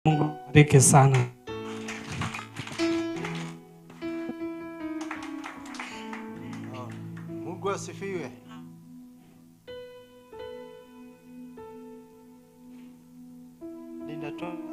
Mungu abariki sana. Mungu asifiwe. Ninatoka.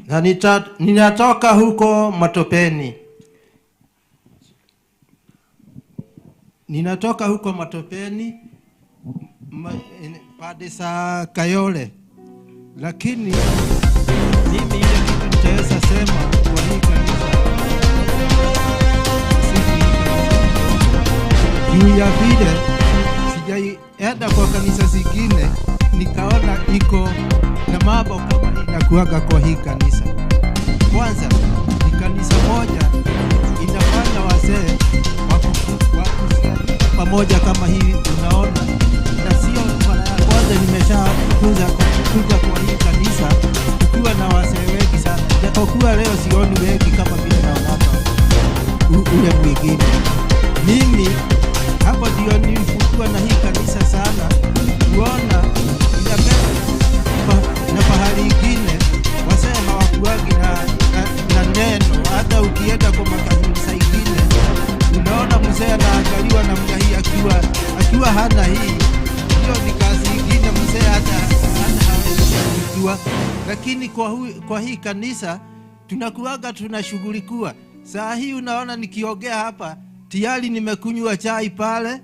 Na ninatoka huko Matopeni. Ninatoka huko Matopeni pande za Kayole. Lakini mimi ile kitu nitaweza sema kwa hii kanisa juu ya vile sijaienda kwa kanisa zingine nikaona iko na mambo kama inakuaga kwa hii kanisa. Kwanza ni kanisa moja inafanya wazee wakusanyika pamoja kama hii unaona, na sio mara ya kwanza nimeshakuja kwa hii kanisa ukiwa na wazee wengi sana, japokuwa leo sioni wengi kama vile naona ule mwingine. Mimi hapo ndio nilifukua na hii kanisa sana kuona na pahali ingine wazee hawakuagi na neno. Hata ukienda kwa makanisa ingine unaona mzee anaangaliwa namna hii akiwa hana hii. Hiyo ni kazi ingine mzee hata hawezi kujua. Lakini kwa hii kanisa tunakuaga tunashughulikiwa. Saa hii unaona nikiongea hapa tayari nimekunywa chai pale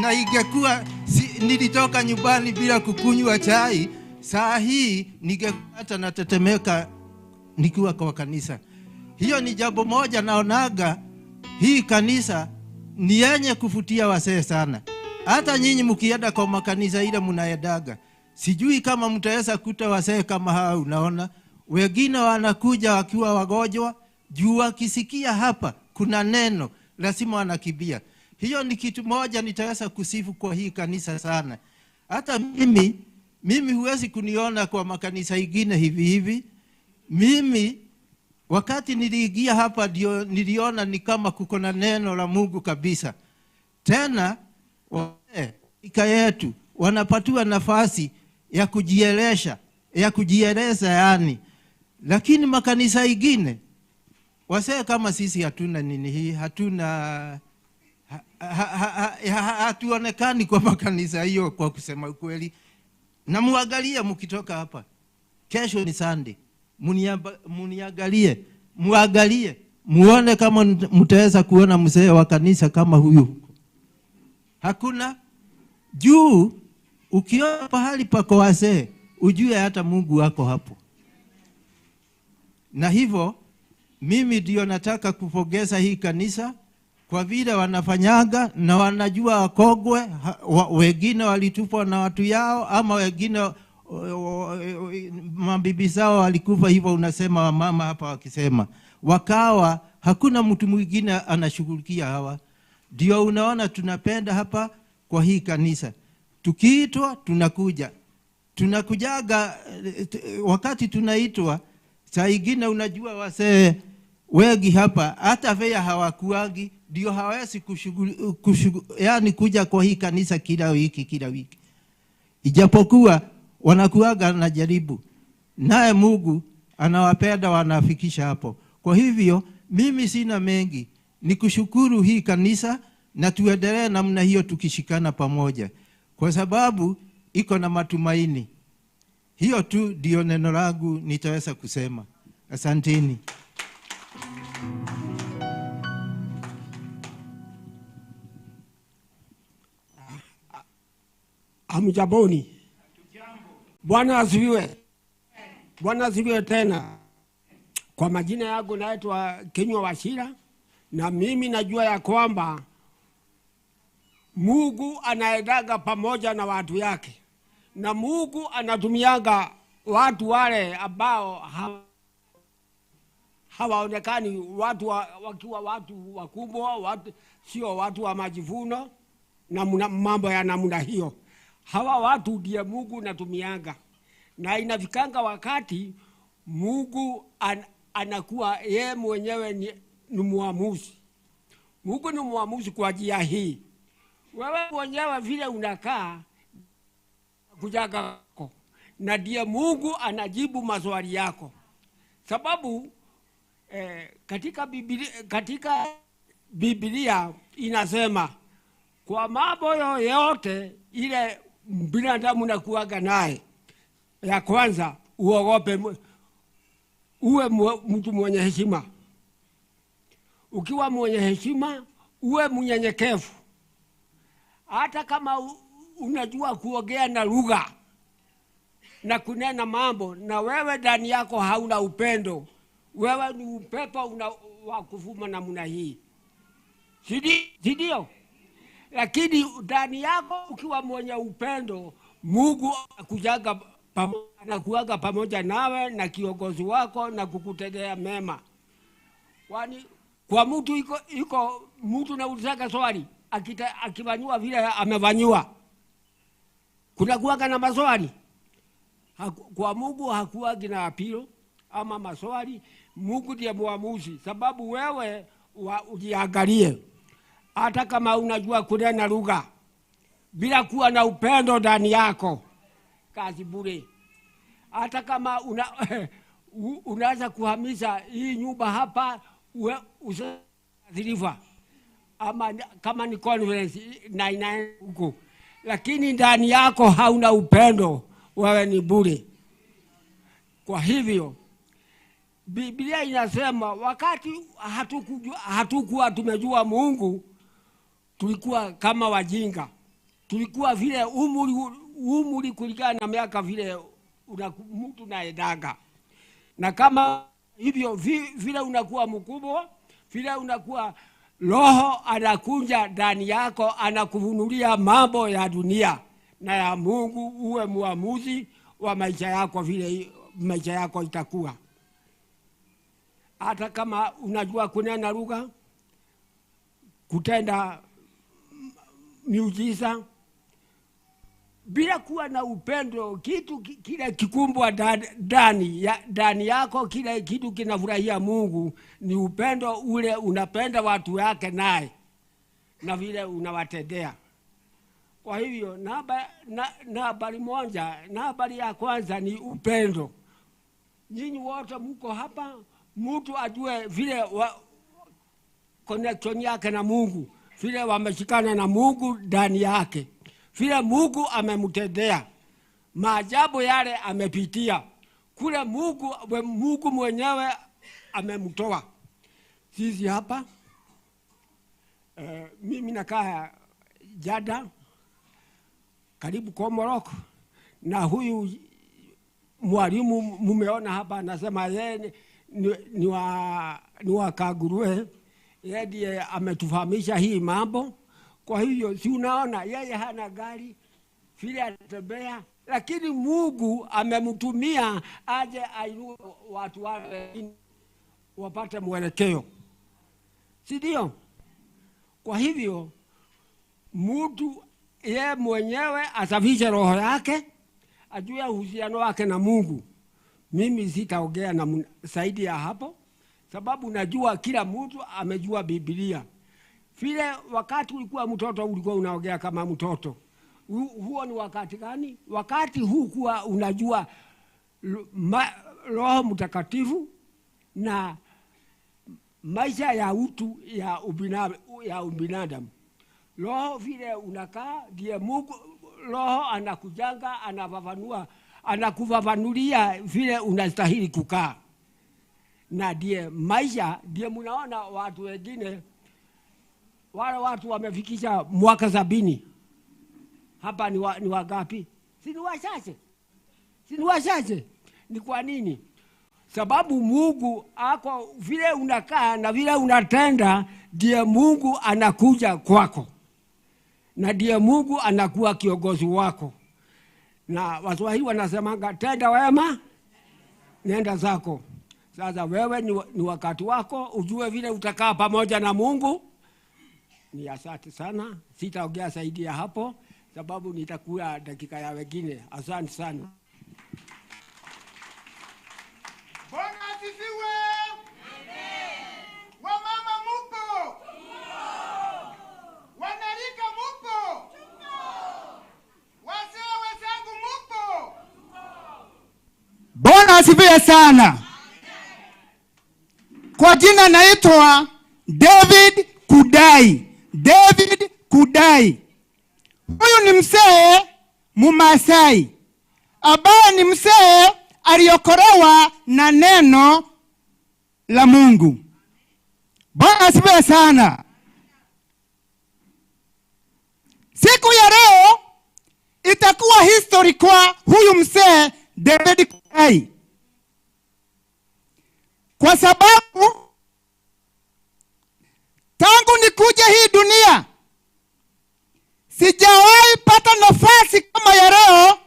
na ingekuwa nilitoka nyumbani bila kukunywa chai, saa hii ningepata natetemeka nikiwa kwa kanisa. Hiyo ni jambo moja naonaga hii kanisa ni yenye kufutia wazee sana. Hata nyinyi mkienda kwa makanisa ile mnaedaga, sijui kama mtaweza kuta wazee kama hao. Unaona wengine wanakuja wakiwa wagonjwa, juu wakisikia hapa kuna neno lazima wanakibia. Hiyo ni kitu moja nitaweza kusifu kwa hii kanisa sana. Hata mimi huwezi kuniona kwa makanisa ingine hivi. Mimi wakati niliingia hapa ndio niliona ni kama kuko na neno la Mungu kabisa. Tena ika yetu wanapatiwa nafasi ya kujieleza yani. Lakini makanisa ingine wazee kama sisi hatuna nini hii, hatuna hatuonekani kwa makanisa hiyo kwa kusema ukweli. Na muangalie mkitoka hapa, kesho ni Sunday, muangalie muone kama mtaweza kuona mzee wa kanisa kama huyu. Hakuna. Juu ukiona pahali pako wazee ujue hata Mungu wako hapo. Na hivyo mimi ndio nataka kupongeza hii kanisa kwa vile wanafanyaga na wanajua wakogwe wengine walitupwa na watu yao, ama wengine mabibi zao walikufa. Hivyo unasema mama hapa wakisema wakawa hakuna mtu mwingine anashughulikia hawa. Ndio unaona tunapenda hapa kwa hii kanisa, tukiitwa tunakujaga wakati tunaitwa. Saa ingine unajua wazee wengi hapa hata vya hawakuagi, ndio hawezi yani kuja kwa hii kanisa kila wiki. Ijapokuwa wanakuaga na jaribu, naye Mungu anawapenda wanafikisha hapo. Kwa hivyo mimi sina mengi, ni kushukuru hii kanisa na tuendelee namna hiyo tukishikana pamoja, kwa sababu iko na matumaini. Hiyo tu ndio neno langu nitaweza kusema. Asanteni. Hamjaboni. Bwana asifiwe. Bwana asifiwe tena. Kwa majina yangu naitwa Kinywa Wachira, na mimi najua ya kwamba Mungu anaendaga pamoja na watu yake, na Mungu anatumiaga watu wale ambao hawaonekani, watu wakiwa watu wakubwa, sio watu wa majivuno na mambo ya namna hiyo. hawa watu ndiye Mungu natumianga, na inafikanga wakati Mungu anakuwa yeye mwenyewe ni muamuzi. Mungu ni muamuzi kwa njia hii. Wewe mwenyewe vile unakaa kujaga kwako, na ndiye Mungu anajibu maswali yako. Sababu katika Biblia inasema kwa mambo yoyote ile binadamu nakuaga naye, ya kwanza uogope, uwe mtu mwenye heshima. Ukiwa mwenye heshima, uwe mnyenyekevu. Hata kama unajua kuongea na lugha na kunena mambo, na wewe ndani yako hauna upendo, wewe ni upepo wa kuvuma namna hii, sidio? Lakini ndani yako ukiwa mwenye upendo, Mungu anakuaga pamoja nawe na kiongozi wako na kukutendea mema. Kwani kwa mtu iko mtu na utaka swali akifanywa vile amefanywa, kuna kuaga na maswali. Kwa Mungu hakuagi na apilo ama maswali. Mungu ndiye muamuzi. Sababu wewe ujiangalie, hata kama unajua kunena lugha bila kuwa na upendo ndani yako, kazi bure. Hata kama unaweza kuhamisha hii nyumba hapa usadhirifa, ama kama ni conference na inaenda huko, lakini ndani yako hauna upendo, wewe ni bure. Kwa hivyo Biblia inasema wakati hatukuwa tumejua Mungu, tulikuwa kama wajinga. Tulikuwa vile umuri kulingana na miaka vile mtu naendaga. Na kama hivyo vile unakuwa mkubwa, vile unakuwa Roho anakunja ndani yako, anakufunulia mambo ya dunia na ya Mungu. Uwe muamuzi wa maisha yako, vile maisha yako itakuwa. Hata kama unajua kunena lugha, kutenda miujiza, bila kuwa na upendo, kitu kile kikumbwa ndani yako, kile kitu kinafurahia Mungu ni upendo ule, unapenda watu wake naye na vile unawatendea. Kwa hivyo na habari moja, na habari ya kwanza ni upendo. Nyinyi wote mko hapa, mtu ajue vile connection yake na Mungu, vile wameshikana na Mungu ndani yake, vile Mungu amemtendea, maajabu yale amepitia kule, Mungu mwenyewe amemtoa. Sisi hapa mimi nakaa Jada karibu Komoroko, na huyu mwalimu mumeona hapa anasema yeye ni wa Kagurue, yeye ndiye ametufahamisha hii mambo. Kwa hiyo si unaona yeye hana gari vile anatembea, lakini Mungu amemtumia aje ainue watu wale wapate mwelekeo, si ndio? Kwa hivyo mtu yeye mwenyewe asafishe roho yake, ajue uhusiano wake na Mungu. Mimi sitaongea na zaidi ya hapo, sababu najua kila mtu amejua Biblia. Vile wakati ulikuwa mtoto ulikuwa unaongea kama mtoto. Huo ni wakati gani? Wakati huu kuwa unajua Roho Mtakatifu na maisha ya utu ya ubinadamu. Roho vile unakaa, ndiye Mungu Roho anakujanga, anakufafanulia vile unastahili kukaa. Na ndiye maisha, ndiye mnaona watu wengine, wale watu wamefikisha mwaka 70. Hapa ni wangapi? Si ni wachache. Ni kwa nini? Sababu Mungu ako vile unakaa na vile unatenda, ndiye Mungu anakuja kwako. Na ndiye Mungu anakuwa kiongozi wako. Na Waswahili wanasemanga tenda wema, nenda zako. Sasa wewe ni wakati wako, ujue vile utakaa pamoja na Mungu. Ni asante sana, sitaongea zaidi ya hapo. sababu nitakuwa dakika ya wengine. Asante sana. Bwana asifiwe. Wamama mupo? Wanarika mupo? Wazee wenzangu mupo? Bwana asifiwe sana. Kwa jina naitwa David Kudai. David Kudai. Huyu ni mzee Mumasai ambaye ni mzee aliokolewa na neno la Mungu. Bwana asifiwe sana. Siku ya leo itakuwa history kwa huyu mzee David Kudai, kwa sababu tangu nikuje hii dunia sijawahi pata nafasi kama ya leo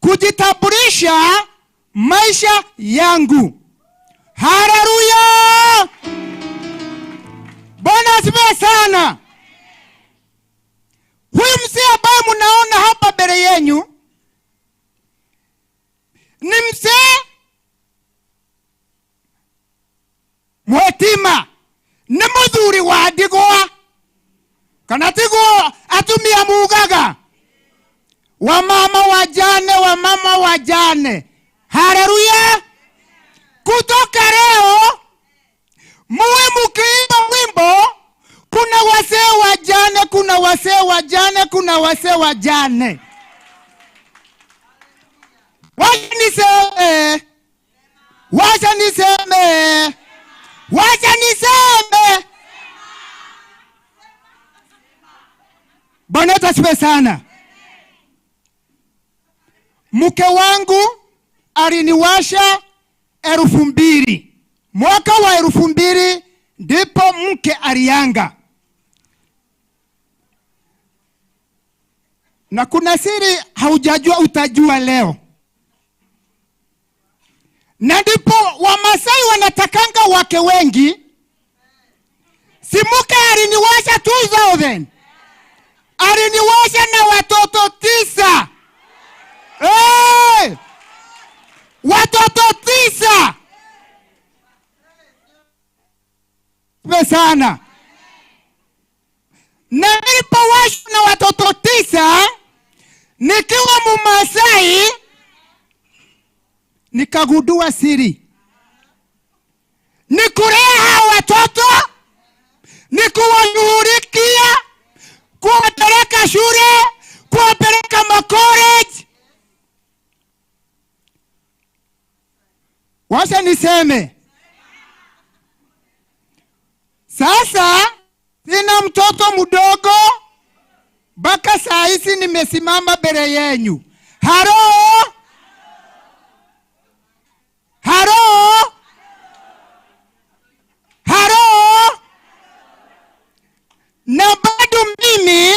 kujitambulisha maisha yangu. Haleluya! Bwana asifiwe sana. Huyu mzee ambaye mnaona hapa mbele yenu ni mzee mwetima, ni muthuri wa ndigwa kana tigwa atumia mugaga, wamama wajane. Haleluya! Kutoka leo muwe mkiimba wimbo, kuna wazee wajane, kuna wazee wajane, kuna wazee wajane. Wacha niseme. Bwana asifiwe sana. Mke wangu aliniwasha 2000. Mwaka wa 2000 ndipo mke alianga. Na kuna siri haujajua utajua leo. Na ndipo Wamasai wanatakanga wake wengi. Si mke aliniwasha 2000. Aliniwasha na watoto 9. Hey! Watoto 9. Sana. Na nilipowashwa na watoto 9 nikiwa Mumasai, nikagundua siri. Nikulea hao watoto, nikuwashughulikia, kuwapeleka shule, kuwapeleka college. Wacha niseme. Sasa sina mtoto mdogo, mpaka saa hizi nimesimama mbele yenu. Haro! Na bado mimi,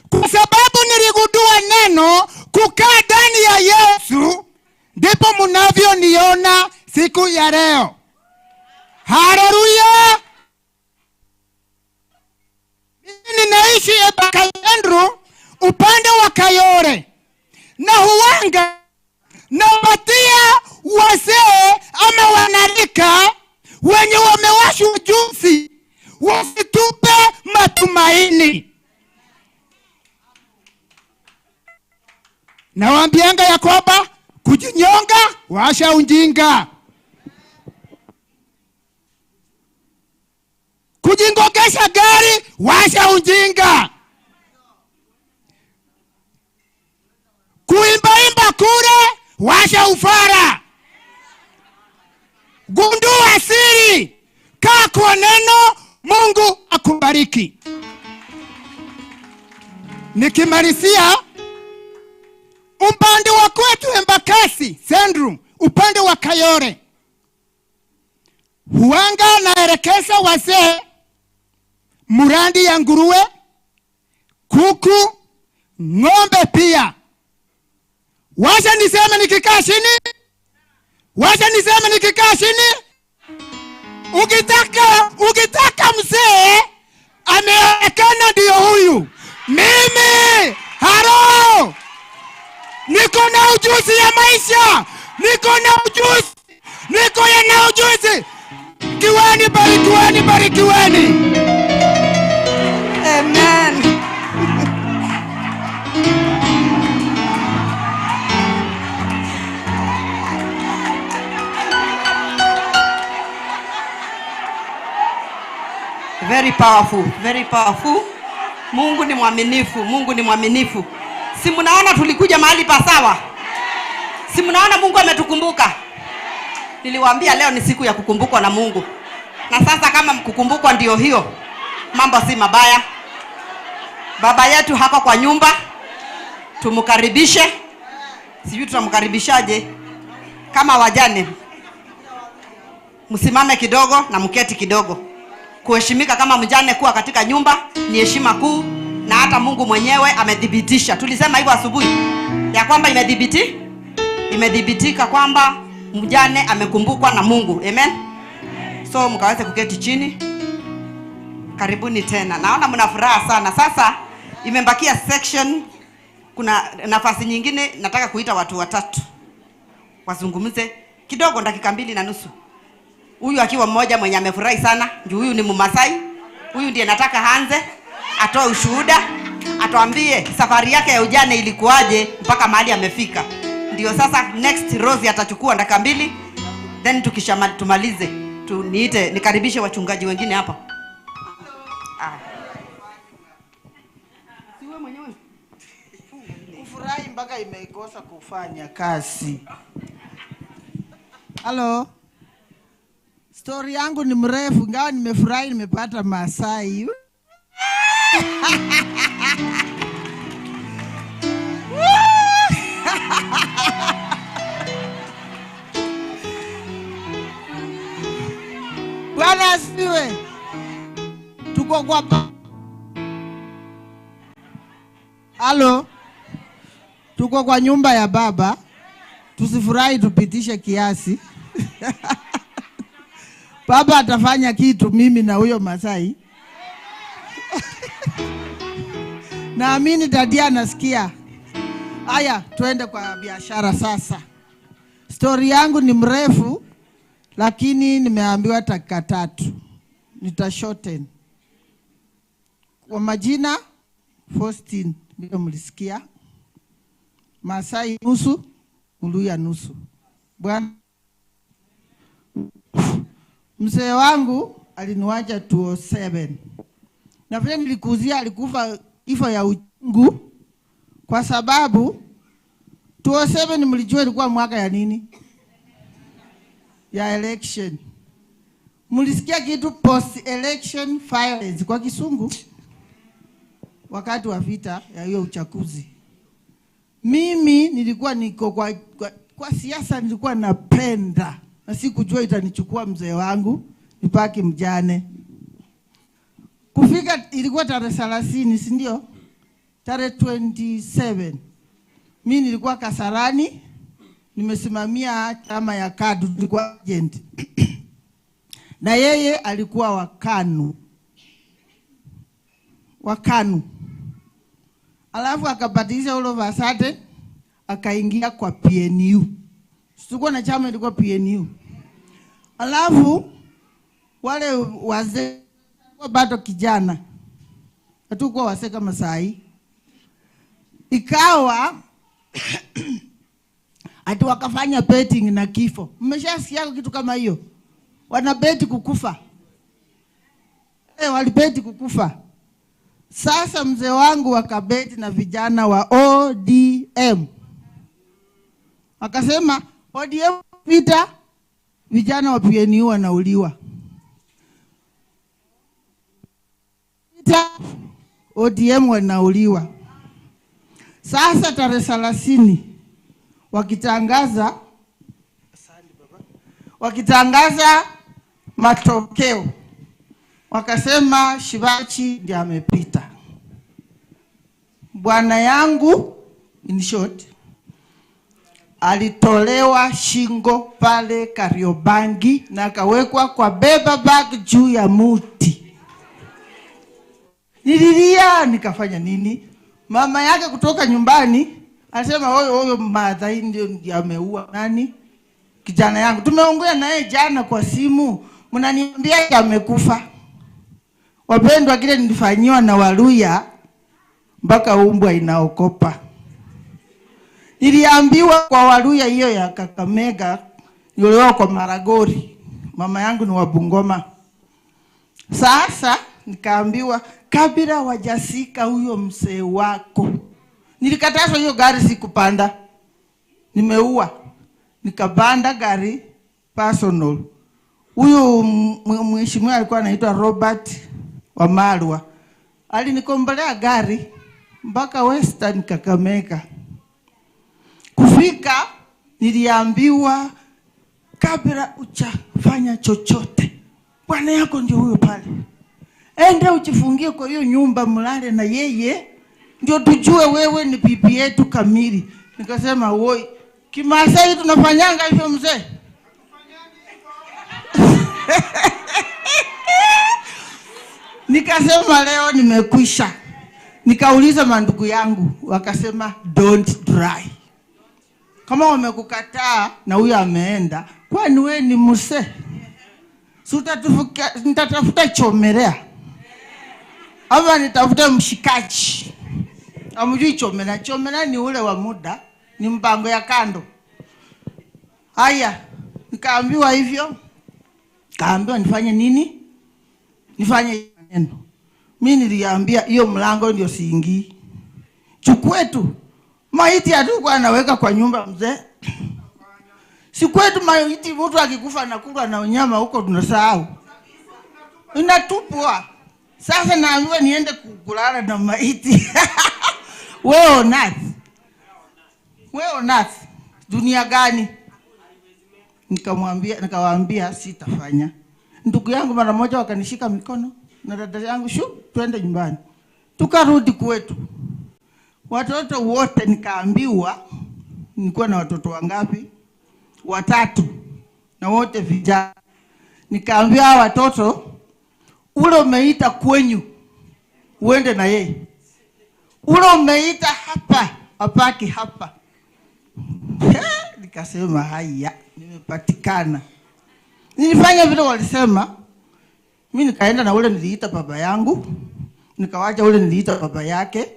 kwa sababu niligundua neno kukaa ndani ya Yesu, ndipo mnavyoniona siku ya leo. Haleluya! Mimi ninaishi Embakasi upande wa Kayole, na huanga napatia wazee ama wanarika wenye wamewashwa juzi wasitupe matumaini. Nawaambianga ya kwamba kujinyonga washa ujinga, kujingogesha gari washa ujinga, kuimbaimba kule washa ufara. Gundua siri, kaa kwa neno, Mungu akubariki. Nikimalizia, upande wa kwetu Embakasi Central, upande wa Kayole, huanga naelekeza wazee murandi ya nguruwe, kuku, ng'ombe pia. Wacha niseme nikikaa chini? Ukitaka mzee ameonekana ndio huyu. Mimi Haro! Niko na ujuzi ya maisha. Niko na ujuzi. Kiweni, barikiweni. Amen. Very powerful, very powerful. Mungu ni mwaminifu. Si mnaona tulikuja mahali pa sawa? Si mnaona Mungu ametukumbuka? Niliwaambia leo ni siku ya kukumbukwa na Mungu. Na sasa kama kukumbukwa ndio hiyo, mambo si mabaya. Baba yetu hako kwa nyumba. Tumukaribishe. Sijui tutamkaribishaje. Kama wajane, msimame kidogo na mketi kidogo. Kuheshimika kama mjane kuwa katika nyumba ni heshima kuu, na hata Mungu mwenyewe amedhibitisha. Tulisema hivyo asubuhi ya kwamba imedhibitika kwamba mjane amekumbukwa na Mungu. Amen. So mkaweze kuketi chini. Karibuni tena. Naona mna furaha sana. Sasa imebakia section, kuna nafasi nyingine. Nataka kuita watu watatu wazungumze kidogo, dakika 2.5. Huyu akiwa mmoja mwenye amefurahi sana, juu huyu ni Mmasai. Huyu ndiye nataka aanze atoe ushuhuda, atuambie safari yake ya ujane ilikuwaje mpaka mahali amefika. Ndio sasa next Rose atachukua dakika 2, then tumalize. Nikaribishe wachungaji wengine hapa. Siwe mwenyewe. Kufurahi mpaka imeikosa kufanya kazi. Halo. Story yangu ni mrefu, ingawa nimefurahi nimepata Masai. Bwana asifiwe. Tuko kwa Halo. Tuko kwa nyumba ya baba. Tusifurahi tupitishe kiasi. Baba atafanya kitu mimi na huyo Masai. Naamini dadia anasikia. Haya, tuende kwa biashara sasa. Story yangu ni mrefu, lakini nimeambiwa dakika 3. Nitashorten. Kwa majina Faustin, ndio mlisikia. Masai nusu, Mluya nusu. Bwana, mzee wangu aliniwacha 2007. Na vile nilikuzia alikufa kifo ya uchungu, kwa sababu 2007 mlijua ilikuwa mwaka ya nini? Ya election. Mlisikia kitu post election violence kwa Kisungu? Wakati wa vita ya hiyo uchaguzi. Mimi nilikuwa niko kwa siasa, nilikuwa napenda. Na sikujua itanichukua mzee wangu nipaki mjane. Kufika ilikuwa tarehe 30, si ndio? Tarehe 27. Mimi nilikuwa Kasarani, nimesimamia chama ya KADU, nilikuwa agent. Na yeye alikuwa wa KANU. Alafu akabadilisha all of a sudden akaingia kwa PNU. Sikuwa na chama ilikuwa PNU. Alafu wale wazee bado kijana. Hatukuwa wazee kama saa hii. Ikawa ati wakafanya betting na kifo. Mmeshasikia kitu kama hiyo? Wana beti kukufa. Walibeti kukufa. Sasa mzee wangu wakabeti na vijana wa ODM. Akasema ODM vita, vijana wa PNU wanauliwa. Vita, ODM wanauliwa. Sasa tarehe 30 wakitangaza matokeo, wakasema Shivachi ndiye amepita. Bwana yangu in short alitolewa shingo pale Kariobangi na akawekwa kwa beba bag juu ya muti. Nililia, nikafanya nini? Mama yake kutoka nyumbani alisema huyo mother ndio ameua nani? Kijana yangu. Tumeongea naye jana kwa simu. Mnaniambia amekufa. Wapendwa, kile nilifanywa na Waluya mpaka umbwa inaokopa. Niliambiwa kwa Waluya hiyo ya Kakamega, niliolewa kwa Maragori. Mama yangu ni wa Bungoma. Sasa nikaambiwa kabla wajasika huyo mzee wako. Nilikatazwa hiyo gari sikupanda. Nimeua. Nikapanda gari personal. Huyo mheshimiwa alikuwa anaitwa Robert Wamalwa. Alinikombolea gari mpaka Western Kakamega. Kufika niliambiwa kabla uchafanya chochote, bwana yako ndio huyo pale. Ende ujifungie kwa hiyo nyumba mlale na yeye ndio tujue wewe ni bibi yetu kamili. Nikasema woi, Kimasai tunafanyanga hivyo mzee? Nikasema leo nimekwisha. Nikauliza mandugu yangu, wakasema don't try. Kama wamekukataa na huyo ameenda, kwani wewe ni mzee? Nitatafuta chomelea. Ama nitafuta mshikaji. Amjui chomelea. Chomelea ni ule wa muda, ni mpango ya kando. Haya, nikaambiwa hivyo. Kaambiwa nifanye nini? Nifanye maneno. Mimi niliambia hiyo mlango ndio siingii. Chukwetu maiti hatukuwa anaweka kwa nyumba mzee. Si kwetu maiti mtu akikufa anakula na unyama huko tunasahau. Inatupwa. Sasa naambiwa niende kulala na maiti. Wewe nasi. Dunia gani? Nikawaambia sitafanya. Ndugu yangu mara moja wakanishika mikono na dada yangu twende nyumbani. Tukarudi kwetu. Watoto wote nikaambiwa, nilikuwa na watoto wangapi? 3. Na wote vijana. Nikaambia watoto, ule umeita kwenyu uende na yeye. Ule umeita hapa apaki hapa. Nikasema haya, nimepatikana. Nilifanya vile walisema. Mimi nikaenda na ule niliita baba yangu, nikawacha ule niliita baba yake,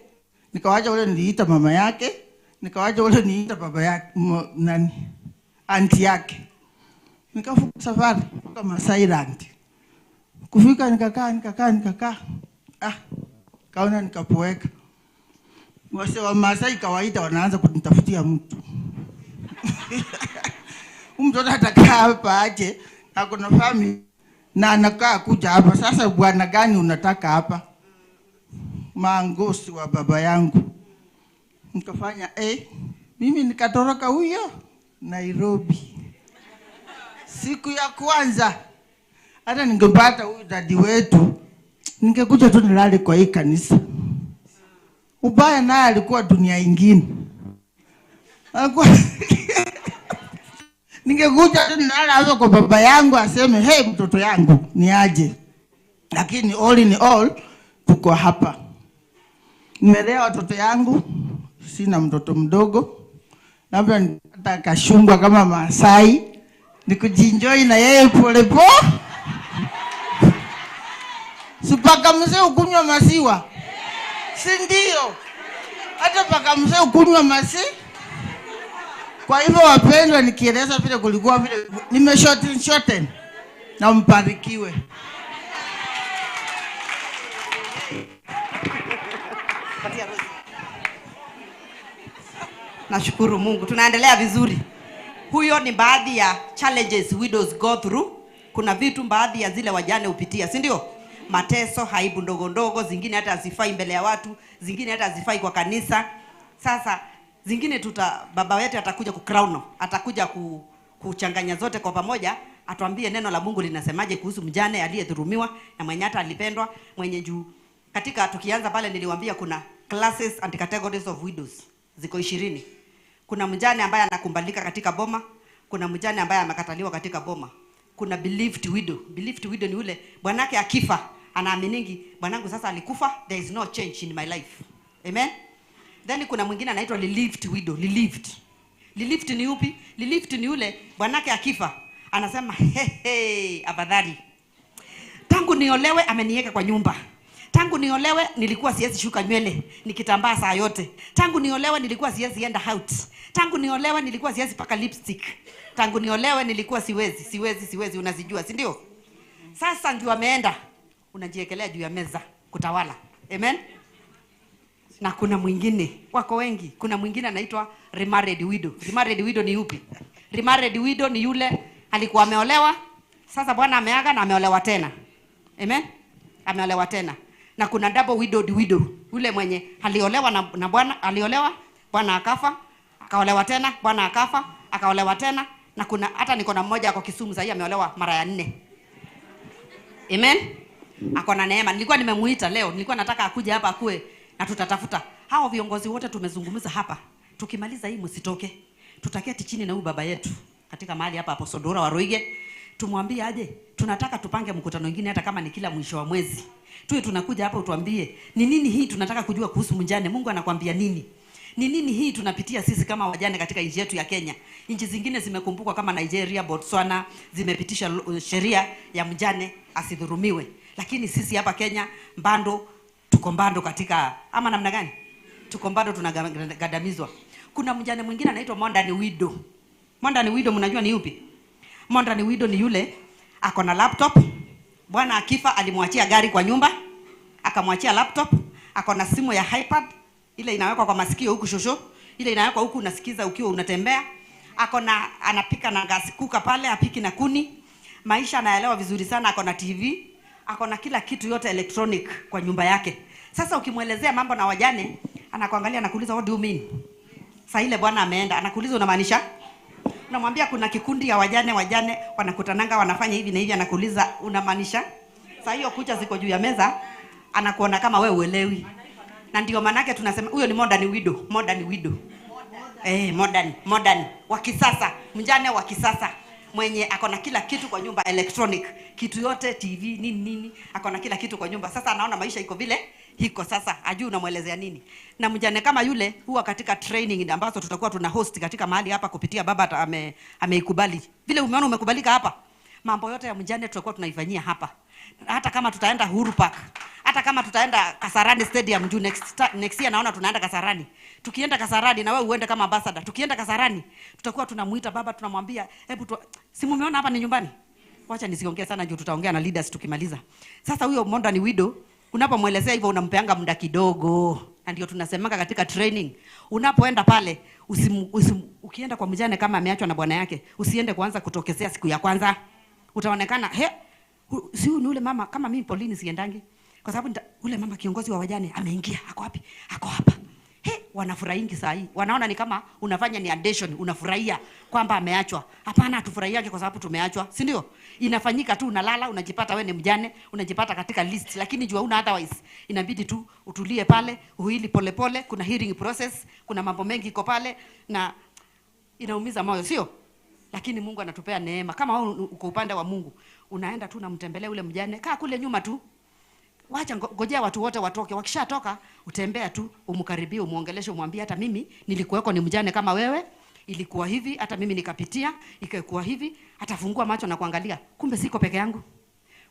nikawacha ule niliita mama yake, nikawacha ule niliita baba yake aunti yake. Nikafuka safari mpaka Masai Land. Kufika nikakaa. Kaona nikapoeka. Wase wa Masai kawaida wanaanza kunitafutia mtu. Mtoto atakaa hapa aje, ako na family na anakaa kuja hapa. Sasa bwana gani unataka hapa? Mangosi wa baba yangu. Nikafanya mimi nikatoroka huyo Nairobi. Siku ya kwanza hata ningepata huyu dadi wetu, ningekuja tu nilale kwa hii kanisa. Ubaya naye alikuwa dunia nyingine. Ningekuja tu nilale hapo kwa baba yangu aseme, "Hey mtoto yangu, ni aje?" Lakini all in all tuko hapa. Nimelea watoto yangu, sina mtoto mdogo. Labda nitakashungwa kama Masai, nikujinjoy na yeye pole. Supaka mzee ukunywa maziwa. Si ndio? Hata paka mzee ukunywa maziwa. Kwa hivyo wapendwa, nikieleza vile kulikuwa vile nimeshorten na mbarikiwe. Nashukuru Mungu. Tunaendelea vizuri. Huyo ni baadhi ya challenges widows go through. Kuna vitu baadhi ya zile wajane upitia, si ndio? Mateso, haibu ndogo ndogo, zingine hata hazifai mbele ya watu, zingine hata hazifai kwa kanisa. Sasa zingine baba wetu atakuja kucrown, atakuja kuchanganya zote kwa pamoja, atuambie neno la Mungu linasemaje kuhusu mjane aliyedhulumiwa na mwenye hata alipendwa, mwenye juu. Katika tukianza pale niliwaambia kuna classes and categories of widows. Ziko 20. Kuna mjane ambaye anakumbalika katika boma, kuna mjane ambaye amekataliwa katika boma. Kuna believed widow. Believed widow ni ule bwanake akifa anaaminiki, bwanangu sasa alikufa, there is no change in my life. Amen. Then kuna mwingine anaitwa relieved widow. Relieved ni upi? Relieved ni yule bwanake akifa anasema afadhali. Tangu niolewe ameniweka kwa nyumba. Tangu niolewe nilikuwa siwezi shuka nywele nikitambaa saa yote. Tangu niolewe nilikuwa siwezi enda out. Tangu niolewe nilikuwa siwezi paka lipstick. Tangu niolewe nilikuwa siwezi unazijua, si ndio? Sasa ndio ameenda. Unajiekelea juu ya meza kutawala. Amen. Na kuna mwingine, wako wengi. Kuna mwingine anaitwa remarried widow. Remarried widow ni upi? Remarried widow ni yule alikuwa ameolewa, sasa bwana ameaga na ameolewa tena. Amen. Ameolewa tena. Na kuna double widowed widow. Yule mwenye aliolewa na bwana, aliolewa, bwana akafa, akaolewa tena, bwana akafa, akaolewa tena. Na kuna hata niko na mmoja ako Kisumu sasa ameolewa mara ya 4. Amen. Ako na neema. Nilikuwa nimemuita leo. Nilikuwa nataka akuje hapa akue na tutatafuta. Hao viongozi wote tumezungumza hapa. Tukimaliza hii msitoke. Tutaketi chini na huyu baba yetu katika mahali hapa hapo Sodora wa Roige. Tumwambie aje, tunataka tupange mkutano mwingine hata kama ni kila mwisho wa mwezi. Tuwe tunakuja hapa utuambie, ni nini hii tunataka kujua kuhusu mjane? Mungu anakuambia nini? Ni nini hii tunapitia sisi kama wajane katika nchi yetu ya Kenya? Nchi zingine zimekumbukwa kama Nigeria, Botswana, zimepitisha sheria ya mjane asidhurumiwe. Lakini sisi hapa Kenya bado tuko bado katika ama namna gani? Tuko bado tunagadamizwa. Kuna mjane mwingine anaitwa modern widow. Modern widow mnajua ni upi? Modern widow ni yule ako na laptop. Bwana akifa alimwachia gari kwa nyumba, akamwachia laptop, ako na simu ya iPad, ile inawekwa kwa masikio huku shosho, ile inawekwa huku unasikiza ukiwa unatembea. Ako na anapika na gas cooker pale, apiki na kuni. Maisha anaelewa vizuri sana, ako na TV, ako na kila kitu yote electronic kwa nyumba yake. Sasa ukimuelezea mambo na wajane, anakuangalia anakuuliza what do you mean? Sasa ile bwana ameenda, anakuuliza unamaanisha? Unamwambia kuna kikundi ya wajane wanakutananga wanafanya hivi na hivi, anakuuliza unamaanisha? Sasa hiyo kucha ziko juu ya meza, anakuona kama wewe uelewi. Na ndio manake tunasema huyo ni modern widow. Modern wa kisasa, mjane wa kisasa mwenye akona kila kitu kwa nyumba, electronic, kitu yote, TV nini, akona kila kitu kwa nyumba. Sasa anaona maisha iko vile hiko, sasa ajui unamuelezea nini. Na mjane kama yule huwa katika training ambazo tutakuwa tuna host katika mahali hapa kupitia baba ameikubali. Vile umeona umekubalika hapa. Mambo yote ya mjane tutakuwa tunaifanyia hapa. Hata kama tutaenda Uhuru Park, hata kama tutaenda Kasarani Stadium juu next year naona tunaenda Kasarani. Tukienda Kasarani na wewe uende kama ambassador. Tukienda Kasarani tutakuwa tunamuita baba, tunamwambia hebu si mumeona hapa ni nyumbani. Wacha nisiongee sana juu tutaongea na leaders tukimaliza. Sasa huyo modern widow unapomwelezea hivyo unampeanga muda kidogo. Na ndio tunasemanga katika training, unapoenda pale ukienda kwa mjane kama ameachwa na bwana yake, usiende kuanza kutokezea siku ya kwanza. Utaonekana si yule mama kama mimi Pauline siendangi. Kwa sababu ule mama kiongozi wa wajane ameingia, ako wapi? Ako hapa. Wanafurahingi saa hii. Wanaona ni kama unafanya ni addition, unafurahia kwamba ameachwa. Hapana, hatufurahiake kwa sababu tumeachwa, si ndio? Inafanyika tu, unalala, unajipata wewe ni mjane, unajipata katika list, lakini jua una otherwise. Inabidi tu utulie pale, uhuili polepole, kuna hearing process, kuna mambo mengi iko pale na inaumiza moyo, sio? Lakini Mungu anatupea neema. Kama wewe uko upande wa Mungu, unaenda tu unamtembelea ule mjane, kaa kule nyuma tu. Wacha ngojea watu wote watoke. Wakishatoka utembea tu, umkaribie, umuongeleshe, umwambie hata mimi nilikuweko ni mjane kama wewe, ilikuwa hivi, hata mimi nikapitia, ikakuwa hivi. Atafungua macho na kuangalia, kumbe siko peke yangu.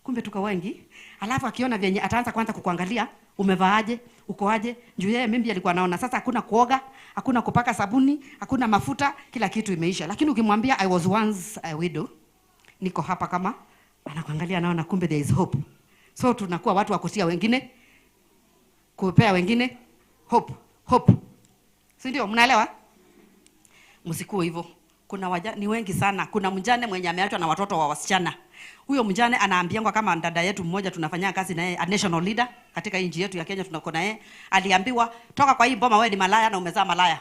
Kumbe tuko wengi. Alafu akiona vyenye ataanza kwanza kukuangalia, umevaaje, uko aje? Juu yeye mimi alikuwa anaona sasa hakuna kuoga, hakuna kupaka sabuni, hakuna mafuta, kila kitu imeisha. Lakini ukimwambia I was once a widow, niko hapa kama, anakuangalia anaona kumbe there is hope. So tunakuwa watu wa kutia wengine, kupea wengine hope. Si ndio? Mnaelewa? Msikuwe hivyo. Kuna ni wengi sana. Kuna mjane mwenye ameachwa na watoto wa wasichana. Huyo mjane anaambiangwa kama dada yetu mmoja tunafanya kazi na yeye, a national leader katika nchi yetu ya Kenya tunako na yeye, aliambiwa toka kwa hii boma wewe ni malaya na umezaa malaya.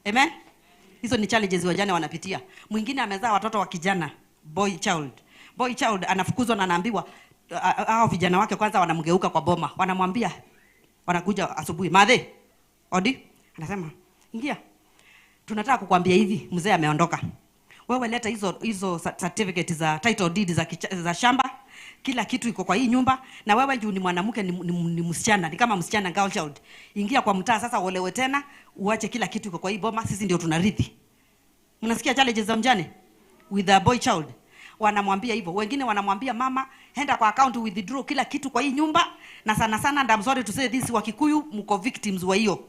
Amen? Hizo ni challenges wajane wanapitia. Mwingine amezaa watoto wa kijana, boy child anafukuzwa na anaambiwa hao vijana wake kwanza wanamgeuka kwa boma. Wanamwambia, wanakuja asubuhi, "Madhe, odi?" Anasema, "Ingia. Tunataka kukuambia hivi, mzee ameondoka. Wewe leta hizo certificate za title deed za shamba, kila kitu iko kwa hii nyumba, na wewe juu ni mwanamke, ni msichana, ni kama msichana, girl child, ingia kwa mtaa sasa, uolewe tena, uache kila kitu iko kwa hii boma, sisi ndio tunarithi. Mnasikia challenges za mjane with a boy child? Wanamwambia hivyo. Wengine wanamwambia mama, enda kwa account withdraw kila kitu kwa hii nyumba, na sana sana, and I'm sorry to say this, Wakikuyu mko victims wa hiyo.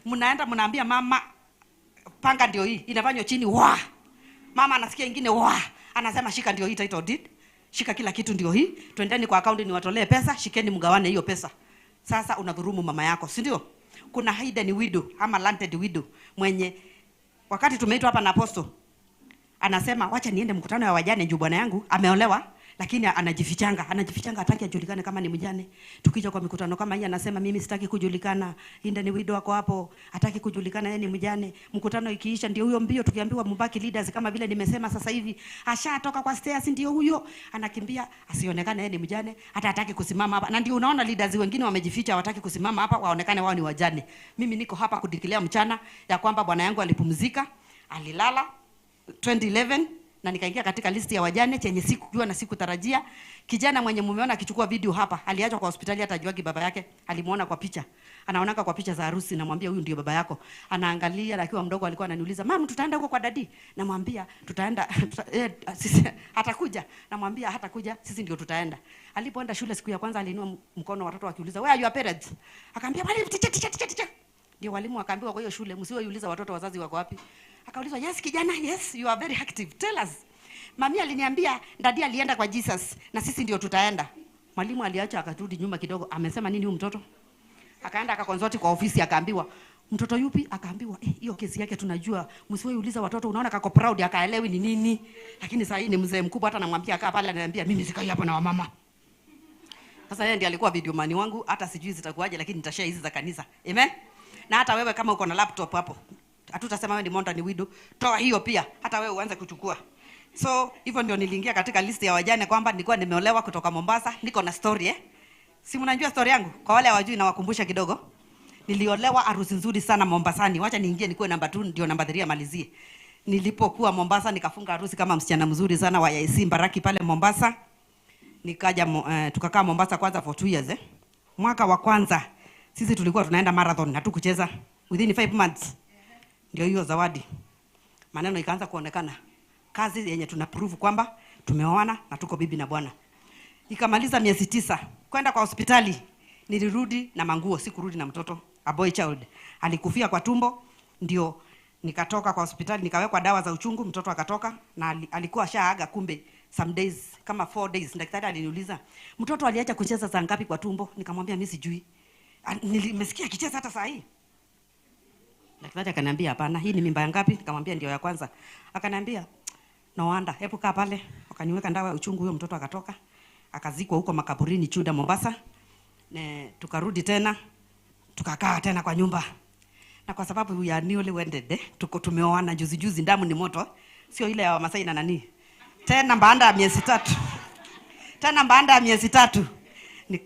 Mnaenda mnaambia mama, panga ndio hii inafanywa chini, wa mama anasikia ingine, wa anasema shika ndio hii title deed, shika kila kitu ndio hii, twendeni kwa account niwatolee pesa, shikeni mgawane hiyo pesa. Sasa unadhurumu mama yako, si ndio? Kuna hidden widow ama landed widow mwenye wakati tumeitwa hapa na apostle anasema wacha niende mkutano wa wajane juu bwana yangu ameolewa, lakini anajifichanga hataki ajulikane kama ni mjane. Tukija kwa mikutano kama hii anasema mimi sitaki kujulikana, Inda ni widow wako hapo, hataki kujulikana yeye ni mjane. Mkutano ikiisha ndio huyo mbio, tukiambiwa mbaki leaders kama vile nimesema sasa hivi, ashatoka kwa stairs, ndio huyo anakimbia asionekane yeye ni mjane, hata hataki kusimama hapa. Na ndio unaona leaders wengine wamejificha, hawataki kusimama hapa waonekane wao ni wajane. Mimi niko hapa kudikilia mchana ya kwamba bwana yangu alipumzika, alilala 2011 na nikaingia katika listi ya wajane chenye sikujua na sikutarajia. Kijana mwenye mumeona akichukua video hapa, aliachwa kwa hospitali, hata ajuagi baba yake, alimuona kwa picha. Anaonaka kwa picha za harusi, namwambia huyu ndio baba yako. Anaangalia, akiwa mdogo alikuwa ananiuliza, "Mama, tutaenda huko kwa dadi?" Namwambia, "Tutaenda sisi hatakuja." Namwambia, "Hatakuja, sisi ndio tutaenda." Alipoenda shule siku ya kwanza aliinua mkono, watoto wakiuliza, "Where are your parents?" Akaambia, "Mwalimu, teacher." Ndio walimu akaambiwa kwa hiyo shule, msiwauliza watoto wazazi wako wapi. Akaulizwa, "Yes kijana, yes, you are very active. Tell us." Mami aliniambia dadi alienda kwa Jesus na sisi ndio tutaenda. Mwalimu aliacha akarudi nyuma kidogo, amesema nini huyu mtoto? Akaenda akakonsult kwa ofisi, akaambiwa, "Mtoto yupi?" Akaambiwa, "Hiyo kesi yake tunajua, msiwauliza watoto." Unaona kako proud, akaelewi ni nini. Lakini sasa hii ni mzee mkubwa, hata namwambia akaa pale, ananiambia mimi sikai hapo na wamama. Sasa yeye ndiye alikuwa video man wangu, hata sijui zitakuaje, lakini nitashare hizi za kanisa. Amen. Na hata wewe kama uko na laptop hapo, hatutasema wewe ni monta ni widow, toa hiyo pia, hata wewe uanze kuchukua. So hivyo ndio niliingia katika listi ya wajane, kwamba nilikuwa nimeolewa kutoka Mombasa, niko na story Si mnajua story yangu? Kwa wale hawajui na wakumbusha kidogo. Niliolewa harusi nzuri sana Mombasani. Wacha niingie nikuwe namba 2 ndio namba 3 amalizie. Nilipokuwa Mombasa nikafunga harusi kama msichana mzuri sana wa YC Mbaraki pale Mombasa. Nikaja tukakaa Mombasa kwanza for 2 years Mwaka wa kwanza sisi tulikuwa tunaenda marathon, hatukucheza. Within 5 months ndio hiyo zawadi. Maneno ikaanza kuonekana. Kazi yenye tuna prove kwamba tumeoana na tuko bibi na bwana. Ikamaliza miezi 9. Kwenda kwa hospitali. Nilirudi na manguo, sikurudi na mtoto. A boy child. Alikufia kwa tumbo, ndio nikatoka kwa hospitali, nikawekwa dawa za uchungu, mtoto akatoka na alikuwa shaaga kumbe some days, kama 4 days. Daktari aliniuliza, "Mtoto aliacha kucheza saa ngapi kwa tumbo?" Nikamwambia mimi sijui. Nimesikia akicheza hata saa hii. Daktari akaniambia, "Hapana, hii ni mimba ya ngapi?" Nikamwambia ndio ya kwanza. Akaniambia, "No wonder, hebu kaa pale." Wakaniweka dawa ya uchungu, huyo mtoto akatoka. Akazikwa huko makaburini Chuda Mombasa. Tukarudi tena. Tukakaa tena kwa nyumba. Na kwa sababu we are newly wedded, tuko tumeoana juzi ndamu ni moto, sio ile ya Wamasai na nani. Tena baada ya miezi 3. Ni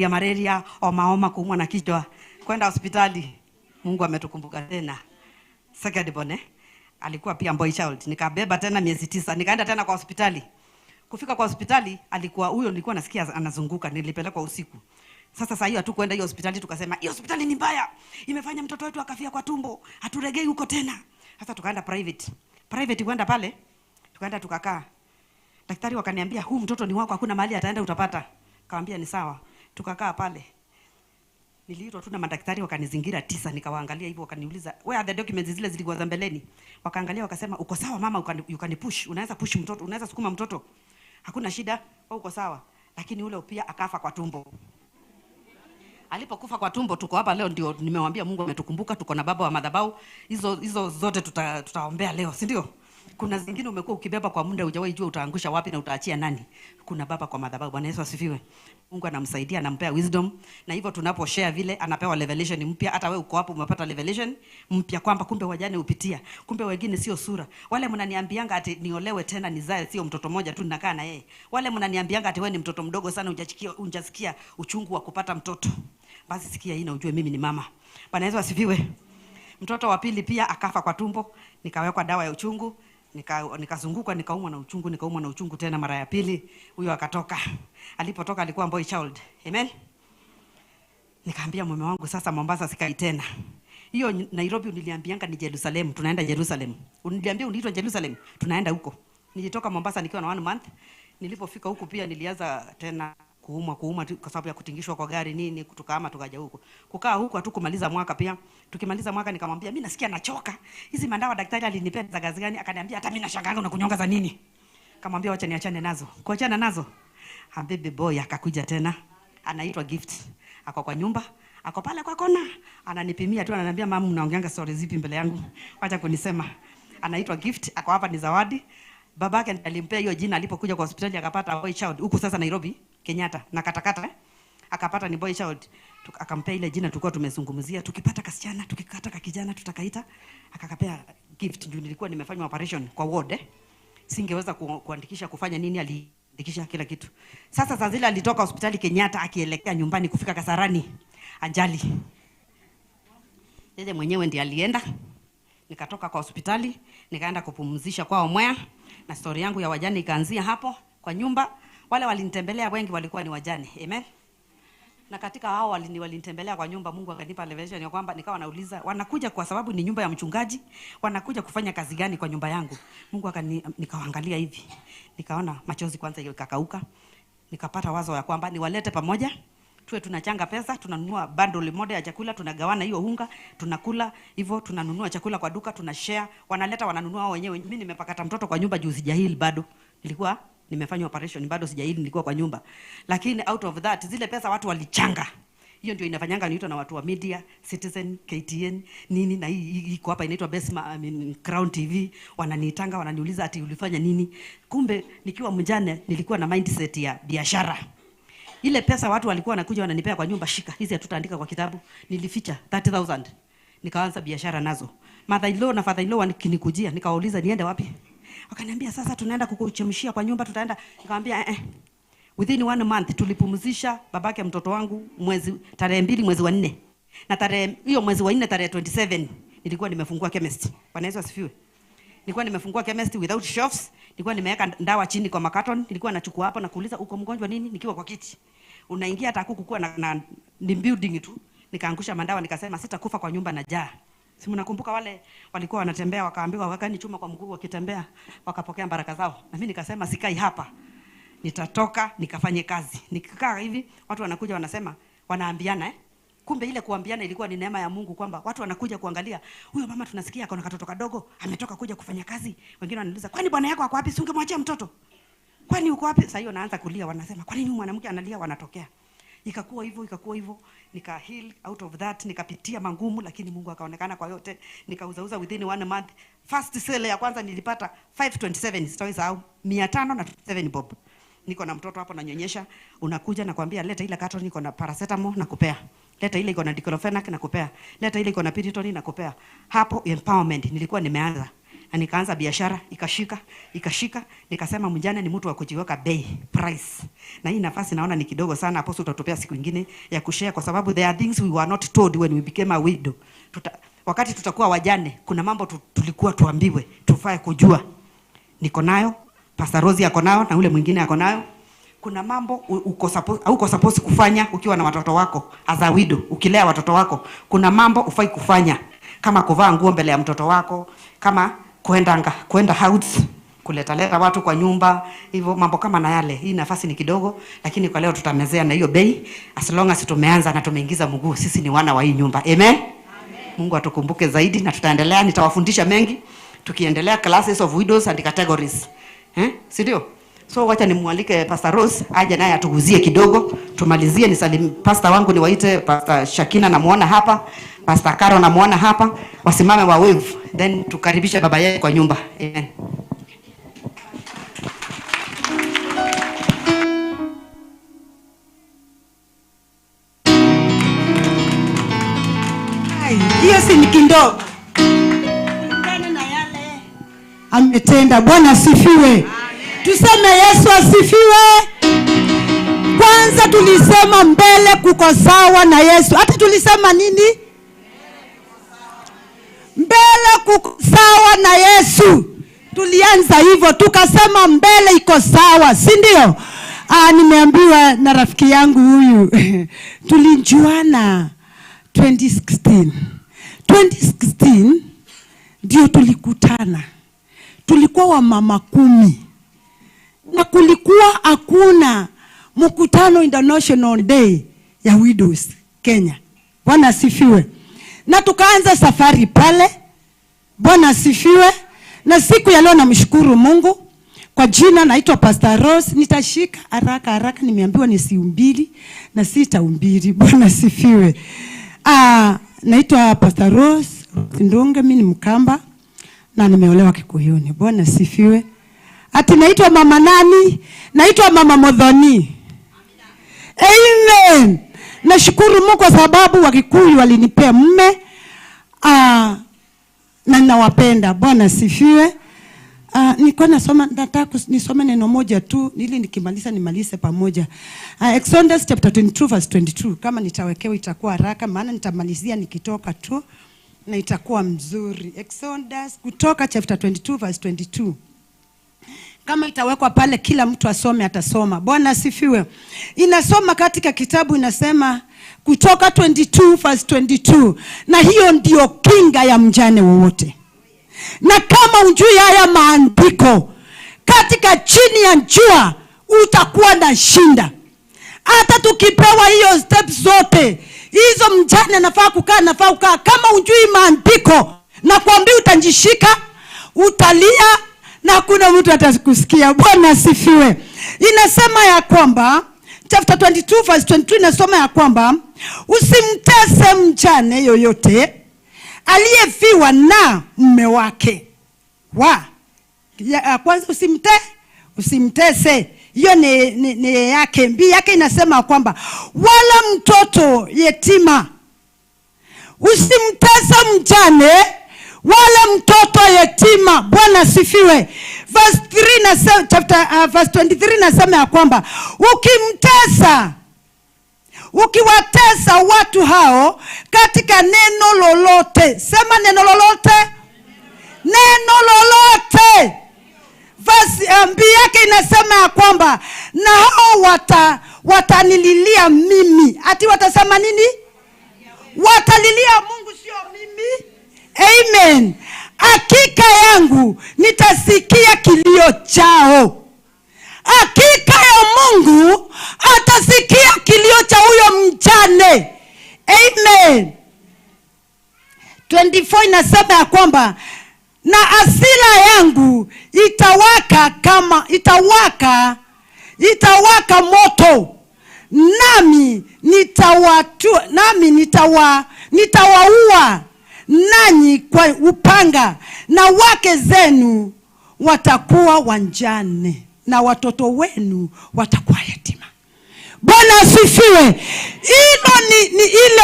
malaria, homa kuumwa na kichwa, kwenda hospitali. Mungu ametukumbuka tena. Second born alikuwa pia boy child. Nikabeba tena miezi 9. Nikaenda tena kwa hospitali. Kufika kwa hospitali alikuwa huyo, nilikuwa nasikia anazunguka, nilipelekwa usiku. Sasa hiyo hatukwenda hiyo hospitali, tukasema hiyo hospitali ni mbaya. Imefanya mtoto wetu akafia kwa tumbo. Haturegei huko tena. Sasa tukaenda private. Private kwenda pale. Tukaenda tukakaa. Daktari wakaniambia, "Huu mtoto ni wako, hakuna mahali ataenda utapata." Kaambia ni sawa. Tukakaa pale. Niliitwa tu na madaktari wakanizingira 9, nikawaangalia hivyo, wakaniuliza, "Where are the documents zile zilikuwa za mbeleni?" Wakaangalia wakasema, "Uko sawa mama, you can push. Unaweza push mtoto, unaweza sukuma mtoto. Hakuna shida, wewe uko sawa." Lakini ule pia akafa kwa tumbo. Alipokufa kwa tumbo, tuko hapa leo, ndio nimemwambia Mungu ametukumbuka, tuko na baba wa madhabahu. Hizo zote tutaombea leo, si ndio? Kuna zingine umekuwa ukibeba kwa muda hujawahi jua utaangusha wapi na utaachia nani. Kuna baba kwa madhabahu. Bwana Yesu asifiwe. Mungu anamsaidia, anampea wisdom, na hivyo tunaposhare vile anapewa revelation mpya. Hata wewe uko hapo umepata revelation mpya kwamba kumbe wajane upitia. Kumbe wengine sio sura. Wale mnaniambianga ati niolewe tena nizae sio mtoto mmoja tu ninakaa na yeye. Wale mnaniambianga ati wewe ni mtoto mdogo sana unjasikia uchungu wa kupata mtoto. Basi sikia hii na ujue mimi ni mama. Bwana Yesu asifiwe. Mtoto wa pili pia akafa kwa tumbo, nikawekwa dawa ya uchungu. nikazunguka, nikaumwa na uchungu tena mara ya pili. Huyo akatoka. Alipotoka alikuwa boy child. Amen. Nikaambia mume wangu, sasa Mombasa sikai tena. Hiyo Nairobi uniliambianga ni Jerusalem, tunaenda Jerusalem. Uniliambia unaitwa Jerusalem, tunaenda huko. Nilitoka Mombasa nikiwa na 1 month. Nilipofika huko pia nilianza tena kuuma kwa sababu ya kutingishwa kwa gari nini, tukahama tukaja huko. Kukaa huko hatukumaliza mwaka pia. Tukimaliza mwaka nikamwambia mimi nasikia nachoka. Hizi mandawa daktari alinipea za gazi gani? Akaniambia hata mimi nashangaa unakunyonga za nini? Kamwambia acha niachane nazo. Kuachana nazo. Baby boy akakuja tena. Anaitwa Gift. Ako kwa nyumba, ako pale kwa kona. Ananipimia tu, ananiambia mama mnaongeanga stories zipi mbele yangu? Acha kunisema. Anaitwa Gift, ako hapa ni Zawadi. Babake alimpea hiyo jina alipokuja kwa hospitali akapata boy child huku sasa Nairobi, Kenyatta na katakata akapata ni boy child. Akampea ile jina tulikuwa tumezungumzia, tukipata kasichana, tukikata kakijana tutakaita, akakapea Gift. Ndio nilikuwa nimefanya operation kwa ward. Singeweza kuandikisha kufanya nini, aliandikisha kila kitu. Sasa saa zile alitoka hospitali Kenyatta akielekea nyumbani kufika Kasarani, ajali. Yeye mwenyewe ndiye alienda. Nikatoka kwa hospitali, nikaenda kupumzisha kwao Mwea, na story yangu ya wajane ikaanzia hapo kwa nyumba. Wale walinitembelea wengi walikuwa ni wajane. Amen. Na katika hao walinitembelea kwa nyumba, Mungu akanipa revelation ya kwamba nikawa nauliza, wanakuja kwa sababu ni nyumba ya mchungaji, wanakuja kufanya kazi gani kwa nyumba yangu? Mungu nikawaangalia hivi. Nikaona machozi kwanza hiyo ikakauka. Nikapata wazo ya kwamba niwalete pamoja. Tuwe tunachanga pesa, tunanunua bundle moja ya chakula, tunagawana hiyo unga, tunakula hivyo, tunanunua chakula kwa duka, tunashare, wanaleta wananunua wao wenyewe. Mimi nimepakata mtoto kwa nyumba juu sijahili bado. Nilikuwa nimefanya operation bado sijahili, nilikuwa kwa nyumba. Lakini out of that zile pesa watu walichanga. Hiyo ndio inafanyanga niitwa na watu wa media, Citizen, KTN, nini na hii iko hapa inaitwa Crown TV, wananiitanga wananiuliza ati ulifanya nini? Kumbe nikiwa mjane nilikuwa na mindset ya biashara. Ile pesa watu walikuwa wanakuja wananipea kwa nyumba, shika hizi hatutaandika kwa kitabu, nilificha 30,000. Nikaanza biashara nazo. Mother-in-law na father-in-law wakinikujia, nikawauliza niende wapi? Wakaniambia sasa tunaenda kukuchemshia kwa nyumba, tutaenda. Nikamwambia within 1 month tulipumzisha babake mtoto wangu tarehe 2 mwezi wa 4. Na tarehe hiyo mwezi wa 4 tarehe 27 nilikuwa nimefungua chemist. Bwana Yesu asifiwe. Nilikuwa nimefungua chemist without shelves. Nilikuwa nimeweka dawa chini kwa makaton. Nilikuwa nachukua hapo na kuuliza uko mgonjwa nini nikiwa kwa kiti. Unaingia hata kuku na ni building tu. Nikaangusha mandawa nikasema sitakufa kwa nyumba na jaa. Si mnakumbuka wale walikuwa wanatembea wakaambiwa wakani chuma kwa mguu wakitembea wakapokea baraka zao. Na mimi nikasema sikai hapa. Nitatoka nikafanye kazi. Nikikaa hivi watu wanakuja wanasema wanaambiana Kumbe ile kuambiana ilikuwa ni neema ya Mungu kwamba watu wanakuja kuangalia huyo mama tunasikia akona katoto kadogo ametoka kuja kufanya kazi. Wengine wananiuliza kwani bwana yako ako wapi? Si ungemwachia mtoto? Kwani uko wapi? Sasa hiyo naanza kulia, wanasema kwa nini mwanamke analia? Wanatokea. Ikakuwa hivyo, nika heal out of that, nikapitia mangumu lakini Mungu akaonekana kwa yote. Nikauzauza within 1 month. First sale ya kwanza nilipata 527, sitaweza sahau, 527 bob. Niko na mtoto hapo nanyonyesha, unakuja na kwambia leta ile carton iko na paracetamol na kupea. Leta ile iko na diclofenac na kupea. Leta ile iko na piriton na kupea. Hapo empowerment nilikuwa nimeanza. Na nikaanza biashara, ikashika, nikasema mjane ni mtu wa kujiweka bei, price. Na hii nafasi naona ni kidogo sana, hapo tutatupea siku nyingine ya kushare kwa sababu there are things we were not told when we became a widow. Wakati tutakuwa wajane, kuna mambo tulikuwa tuambiwe, tufae kujua. Niko nayo, Pastor Rosie ako nayo na ule mwingine ako nayo. Kuna mambo uko supposed kufanya ukiwa na watoto wako as a widow, ukilea watoto wako. Kuna mambo ufai kufanya kama kuvaa nguo mbele ya mtoto wako, kama kwenda house, kuleta watu kwa nyumba, hivyo mambo kama na yale. Hii nafasi ni kidogo lakini kwa leo tutamezea na hiyo bei as long as tumeanza na tumeingiza mguu. Sisi ni wana wa hii nyumba. Amen. Mungu atukumbuke zaidi na tutaendelea, nitawafundisha mengi tukiendelea classes of widows and categories. Si ndio? So wacha nimualike Pastor Rose aje naye atuguzie kidogo, tumalizie. Ni pastor wangu niwaite Pastor Shakina namuona hapa, Pastor Karo namuona hapa, wasimame wa wave then tukaribisha baba yake kwa nyumba. Amen. Hiyo si ni kidogo. Kulingana na yale ametenda. Bwana asifiwe. Tuseme Yesu asifiwe. Kwanza tulisema mbele kuko sawa na Yesu. Hata tulisema nini? Mbele kuko sawa na Yesu. tulianza hivyo, tukasema mbele iko sawa, si ndio? Nimeambiwa na rafiki yangu huyu tulijuana 2016 ndio tulikutana. Tulikuwa wa mama 10 na kulikuwa hakuna mkutano International Day ya Widows Kenya. Bwana asifiwe. Na tukaanza safari pale. Bwana asifiwe. Na siku ya leo namshukuru Mungu. Kwa jina naitwa Pastor Rose. Nitashika haraka nimeambiwa nisiumbiri na sitaumbiri. Bwana asifiwe. Naitwa Pastor Rose Ndonge, mimi ni Mkamba na nimeolewa Kikuyuni. Bwana asifiwe. Ati naitwa mama nani? Naitwa mama Modhoni. Amen. Nashukuru Mungu kwa sababu Wakikuyu walinipea mume. Na ninawapenda. Bwana asifiwe. Niko nataka nisome neno moja tu ili nikimaliza nimalize pamoja. Exodus chapter 22 verse 22. Kama nitawekewa itakuwa haraka, maana nitamalizia nikitoka tu na itakuwa mzuri. Exodus kutoka chapter 22 verse 22. Kama itawekwa pale kila mtu asome atasoma. Bwana asifiwe. Inasoma katika kitabu, inasema kutoka 22 verse 22. Na hiyo ndio kinga ya mjane wowote. Na kama unjui haya maandiko, katika chini ya jua utakuwa na shinda. Hata tukipewa hiyo steps zote, hizo mjane nafaa kukaa. Kama unjui maandiko, na kuambia utanjishika, utalia, na hakuna mtu atakusikia. Bwana asifiwe. Inasema ya kwamba chapter 22 verse 22 inasoma ya kwamba usimtese mjane yoyote aliyefiwa na mume wake. Kwanza usimtese. Hiyo ni yake. Mbi yake inasema kwamba wala mtoto yetima. Usimtese mjane wala mtoto yetima. Bwana asifiwe. Verse 3 na verse 23 nasema ya kwamba ukiwatesa watu hao katika neno lolote. Sema neno lolote. Neno lolote. Verse mbi yake inasema ya kwamba na hao watanililia mimi. Ati watasema nini? Watalilia Mungu, sio mimi. Amen. Hakika yangu nitasikia kilio chao. Hakika ya Mungu atasikia kilio cha huyo mjane. Amen. 24 inasema ya kwamba na hasira yangu itawaka moto, nami nitawaua nanyi kwa upanga, na wake zenu watakuwa wajane, na watoto wenu watakuwa yatima. Bwana asifiwe.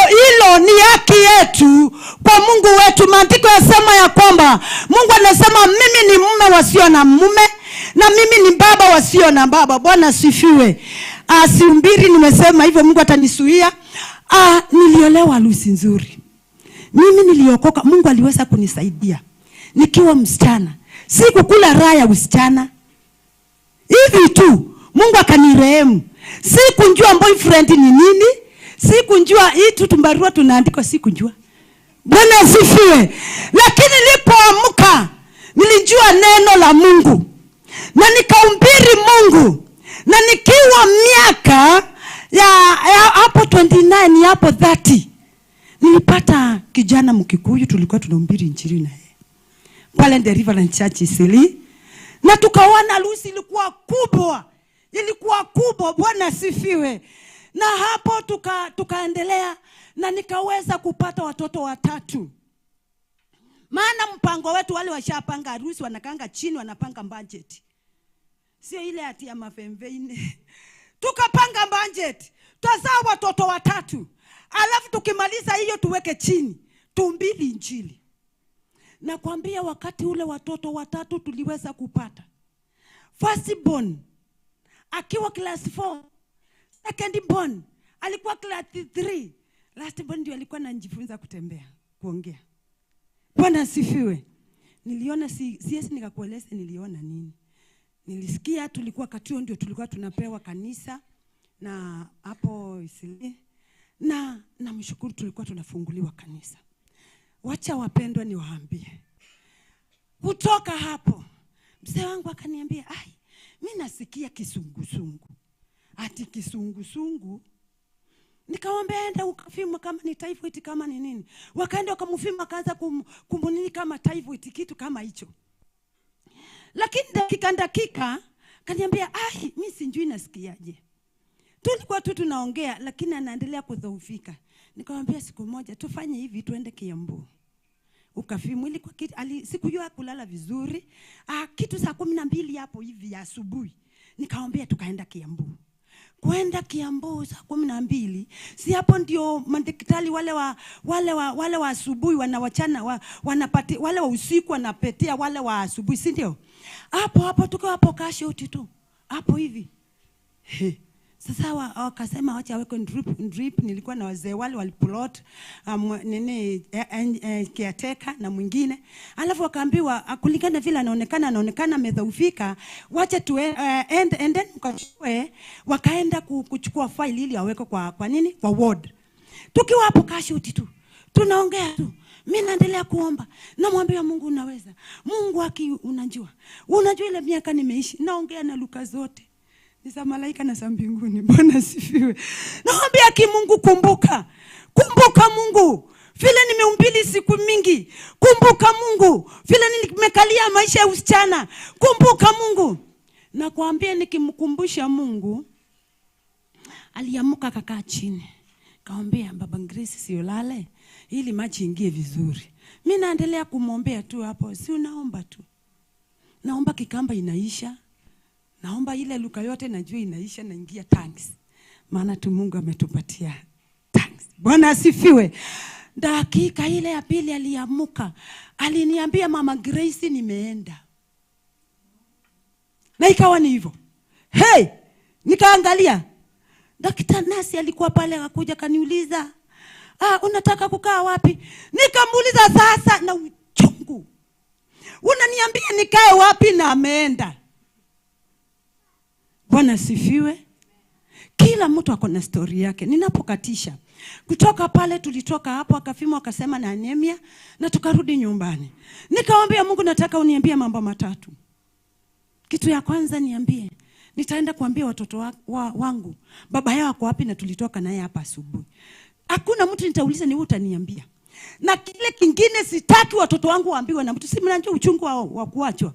Hilo ni haki yetu kwa Mungu wetu. Maandiko yasema ya kwamba Mungu anasema mimi ni mume wasio na mume, na mimi ni baba wasio na baba. Bwana asifiwe. Siumbiri nimesema hivyo, Mungu atanisuia. Niliolewa harusi nzuri. Mimi niliokoka, Mungu aliweza kunisaidia nikiwa msichana. Sikukula raha ya usichana. Hivi tu Mungu akanirehemu. Sikunjua boyfriend ni nini. Sikunjua hii tutumbarua tunaandika, sikunjua. Bwana asifiwe. Lakini nilipoamka nilijua neno la Mungu na nikaumbiri Mungu, na nikiwa miaka ya hapo 29 hapo 30 nilipata kijana Mkikuyu, tulikuwa tunaumbiri injili na yeye pale The Riverland Church Isili, na tukaona harusi ilikuwa kubwa. Bwana asifiwe. Na hapo tukaendelea, na nikaweza kupata watoto 3. Maana mpango wetu, wale washapanga harusi wanakanga chini, wanapanga budget. Sio ile ati ya mafemveine. Tukapanga budget, tutazaa watoto 3. Alafu tukimaliza hiyo tuweke chini, tuumbili injili. Na kuambia wakati ule watoto 3 tuliweza kupata. First born akiwa class 4, second born alikuwa class 3, last born ndio alikuwa anajifunza kutembea, kuongea. Bwana asifiwe. niliona siwezi nikakueleza niliona nini. Nilisikia tulikuwa katio ndio tulikuwa tunapewa kanisa na hapo Isili, na namshukuru tulikuwa tunafunguliwa kanisa. Wacha wapendwa niwaambie. Kutoka hapo mzee wangu akaniambia, "Ai, mimi nasikia kisungusungu." Ati kisungusungu. Nikamwambia enda ukafima kama ni typhoid kama ni nini. Wakaenda wakamfima akaanza kumunini kama typhoid kitu kama hicho. Lakini dakika kaniambia, "Ai, mimi sijui nasikiaje." Tulikuwa tu tunaongea lakini anaendelea kudhoofika. Nikamwambia siku moja tufanye hivi, tuende Kiambu. Ukafimu ilikuwa sikujua kulala vizuri. Kitu saa 12 hapo hivi ya asubuhi. Nikamwambia tukaenda Kiambu. Kwenda Kiambu saa 12, si hapo ndio madaktari wale wa asubuhi wanawachana wanapati, wale wa usiku wanapetia wale wa asubuhi, si ndio? Hapo tuko hapo casualty tu. Hapo hivi. Sasa wakasema wacha aweke drip. Nilikuwa na wazee wale waliplot caretaker na mwingine. Alafu wakaambiwa kulingana vile anaonekana amedhoofika, wacha tu and then mkachukue, wakaenda kuchukua file ili aweke kwa nini? Kwa ward. Tukiwa hapo casualty tu. Tunaongea tu. Mimi naendelea kuomba. Namwambia Mungu unaweza. Mungu unajua. Unajua ile miaka nimeishi. Naongea na Luka zote. Ni za malaika na za mbinguni. Bwana asifiwe. Naambia Mungu kumbuka. Kumbuka Mungu. Vile nimeumbili siku mingi. Kumbuka Mungu. Vile nimekalia maisha ya usichana. Kumbuka Mungu. Na kuambia nikimkumbusha Mungu, aliamuka akakaa chini. Kaambia Baba Grace siolale ili maji ingie vizuri. Mimi naendelea kumwombea tu hapo. Si unaomba tu. Naomba kikamba inaisha. Naomba ile Luka yote najua inaisha na ingia tanks. Maana tu Mungu ametupatia tanks. Bwana asifiwe. Dakika ile ya pili aliamuka. Aliniambia Mama Grace nimeenda. Na ikawa ni hivyo. Hey! Nikaangalia. Daktari nasi alikuwa pale akakuja kaniuliza, unataka kukaa wapi? Nikamuuliza sasa na uchungu. Unaniambia nikae wapi na ameenda? Bwana sifiwe. Kila mtu ako na story yake. Ninapokatisha. Kutoka pale tulitoka hapo akafima akasema na anemia na tukarudi nyumbani. Nikamwambia Mungu nataka uniambie mambo matatu. Kitu ya kwanza niambie, nitaenda kuambia watoto wangu baba yao ako wapi na tulitoka naye hapa asubuhi. Hakuna mtu nitauliza ni wewe utaniambia. Na kile kingine sitaki watoto wangu waambiwe na mtu. Si mnajua uchungu wa kuachwa.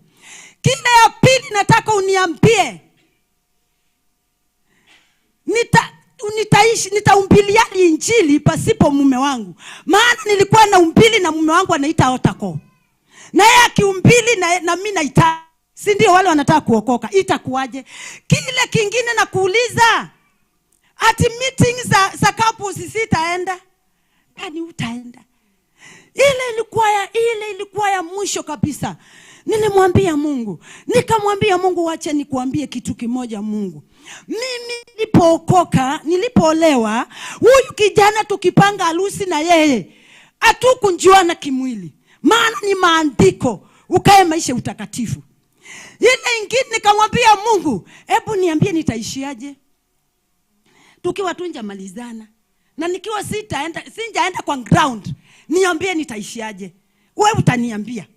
Kile ya pili nataka uniambie. Nitaumbilia injili pasipo mume wangu. Maana nilikuwa na umbili na mume wangu anaita Otako. Na yeye akiumbili na mimi naita. Si ndio wale wanataka kuokoka. Itakuwaje? Kile kingine na kuuliza. Ati meetings za couples sitaenda. Kani utaenda? Ile ilikuwa ya mwisho kabisa. Nilimwambia Mungu. Nikamwambia Mungu wacha nikuambie kitu kimoja Mungu. Mimi nilipoolewa, huyu kijana tukipanga harusi na yeye, hatukunjuana kimwili. Maana ni maandiko, ukae maisha utakatifu. Ile ingine nikamwambia Mungu, hebu niambie nitaishiaje? Tukiwa tunjamalizana. Na nikiwa sinjaenda kwa ground, niambie nitaishiaje? Wewe utaniambia.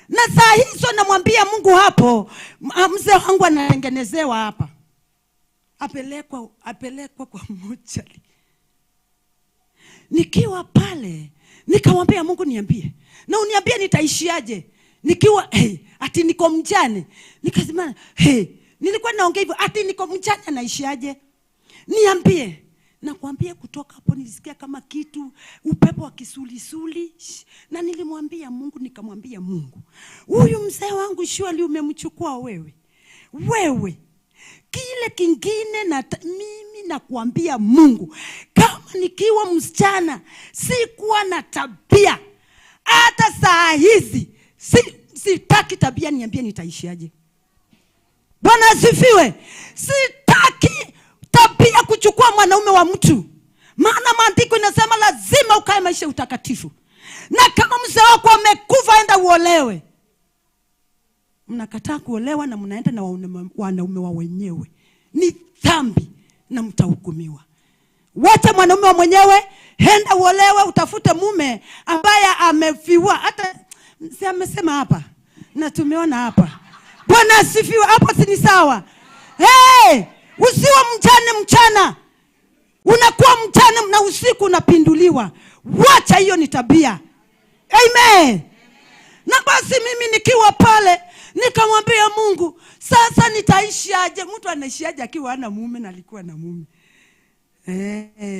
Na saa hizo namwambia Mungu hapo, mzee wangu anatengenezewa hapa. Apelekwa kwa mochari. Nikiwa pale, nikamwambia Mungu niambie. Na uniambie nitaishiaje? Nikiwa ati niko mjane. Nikasema nilikuwa naongea hivyo, ati niko mjane naishiaje? Niambie. Na kuambia kutoka hapo nilisikia kama kitu upepo wa kisulisuli. Na nilimwambia Mungu, nikamwambia Mungu, huyu mzee wangu shwali umemchukua wewe. Kile kingine mimi nakuambia Mungu, kama nikiwa msichana sikuwa na tabia, hata saa hizi sitaki tabia, niambie nitaishiaje? Bwana asifiwe. Sitaki tabia kuchukua mwanaume wa mtu. Maana maandiko inasema lazima ukae maisha utakatifu. Na kama mzee wako amekufa enda uolewe. mnakataa kuolewa na mnaenda na wanaume wa wenyewe. Ni dhambi na mtahukumiwa. Wacha mwanaume wa mwenyewe, henda uolewe, utafute mume ambaye amefiwa. Hata si amesema hapa na tumeona hapa. Bwana asifiwe. Hapo si ni sawa? Usiwe mchana. Unakuwa mchana na usiku unapinduliwa. Wacha hiyo ni tabia. Amen. Na basi mimi nikiwa pale nikamwambia Mungu, sasa nitaishi aje? Mtu anaishi aje akiwa hana mume na alikuwa na mume?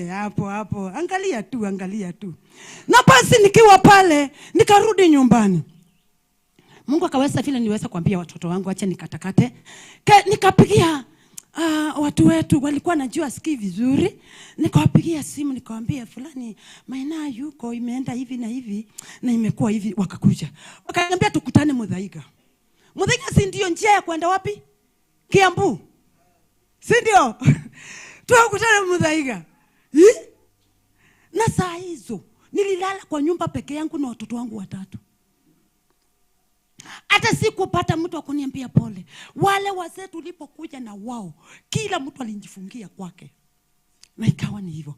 Hapo. Angalia tu. Na basi nikiwa pale nikarudi nyumbani. Mungu akaweza vile niweza kuambia watoto wangu acha nikatakate. Nikapigia watu wetu walikuwa najua sikii vizuri. Nikawapigia simu nikamwambia fulani Maina yuko imeenda hivi na hivi na imekuwa hivi. Wakakuja. Wakaniambia tukutane Muthaiga. Muthaiga si ndio njia ya kwenda wapi? Kiambu. Si ndio? Tukutane Muthaiga. Na saa hizo nililala kwa nyumba peke yangu na watoto wangu 3. Hata sikupata mtu akuniambia pole. Wale wazee tulipokuja na wao, kila mtu alinjifungia kwake. Na ikawa ni hivyo.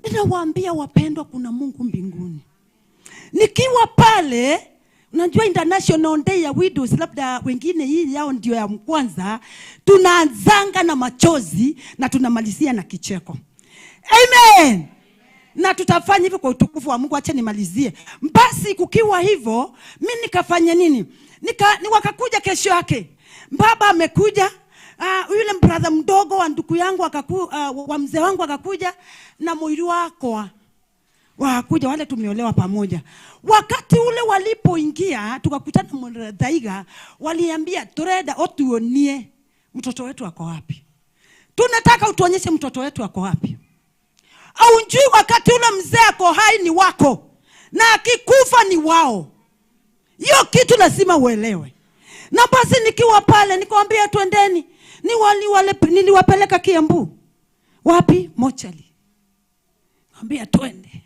Ninawaambia wapendwa, kuna Mungu mbinguni. Nikiwa pale, unajua International Day ya Widows, labda wengine hii yao ndio ya kwanza, tunaanzanga na machozi na tunamalizia na kicheko. Amen. Na tutafanya hivyo kwa utukufu wa Mungu. Acha nimalizie. Basi kukiwa hivyo, mimi nikafanya nini? Wakakuja kesho yake. Baba amekuja, yule brother mdogo wa ndugu yangu wa mzee wangu akakuja na mwili wako. Wakakuja wale tumeolewa pamoja. Wakati ule walipoingia tukakutana Muthaiga, waliambia tureda otuonie mtoto wetu ako wapi. Tunataka utuonyeshe mtoto wetu ako wapi. Au njui wakati ule mzee ako hai ni wako na akikufa ni wao. Hiyo kitu lazima uelewe. Na basi nikiwa pale nikamwambia twendeni. Niliwapeleka Kiambu. Wapi? Mochali. Nikamwambia twende.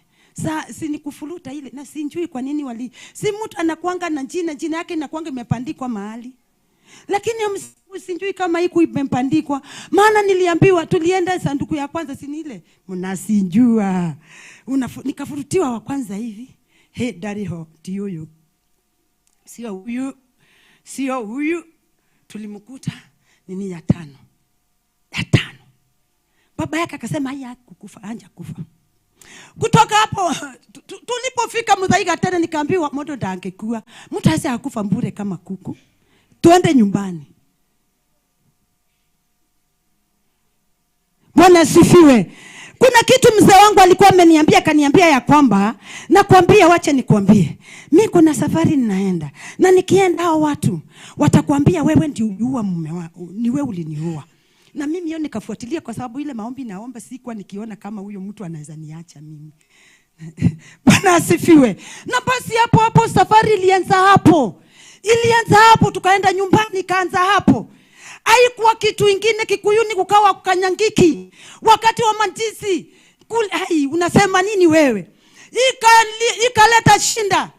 Si nikufuruta ile na sinjui kwa nini si mtu anakuanga na jina yake inakuanga imepandikwa mahali. Lakini sinjui kama iko imepandikwa. Maana niliambiwa tulienda sanduku ya kwanza sini ile. Mnasinjua. Nikafurutiwa wa kwanza hivi. Dariho tiyoyo. Sio huyu. Tulimkuta nini ya 5. Baba yake akasema haya kukufa, anja kufa. Kutoka hapo tulipofika Muthaiga tena nikaambiwa moto ndangekua. Mtu hasa hakufa mbure kama kuku. Tuende nyumbani. Bwana asifiwe. Kuna kitu mzee wangu alikuwa ameniambia, kaniambia ya kwamba, nakwambia wacha nikwambie. Mimi kuna safari ninaenda. Na nikienda hao watu watakwambia wewe ndio uliua mume wangu, ni wewe uliniua. Na mimi hiyo nikafuatilia kwa sababu ile maombi naomba sikuwa nikiona kama huyo mtu anaweza niacha mimi. Bwana asifiwe. Na basi hapo safari ilianza hapo. Tukaenda nyumbani kaanza hapo. Haikuwa kitu ingine Kikuyuni kukawa kanyangiki. Wakati wa manjisi. Unasema nini wewe? Ikaleta shinda.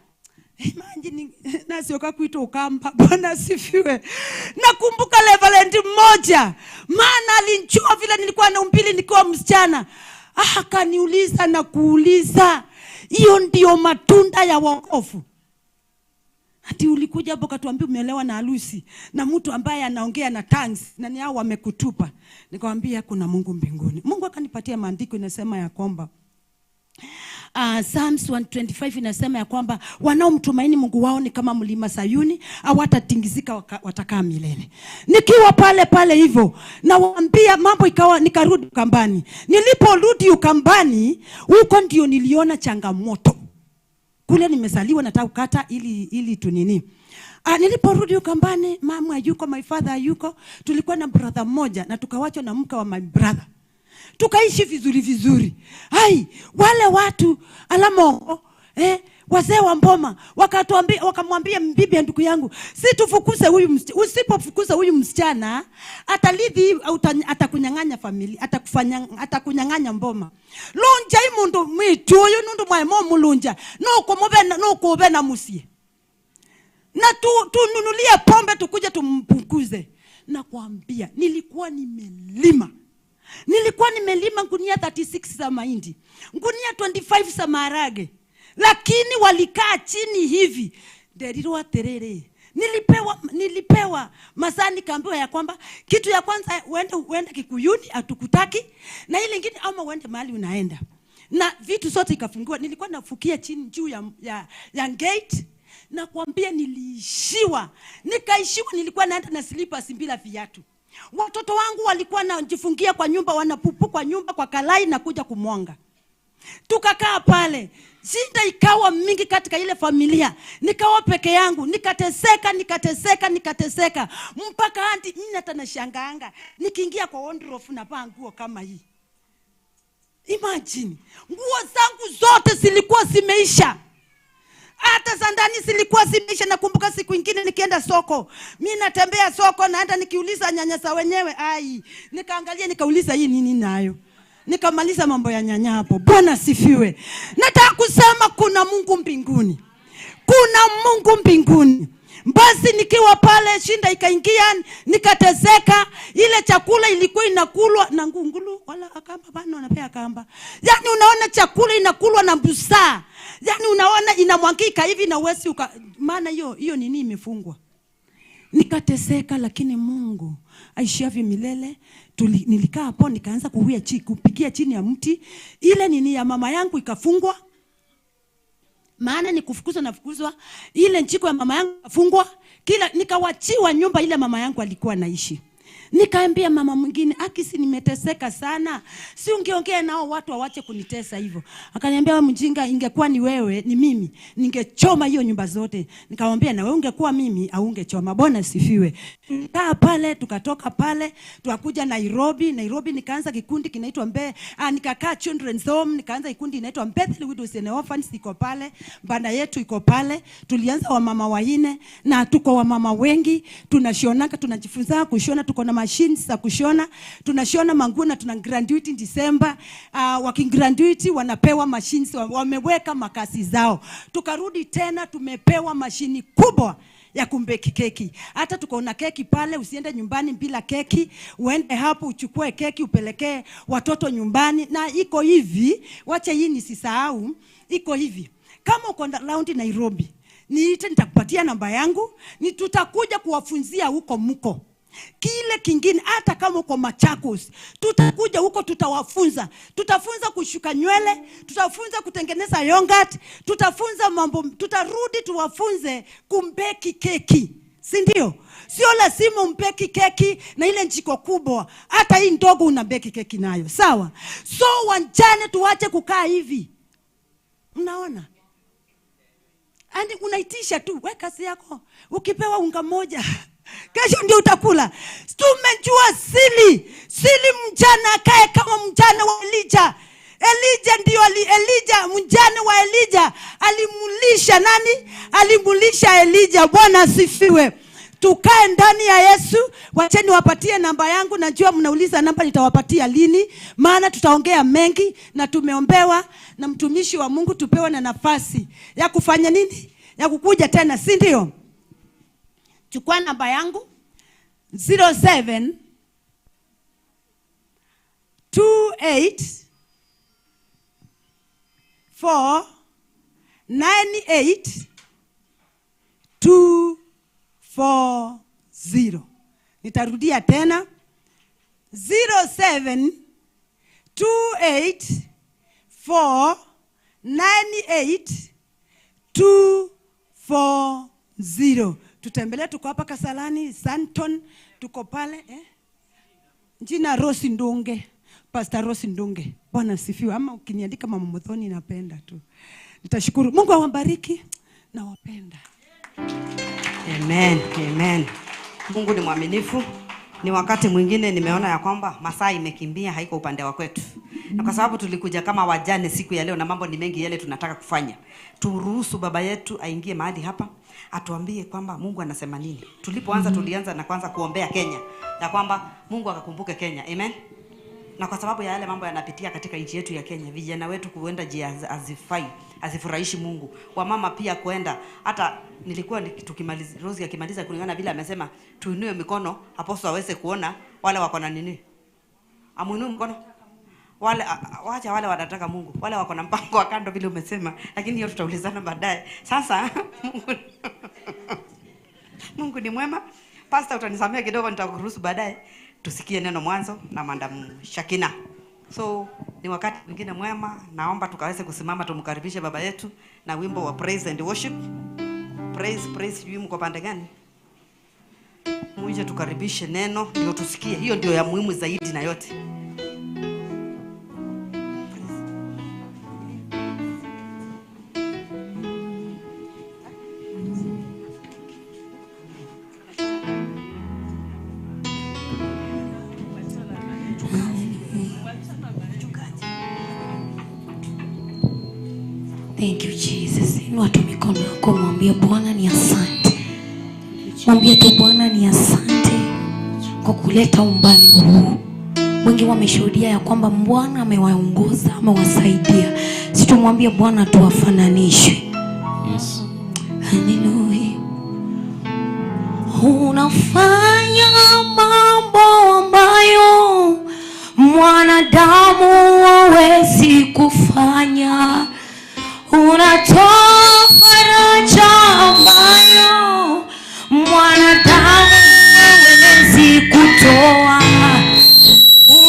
Imagine nasioka kuita ukamba. Bwana asifiwe. Nakumbuka Reverend mmoja. Maana alinijua vile nilikuwa na umbili nikiwa msichana. Akaniuliza na kuuliza. Hiyo ndio matunda ya wokovu. Ati ulikuja hapo katuambia umeelewa na harusi na mtu ambaye anaongea na tongues na ni hao wamekutupa. Nikamwambia kuna Mungu mbinguni. Mungu akanipatia maandiko inasema ya kwamba Psalms 125 inasema ya kwamba wanaomtumaini Mungu wao ni kama mlima Sayuni, hawatatingizika watakaa milele. Nikiwa pale hivyo nawaambia mambo ikawa nikarudi Ukambani. Niliporudi Ukambani huko ndio niliona changamoto. Kule nimesaliwa nataka kukata ili tunini. Niliporudi Ukambani, mama hayuko, my father hayuko, tulikuwa na brother mmoja na tukawachwa na mke wa my brother. Tukaishi vizuri. Wale watu alamo wazee wa Mboma wakamwambia bibi ya ndugu yangu, si tufukuze huyu msichana, usipofukuza huyu msichana atalidhi atakunyang'anya familia, atakunyang'anya Mboma. Lunja imundu mwitu uyu nundu mwaemo mulunja no ko be na musie. na tununulie pombe tukuje tumpunguze. Nakwambia nilikuwa nimelima gunia 36 za mahindi, gunia 25 za maharage, lakini walikaa chini hivi. Nderirwa terere, nilipewa masani, kaambiwa ya kwamba kitu ya kwanza uende Kikuyuni atukutaki, na ile nyingine ama uende mahali unaenda, na vitu zote ikafungiwa. Nilikuwa nafukia chini juu ya gate. Na kuambia niliishiwa, nikaishiwa. Nilikuwa naenda na slippers bila viatu. Watoto wangu walikuwa najifungia kwa nyumba, wanapupu kwa nyumba kwa kalai na kuja kumwanga. Tukakaa pale, shida ikawa mingi katika ile familia. Nikawa peke yangu, nikateseka mpaka hadi mimi hata nashangaanga nikiingia kwa wardrobe na vaa nguo kama hii. Imagine, nguo zangu zote zilikuwa zimeisha. Hata za ndani zilikuwa zimeisha. Nakumbuka siku nyingine nikienda soko. Mimi natembea soko, naenda nikiuliza nyanya za wenyewe. Nikaangalia nikauliza hii nini nayo. Nikamaliza mambo ya nyanya hapo. Bwana sifiwe. Nataka kusema kuna Mungu mbinguni. Basi nikiwa pale shinda ikaingia, nikateseka. Ile chakula ilikuwa inakulwa na ngungulu wala akamba bana wanapea kamba. Yaani unaona chakula inakulwa na busaa. Yaani unaona inamwangika hivi na uwezi maana hiyo nini imefungwa. Nikateseka, lakini Mungu aishiavyo milele. Nilikaa hapo nikaanza kupikia chini ya mti. Ile nini ya mama yangu ikafungwa. Maana ni kufukuzwa. Ile njiko ya mama yangu ikafungwa. Nikawachiwa nyumba ile mama yangu alikuwa naishi. Nikaambia mama mwingine, akisi nimeteseka sana, si ungeongea nao watu waache kunitesa hivyo. Akaniambia, wewe mjinga, ingekuwa ni wewe, ni mimi, ningechoma hiyo nyumba zote. Nikamwambia, na wewe ungekuwa mimi au ungechoma. Bwana sifiwe. Tukaa pale, tukatoka pale, tukakuja Nairobi. Nikaanza kikundi kinaitwa nikakaa Children's Home, nikaanza kikundi inaitwa Bethel Widows and Orphans, iko pale, banda yetu iko pale. Tulianza wamama wanne na tuko wamama wengi, tunashonaka, tunajifunza kushona, tuko na machines za kushona, tunashona manguo na tuna graduate December. Wakigraduate wanapewa machines, wameweka makasi zao. Tukarudi tena tumepewa mashini kubwa ya kumbeki keki. Hata tuko na keki pale, usiende nyumbani bila keki, uende hapo uchukue keki upelekee watoto nyumbani. Na iko hivi, wacha hii nisisahau, iko hivi. Kama uko round Nairobi, niite, nitakupatia namba yangu, tutakuja kuwafunzia huko mko. Kile kingine, hata kama uko Machakos, tutakuja huko, tutafunza kushuka nywele, tutafunza kutengeneza yogurt, tutafunza mambo, tutarudi tuwafunze kumbeki keki. Si ndio? Sio lazima umbeki keki na ile njiko kubwa, hata hii ndogo unabeki keki nayo. Sawa? So wanjane tuache kukaa hivi. Unaona? Andi unaitisha tu, weka kazi yako. Ukipewa unga moja, kesho ndio utakula. Tumejua sili mjana akae kama mjana wa Elijah. Mjane wa Elijah alimulisha nani? Alimulisha Elijah. Bwana asifiwe. Tukae ndani ya Yesu. Wacheni wapatie namba yangu. Najua mnauliza namba, nitawapatia lini, maana tutaongea mengi na tumeombewa na mtumishi wa Mungu tupewe na nafasi ya kufanya nini? Ya kukuja tena, si ndio? Chukua namba yangu 07 28 4 98 240. Nitarudia tena 07 28 4 98 240. Tutembelee, tuko hapa Kasarani, Santon, tuko pale Jina Rosi Ndunge, Pastor Rosi Ndunge. Bwana sifiwe. Ama ukiniandika Mama Muthoni napenda tu. Nitashukuru. Mungu awabariki, nawapenda. Amen. Mungu ni mwaminifu. Ni wakati mwingine nimeona ya kwamba masaa imekimbia, haiko upande wa kwetu. Na kwa sababu tulikuja kama wajane siku ya leo na mambo ni mengi yale tunataka kufanya, turuhusu baba yetu aingie mahali hapa, atuambie kwamba Mungu anasema nini. Tulipoanza tulianza na kwanza kuombea Kenya, na kwamba Mungu akakumbuke Kenya. Amen. Na kwa sababu ya yale mambo yanapitia katika nchi yetu ya Kenya, vijana wetu kuenda njia hazifurahishi Mungu. Wamama pia kuenda, hata nilikuwa tukimaliza Rosie akimaliza kulingana vile amesema tuinue mikono apostle aweze kuona wale wako na nini. Amuinue mkono. Wale waacha wale wanataka Mungu. Wale wako na mpango wa kando vile umesema, lakini hiyo tutaulizana baadaye. Sasa Mungu ni mwema. Pastor utanisamea kidogo, nitakuruhusu baadaye tusikie neno mwanzo na Madam Shakina. So ni wakati mwingine mwema, naomba tukaweze kusimama tumkaribishe baba yetu na wimbo wa praise and worship. Praise you mko pande gani? Muje tukaribishe neno ndio tusikie. Hiyo ndio ya muhimu zaidi na yote. Thank you Jesus. Inua tu mikono yako, mwambie Bwana ni asante. Mwambie tu Bwana ni asante kwa kuleta umbali huu. Wengi wameshuhudia ya kwamba Bwana amewaongoza, amewasaidia. Situmwambie Bwana tuwafananishwe. Yes. Hallelujah. Unafanya mambo ambayo mwanadamu hawezi kufanya. Unatoa faraja ambayo mwanadamu hawezi kutoa.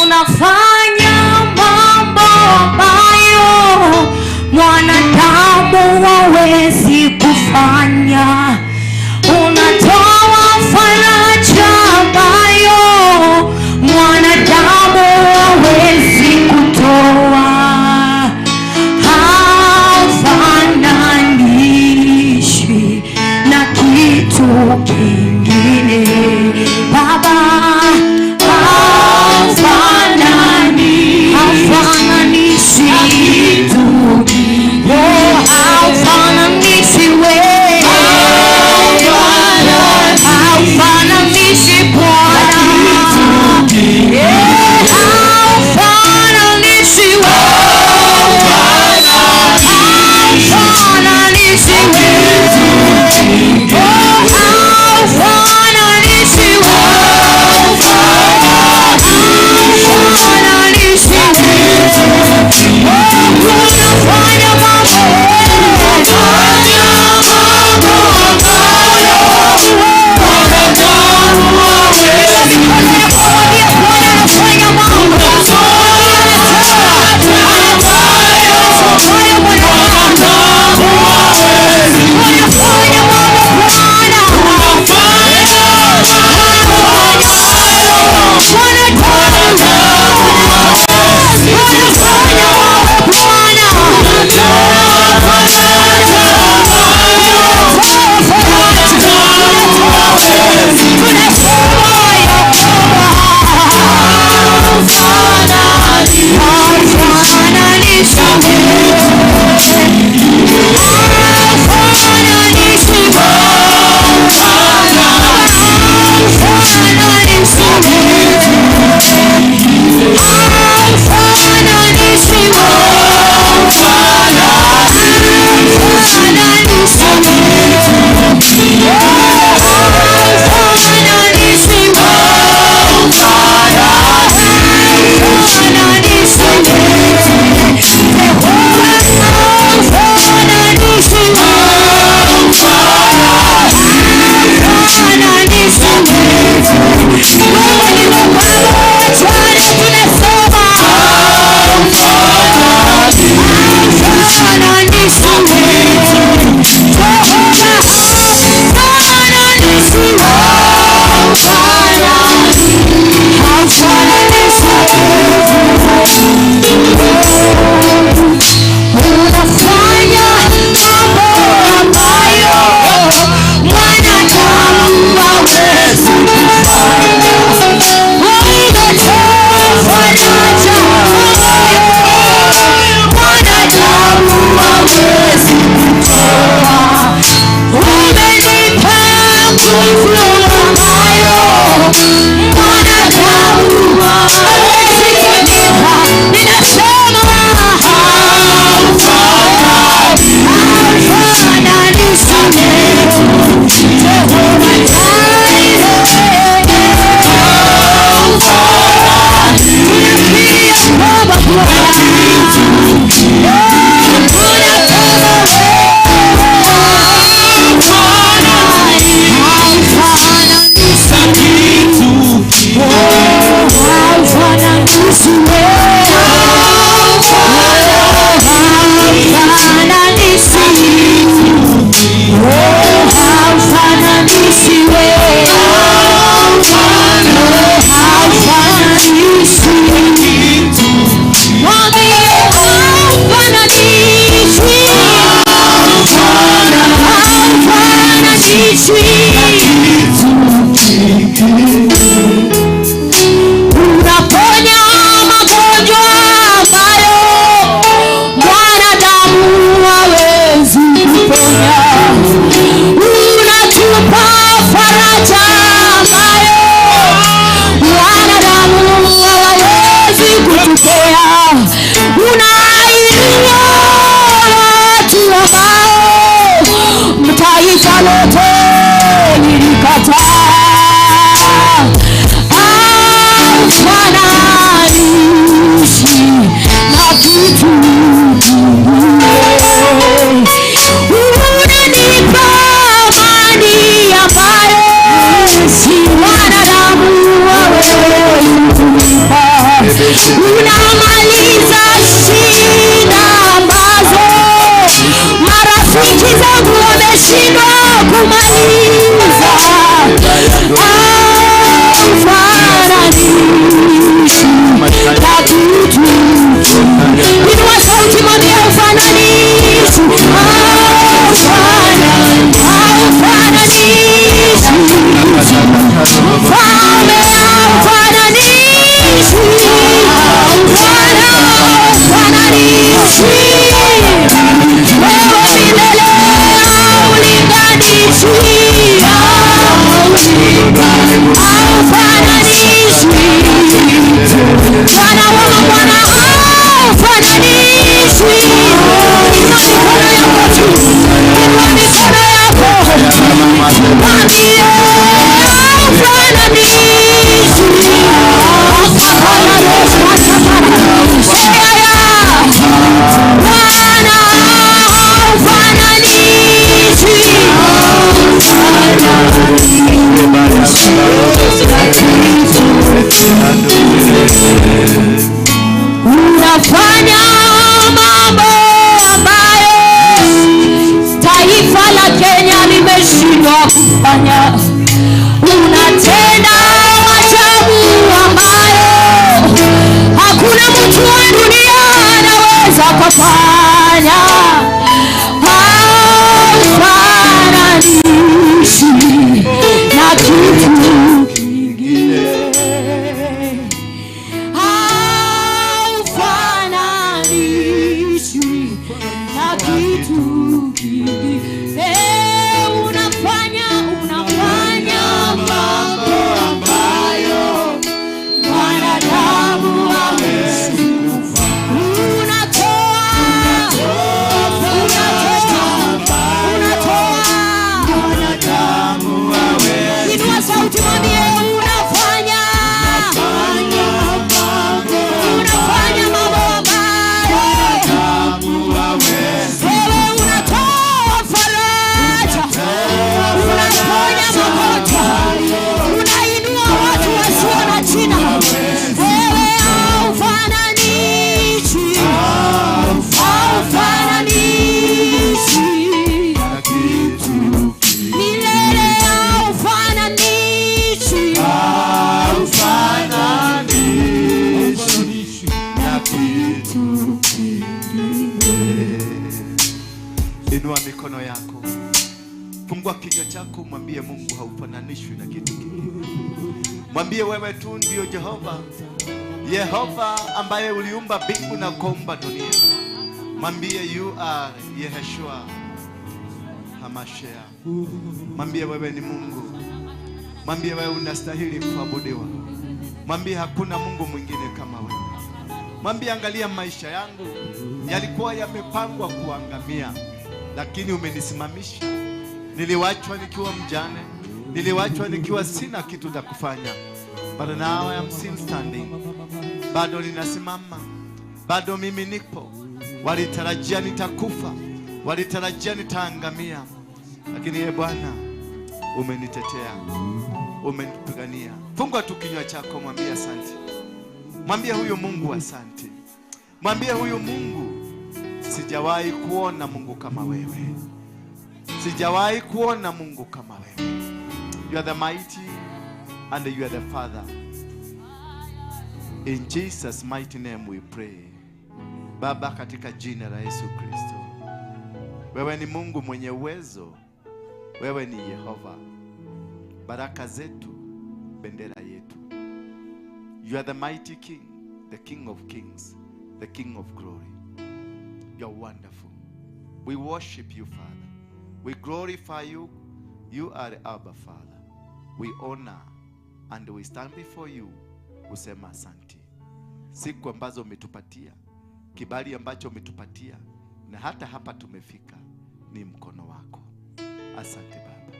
Unafanya mambo ambayo mwanadamu hawezi kufanya. Unatoa faraja ambayo mwanadamu hawezi kutoa. Na kitu kingine Baba, Fungua kinywa chako, mwambie Mungu haufananishwi na kitu kingine. Mwambie wewe tu ndio Jehova. Yehova ambaye uliumba mbingu na kuumba dunia. Mwambie you are Yeshua Hamashia. Mwambie wewe ni Mungu. Mwambie wewe unastahili kuabudiwa. Mwambie hakuna Mungu mwingine kama wewe. Mwambie angalia maisha yangu yalikuwa yamepangwa kuangamia, lakini umenisimamisha. Niliwachwa nikiwa mjane, niliwachwa nikiwa sina kitu cha kufanya. But now I am still standing. Bado ninasimama. Bado mimi nipo. Walitarajia nitakufa, walitarajia nitaangamia, lakini ye Bwana umenitetea, umenipigania. Fungua tu kinywa chako, mwambie asante. Mwambie huyo Mungu asante. Mwambie huyo Mungu, sijawahi kuona Mungu kama wewe. Sijawahi kuona Mungu kama wewe. You are the mighty and you are the Father. In Jesus mighty name we pray. Baba, katika jina la Yesu Kristo. Wewe ni Mungu mwenye uwezo. Wewe ni Yehova. Baraka zetu, bendera yetu. You are the mighty King, the King of kings, the King of glory. You are wonderful. We worship you, Father. We glorify you. You are Abba, Father. We honor and we stand before you. Usema asante. Siku ambazo umetupatia, kibali ambacho umetupatia, na hata hapa tumefika, ni mkono wako. Asante Baba.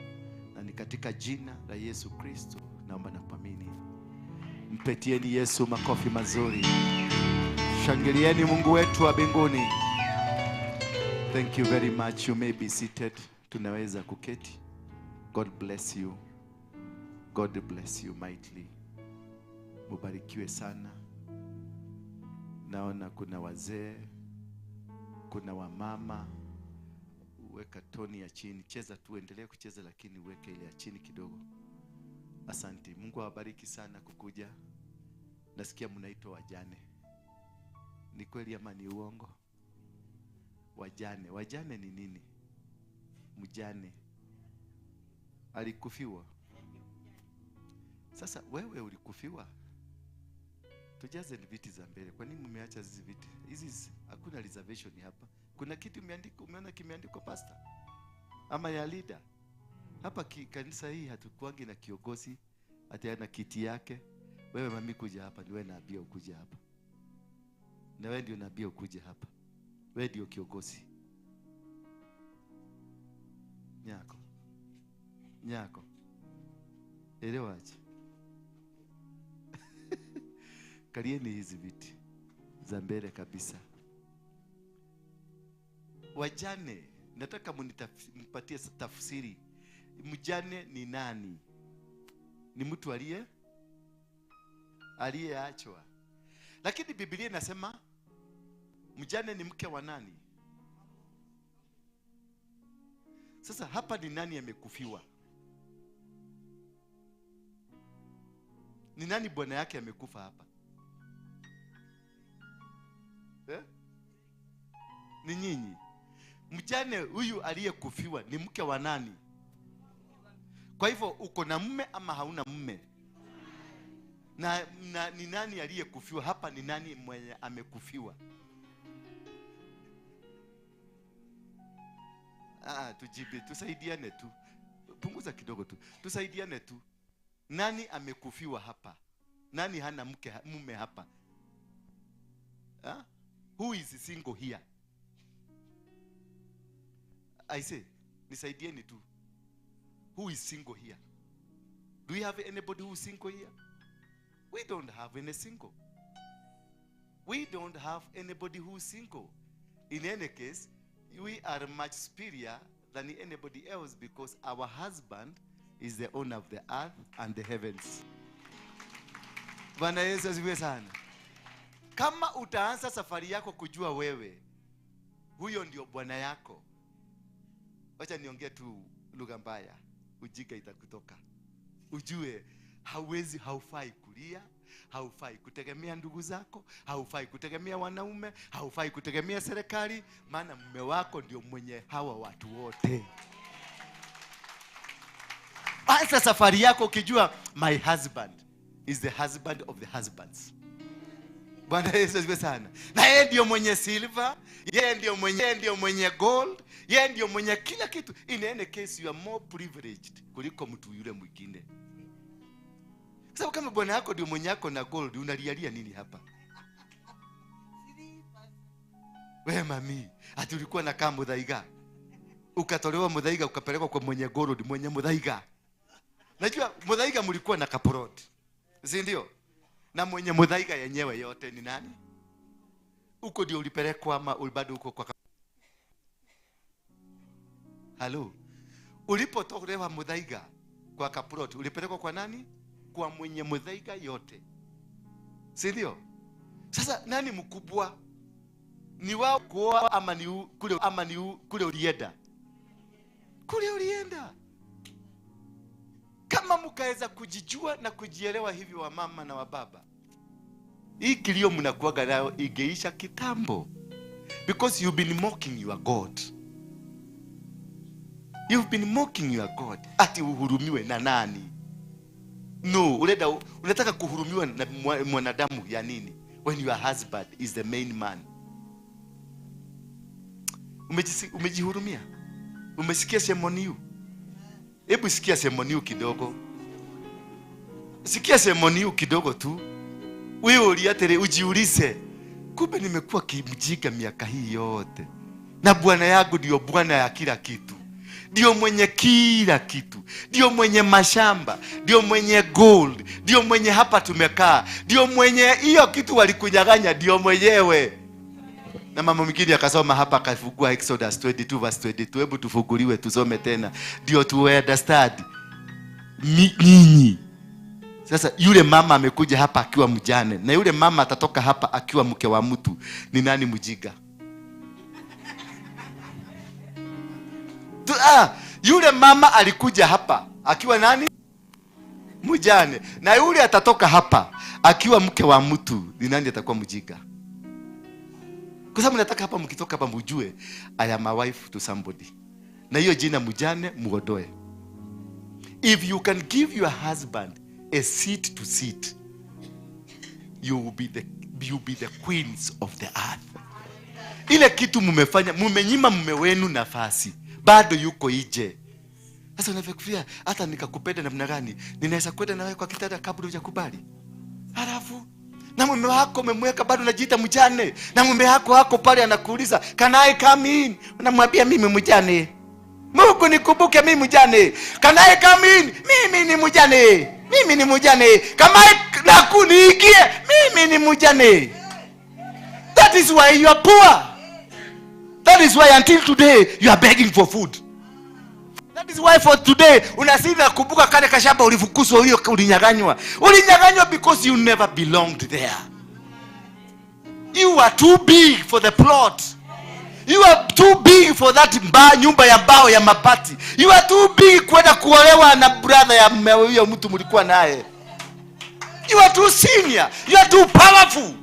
Na ni katika jina la Yesu Kristo naomba na kuamini. Mpetieni Yesu makofi mazuri. Shangilieni Mungu wetu wa mbinguni. Thank you very much. You may be seated. Tunaweza kuketi. God bless you. God bless you mightily. Mubarikiwe sana. Naona kuna wazee, kuna wamama. Weka toni ya chini. Cheza tu, endelee kucheza, lakini weke ile ya chini kidogo. Asante. Mungu awabariki sana kukuja. Nasikia mnaitwa wajane. Ni kweli ama ni uongo? Wajane. Wajane ni nini? Mjane alikufiwa. Sasa wewe ulikufiwa. Tujaze viti za mbele. Kwa nini mmeacha hizi viti? Hizi hakuna reservation hapa. Kuna kitu imeandikwa, umeona kimeandikwa pastor ama ya leader. Hapa kanisa hii hatukuangi na kiongozi ati ana kiti yake. Wewe mami kuja hapa, ni wewe naambia ukuje hapa. Na wewe ndio naambia ukuje hapa. Wewe ndio kiongozi. Nyako. Nyako. Elewaje? Kalieni hizi viti za mbele kabisa. Wajane, nataka munipatie tafsiri. Mjane ni nani? Ni mtu aliyeachwa. Lakini Biblia inasema mjane ni mke wa nani? Sasa hapa ni nani amekufiwa? Ni nani bwana yake amekufa hapa? Ni nyinyi. Mjane huyu aliyekufiwa ni mke wa nani? Kwa hivyo uko na mume ama hauna mume? Na ni nani aliyekufiwa hapa? Ni nani mwenye amekufiwa? Tujibe, tusaidiane tu. Punguza kidogo tu. Tusaidiane tu. Nani amekufiwa hapa? Nani hana mume hapa? Who is single here? I say, nisaidieni tu. Who is single here? Do we have anybody who is single here? We don't have any single. We don't have anybody who is single. In any case, we are much superior than anybody else because our husband is the owner of the earth and the heavens. Bwana Yesu asifiwe sana. Kama utaanza safari yako kujua wewe huyo ndio bwana yako, wacha niongee tu lugha mbaya, ujinga itakutoka. Ujue haufai kulia, haufai kutegemea ndugu zako, haufai kutegemea wanaume, haufai kutegemea serikali, maana mume wako ndio mwenye hawa watu wote. Anza safari yako ukijua my husband is the husband of the husbands. Bwana Yesu asifiwe sana. Na yeye ndio mwenye silver, yeye ndio mwenye gold, yeye ndio mwenye kila kitu. In any case you are more privileged kuliko mtu yule mwingine. Sababu kama bwana yako ndio mwenye yako na gold, unalialia nini hapa? Wewe mami, ati ulikuwa na kama mudhaiga. Ukatolewa mudhaiga ukapelekwa kwa mwenye gold, mwenye mudhaiga. Najua mudhaiga mlikuwa na kaporoti. Si ndio? Na mwenye mudhaiga yenyewe yote ni nani? Uko ndio ulipelekwa ama ulibado uko kwa Halo. Ulipotolewa mudhaiga kwa kaporoti, ulipelekwa kwa nani? Kwa mwenye mudhaiga yote. Si ndio? Sasa nani mkubwa? Ni wao kuoa ama ni kule ulienda? Kule ulienda. Kama mkaweza kujijua na kujielewa hivi wa mama na wa baba, hii kilio mnakuaga nayo ingeisha kitambo. Because you've been mocking your God. You've been mocking your God. Ati uhurumiwe na nani? No, unataka kuhurumiwa na mwanadamu ya nini? When your husband is the main man. Umejihurumia? Umesikia sermoni? Hebu sikia sermoni kidogo. Sikia sermoni kidogo tu. Wewe uliatere ujiulize. Kumbe nimekuwa kimjinga miaka hii yote. Na bwana yangu ndio bwana ya kila kitu. Ndio mwenye kila kitu. Ndio mwenye mashamba, ndio mwenye gold, ndio mwenye hapa tumekaa, ndio mwenye hiyo kitu walikunyang'anya, ndio mwenyewe. Na mama mwingine akasoma hapa akafungua Exodus 22 verse 22. Hebu tufunguliwe tusome tena ndio tu understand nyinyi. Sasa yule mama amekuja hapa akiwa mjane, na yule mama atatoka hapa akiwa mke wa mtu. Ni nani mjiga? Yule mama alikuja hapa akiwa nani? Mjane. Na yule atatoka hapa akiwa mke wa mtu. Ni nani atakuwa mjiga? Kwa sababu nataka hapa mkitoka hapa mjue I am a wife to somebody. Na hiyo jina mjane muondoe. If you can give your husband a seat to sit, you will be the queens of the earth. Ile kitu mmefanya, mmenyima mume wenu nafasi, bado yuko nje. Sasa unafikiria hata nikakupenda namna gani, ninaweza kwenda nawe kwa kitanda kabla hujakubali? Halafu na mume wako umemweka bado unajiita mjane, na mume wako pale anakuuliza can I come in? Unamwambia mimi mjane. Mungu nikumbuke mimi mjane. Can I come in? Mimi ni mjane. Mimi ni mjane. Kama nakuniingie mimi ni mjane. That is why you are poor. That is why until today you are begging for food. That is why for today unasida kukumbuka kale kashamba ulifukuzwa hiyo ulinyang'anywa. Ulinyang'anywa because you never belonged there. You are too big for the plot. You are too big for that nyumba ya mbao ya mabati. You are too big kwenda kuolewa na brother ya huyo mtu mlikuwa naye. You are too senior. You are too powerful.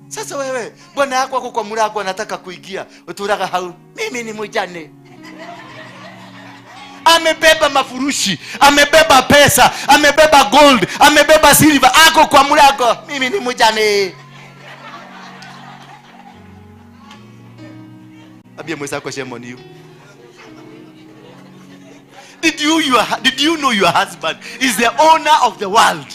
Sasa wewe bwana yako wako kwa mlango anataka kuingia, uturaga hau. Mimi ni mjane. Amebeba mafurushi, amebeba pesa, amebeba gold, amebeba silver, ako kwa mlango. Mimi ni mjane. Abia mwenzako shame on you. Did you know your husband is the owner of the world?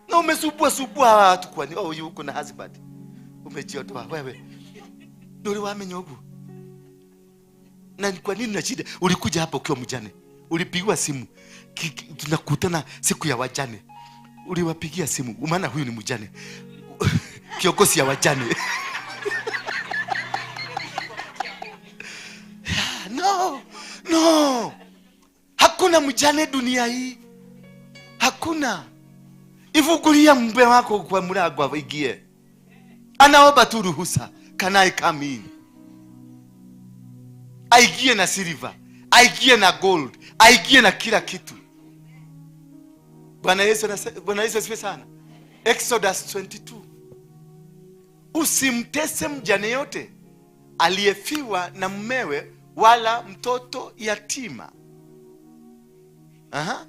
Na umesubua watu kwani yuko na husband. Umejiotoa wewe. Ndio wamenye huko. Na kwa nini na shida? Ulikuja hapa ukiwa mjane. Ulipigiwa simu. Tunakutana siku ya wajane. Uliwapigia simu. Maana huyu ni mjane. Kiongozi ya wajane. No. Hakuna mjane dunia hii. Hakuna. Ifungulia mume wako kwa mlango aingie. Anaomba tu ruhusa. Can I come in? Aingie na silver, aingie na gold, aingie na kila kitu. Bwana Yesu asifiwe sana. Exodus 22. Usimtese mjane yote aliyefiwa na mumewe wala mtoto yatima. Aha.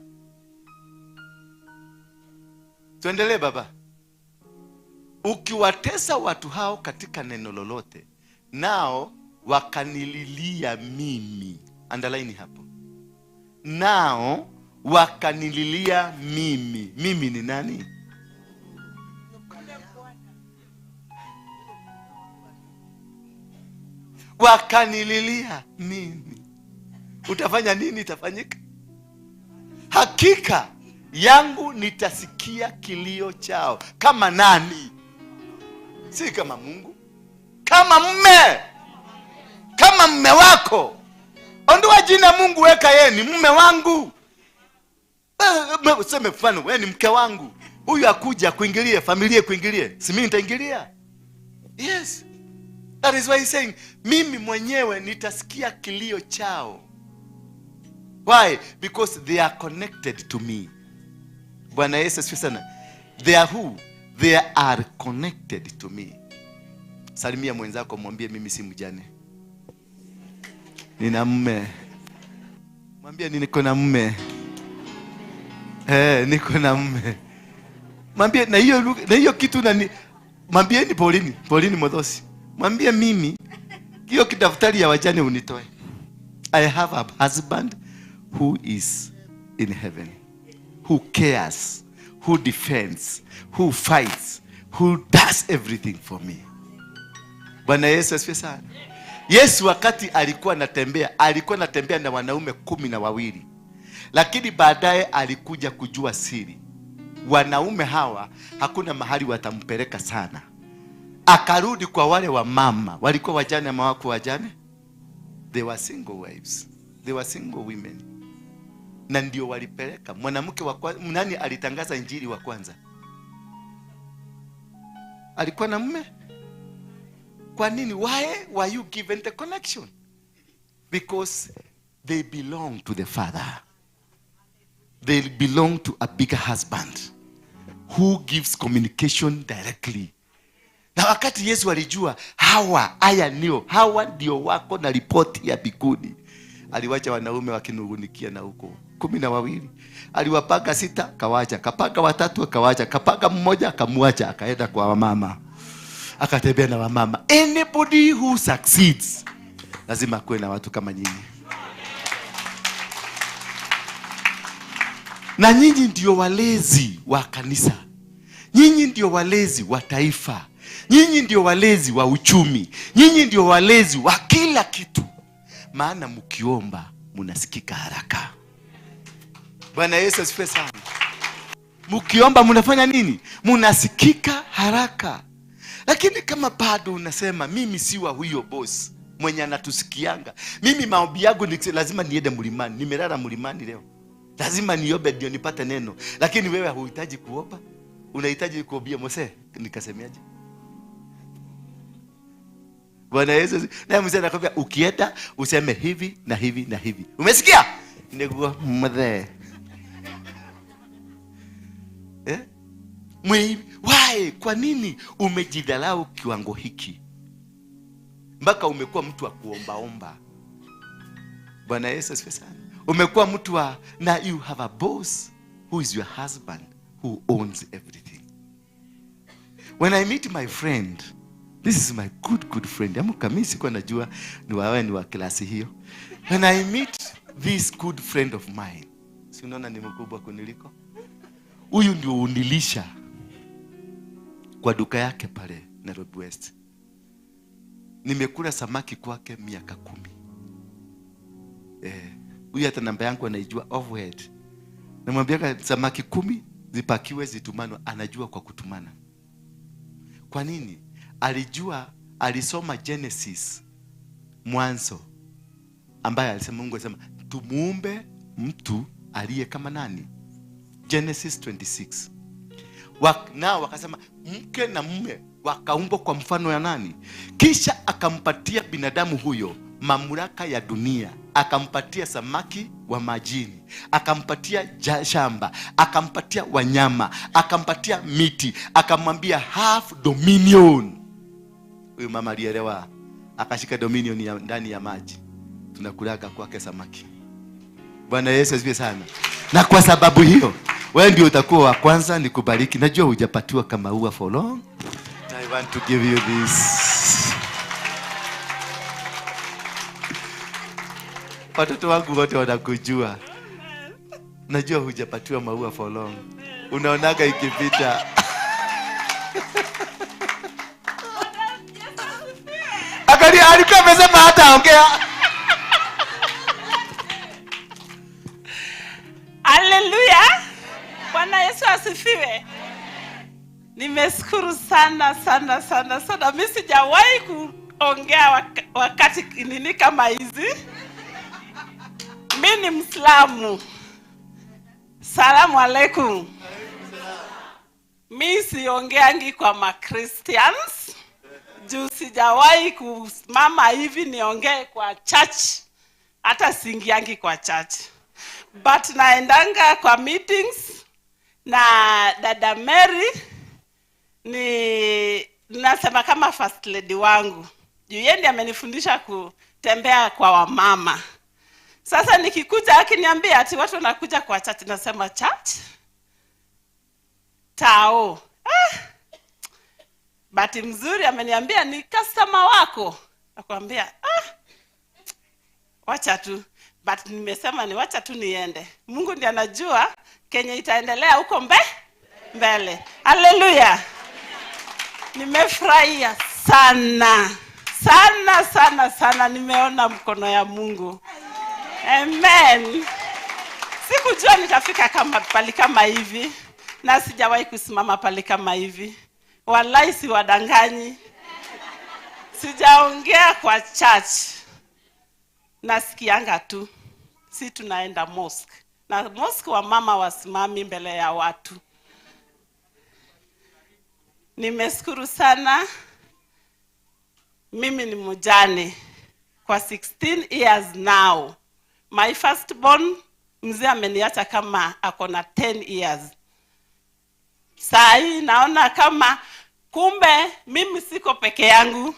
Tuendelee baba. Ukiwatesa watu hao katika neno lolote, nao wakanililia mimi. Underline hapo. Nao wakanililia mimi. Mimi ni nani? Wakanililia mimi. Utafanya nini? Itafanyika. Hakika yangu nitasikia kilio chao. Kama nani? Si kama Mungu. Kama mme. Kama mme wako. Ondoa jina Mungu, weka yeye ni mume wangu. Useme mfano, wewe ni mke wangu. Huyu akuja kuingilie, familia kuingilie, si mimi nitaingilia? Yes. That is why he's saying, mimi mwenyewe nitasikia kilio chao. Why? Because they are connected to me. Bwana Yesu asifiwe sana. They are who? They are connected to me. Salimia mwenzako, mwambie mimi si mjane. Nina mume. Mwambie niko na mume. Niko na mume. Mwambie na hiyo kitu nani? Mwambie ni Pauline Modhosi. Mwambie mimi hiyo kidaftari ya wajane unitoe. I have a husband who is in heaven, who cares, who defends, who fights, who does everything for me. Bwana Yesu asifiwe sana. Yesu wakati alikuwa anatembea na wanaume 12. Lakini baadaye alikuja kujua siri. Wanaume hawa hakuna mahali watampeleka sana. Akarudi kwa wale wa mama. Walikuwa wajane ama wako wajane? They were single wives. They were single women. Na ndio walipeleka. Mwanamke wa kwanza, nani alitangaza injili wa kwanza? Alikuwa na mume? Kwa nini? Why were you given the connection? Because they belong to the Father. They belong to a bigger husband who gives communication directly. Na wakati Yesu alijua hawa ndio wako na ripoti ya biguni, aliwacha wanaume wakinungunikia na huko 12. Aliwapanga 6 kawacha, kapanga 3 kawacha, kapanga mmoja akamwacha, akaenda kwa wamama, akatembea na wamama. Anybody who succeeds lazima kuwe na watu kama nyinyi. Na nyinyi ndio walezi wa kanisa. Nyinyi ndio walezi wa taifa. Nyinyi ndio walezi wa uchumi. Nyinyi ndio walezi wa kila kitu. Maana mkiomba mnasikika haraka. Bwana Yesu asifiwe sana. Mkiomba mnafanya nini? Mnasikika haraka. Lakini kama bado unasema mimi si wa huyo boss mwenye anatusikianga, mimi maombi yangu lazima niende mlimani, nimelala mlimani leo, lazima niombe ndio nipate neno. Lakini wewe huhitaji kuomba, unahitaji kuombia Mose. Nikasemeaje? Bwana Yesu, na Mose anakuambia ukienda useme hivi na hivi na hivi. Umesikia? Ndio mzee. Why? Kwa nini umejidhalau kiwango hiki? Mpaka umekuwa mtu wa kuombaomba. Bwana Yesu asifiwe sana. Umekuwa mtu wa, na you have a boss who is your husband who owns everything. When I meet my friend, this is my good friend. Mimi sikuwa najua ni wa klasi hiyo. When I meet this good friend of mine, si unaona ni mkubwa kuniliko? Huyu ndio unilisha kwa duka yake pale Nairobi West. Nimekula samaki kwake miaka 10. Huyu hata namba yangu anaijua overhead. Namwambia samaki 10 zipakiwe zitumanwe, anajua kwa kutumana. Kwa nini? Alisoma Genesis Mwanzo, ambaye alisema Mungu alisema tumuumbe mtu aliye kama nani? Genesis 26. Nao wakasema mke na mume wakaumbwa kwa mfano ya nani? Kisha akampatia binadamu huyo mamlaka ya dunia, akampatia samaki wa majini, akampatia shamba, akampatia wanyama, akampatia miti, akamwambia have dominion. Huyu mama alielewa, akashika dominion ya ndani ya maji. tunakulaga kwake samaki. Bwana Yesu asifiwe sana. Na kwa sababu hiyo wewe ndio utakuwa wa kwanza nikubariki. Najua hujapatiwa kama maua for long. I want to give you this. Watoto wangu wote wanakujua. Najua hujapatiwa maua for long. Unaonaga ikipita. Angalia alikuwa amesema hata ongea. Haleluya. Bwana Yesu asifiwe. Nimeshukuru sana sana sana sana. Mimi sijawahi kuongea wakati nini kama hizi. Mimi ni Muislamu. Salamu alaikum. Mimi siongeangi kwa ma Christians. Juu sijawahi kusimama hivi niongee kwa church. Hata siingiangi kwa church. But naendanga kwa meetings na dada Mary ni nasema kama first lady wangu. Juu yeye ndiye amenifundisha kutembea kwa wamama. Sasa nikikuja akiniambia ati watu wanakuja kwa church, nasema church? Tao. Bahati mzuri ameniambia ni customer wako. Nakwambia wacha tu. But nimesema ni wacha tu niende. Mungu ndiye anajua Kenya itaendelea huko mbele. Haleluya. Nimefurahia sana. Sana sana sana nimeona mkono ya Mungu. Amen. Sikujua nitafika kama pali kama hivi. Na sijawahi kusimama pali kama hivi. Wallahi si wadanganyi. Sijaongea kwa church. Nasikianga tu. Si tunaenda mosque. Na mosque wa mama wasimami mbele ya watu. Nimeshukuru sana. Mimi ni mjane kwa 16 years now. My firstborn mzee ameniacha kama ako na 10 years. Saa hii naona kama kumbe mimi siko peke yangu.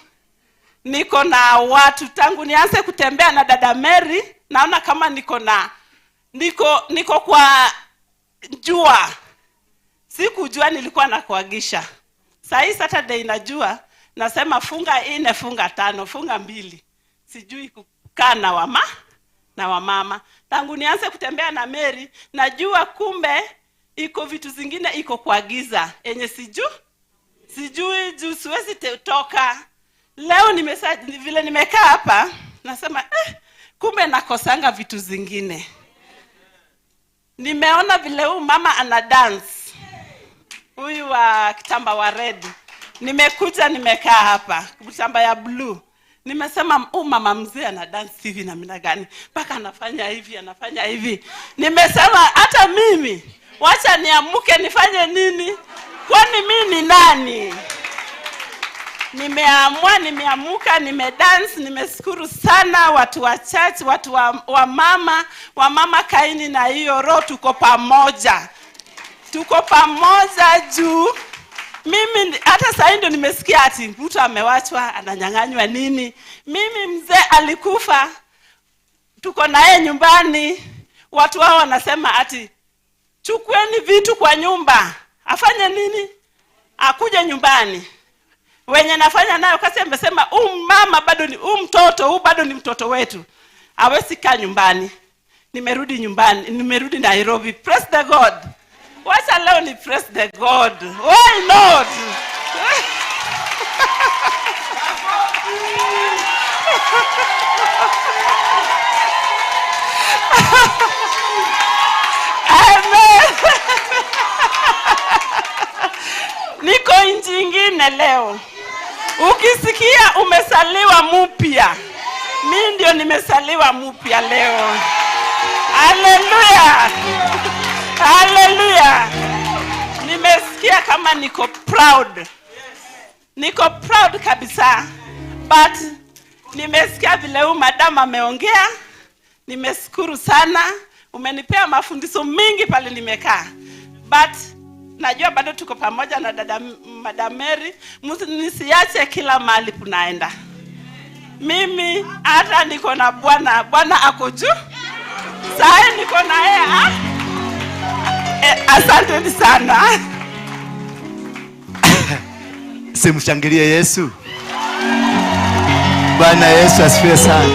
Niko na watu tangu nianze kutembea na dada Mary, naona kama niko kwa jua. Sikujua nilikuwa nakuagisha. Saa hii Saturday najua, nasema funga 4, funga 5, funga 2. Sijui kukaa na wamama. Tangu nianze kutembea na Mary, najua kumbe iko vitu zingine iko kwa giza. Enye sijui juu siwezi toka. Leo vile nimekaa hapa, nasema kumbe nakosanga vitu zingine. Nimeona vile huyu mama ana dance. Huyu wa kitamba wa red. Nimekuja nimekaa hapa, kitamba ya blue. Nimesema mama mzee ana dance hivi na mina gani? Paka anafanya hivi. Nimesema hata mimi wacha niamuke nifanye nini? Kwani mimi ni nani? Nimeamuka, nimedance, nimeshukuru sana watu wa church, watu wa mama Kaini na hiyo roho tuko pamoja. Tuko pamoja juu. Mimi hata sasa ndio nimesikia ati mtu amewachwa, ananyang'anywa nini. Mimi mzee alikufa. Tuko naye nyumbani. Watu wao wanasema ati chukueni vitu kwa nyumba. Afanye nini? Akuje nyumbani. Wenye nafanya nayo kasi amesema mama bado ni mtoto, bado ni mtoto wetu. Hawezi kaa nyumbani. Nimerudi nyumbani, nimerudi Nairobi. Praise the God. Wacha leo ni praise the God. Why not? Amen. Niko nchi ingine leo. Ukisikia umesaliwa mpya. Mimi ndio nimesaliwa mpya leo. Haleluya. Haleluya. Nimesikia kama niko proud. Niko proud kabisa. But nimesikia vile huyu madam ameongea. Nimeshukuru sana. Umenipea mafundisho mengi pale nimekaa. But najua bado tuko pamoja na Madam Mary. Nisiache kila mahali punaenda. Mimi hata niko na Bwana. Bwana ako juu. Sasa niko na yeye. Asante sana. Simshangilie Yesu. Bwana Yesu asifiwe sana.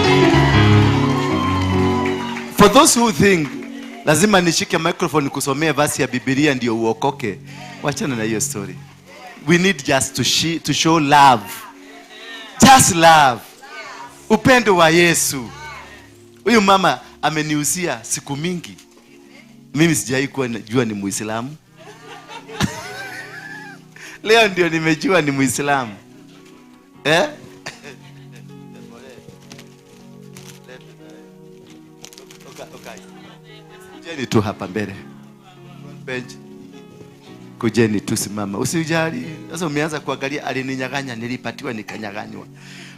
For those who think lazima nishike microphone kusomea verse ya Biblia ndio uokoke, wachana na hiyo story. We need just to show love. Just love. Upendo wa Yesu. Huyu mama ameniuzia siku mingi. Mimi sijawahi kuwa najua ni Muislamu. Leo ndio nimejua ni Muislamu. Kujeni tu hapa mbele. Bench. Kujeni tu simama. Usijali. Sasa umeanza kuangalia alininyang'anya, nilipatiwa nikanyang'anywa.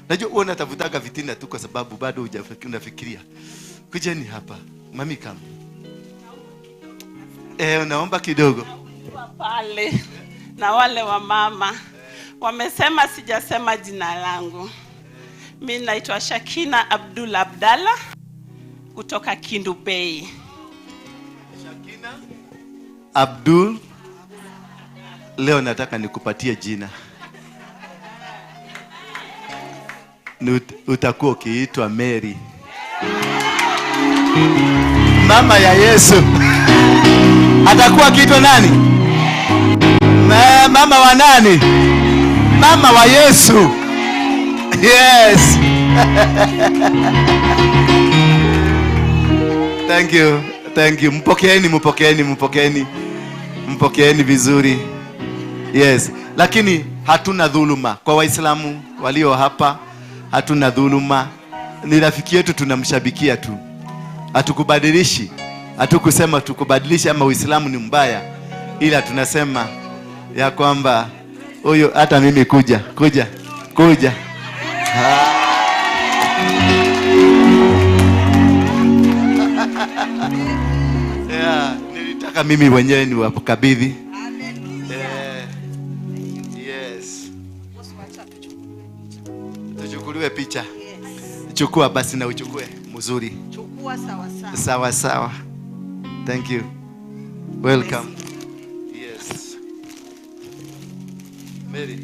Unajua wewe unatafutaga vitina tu kwa sababu bado unafikiria. Kujeni hapa. Mami kama. Unaomba kidogo. Pale na wale wa mama wamesema sijasema jina langu. Mimi naitwa Shakina Abdul Abdalla kutoka Kindu Bay. Shakina Abdul, leo nataka nikupatie jina. Utakuwa ukiitwa Mary. Mama ya Yesu. Atakuwa akiitwa nani? Mama wa nani? Mama wa Yesu. Yes. Thank you. Mpokeeni vizuri. Yes. Lakini hatuna dhuluma kwa Waislamu walio hapa. Hatuna dhuluma. Ni rafiki yetu, tunamshabikia tu. Hatukubadilishi. Hatukusema tukubadilisha ama Uislamu ni mbaya, ila tunasema ya kwamba huyo hata mimi kuja. Nilitaka mimi wenyewe ni wakabidhi. Yes. Tuchukuliwe picha. Chukua basi na uchukue mzuri. Chukua sawa. Sawa. Thank you. Welcome. Yes. Mary.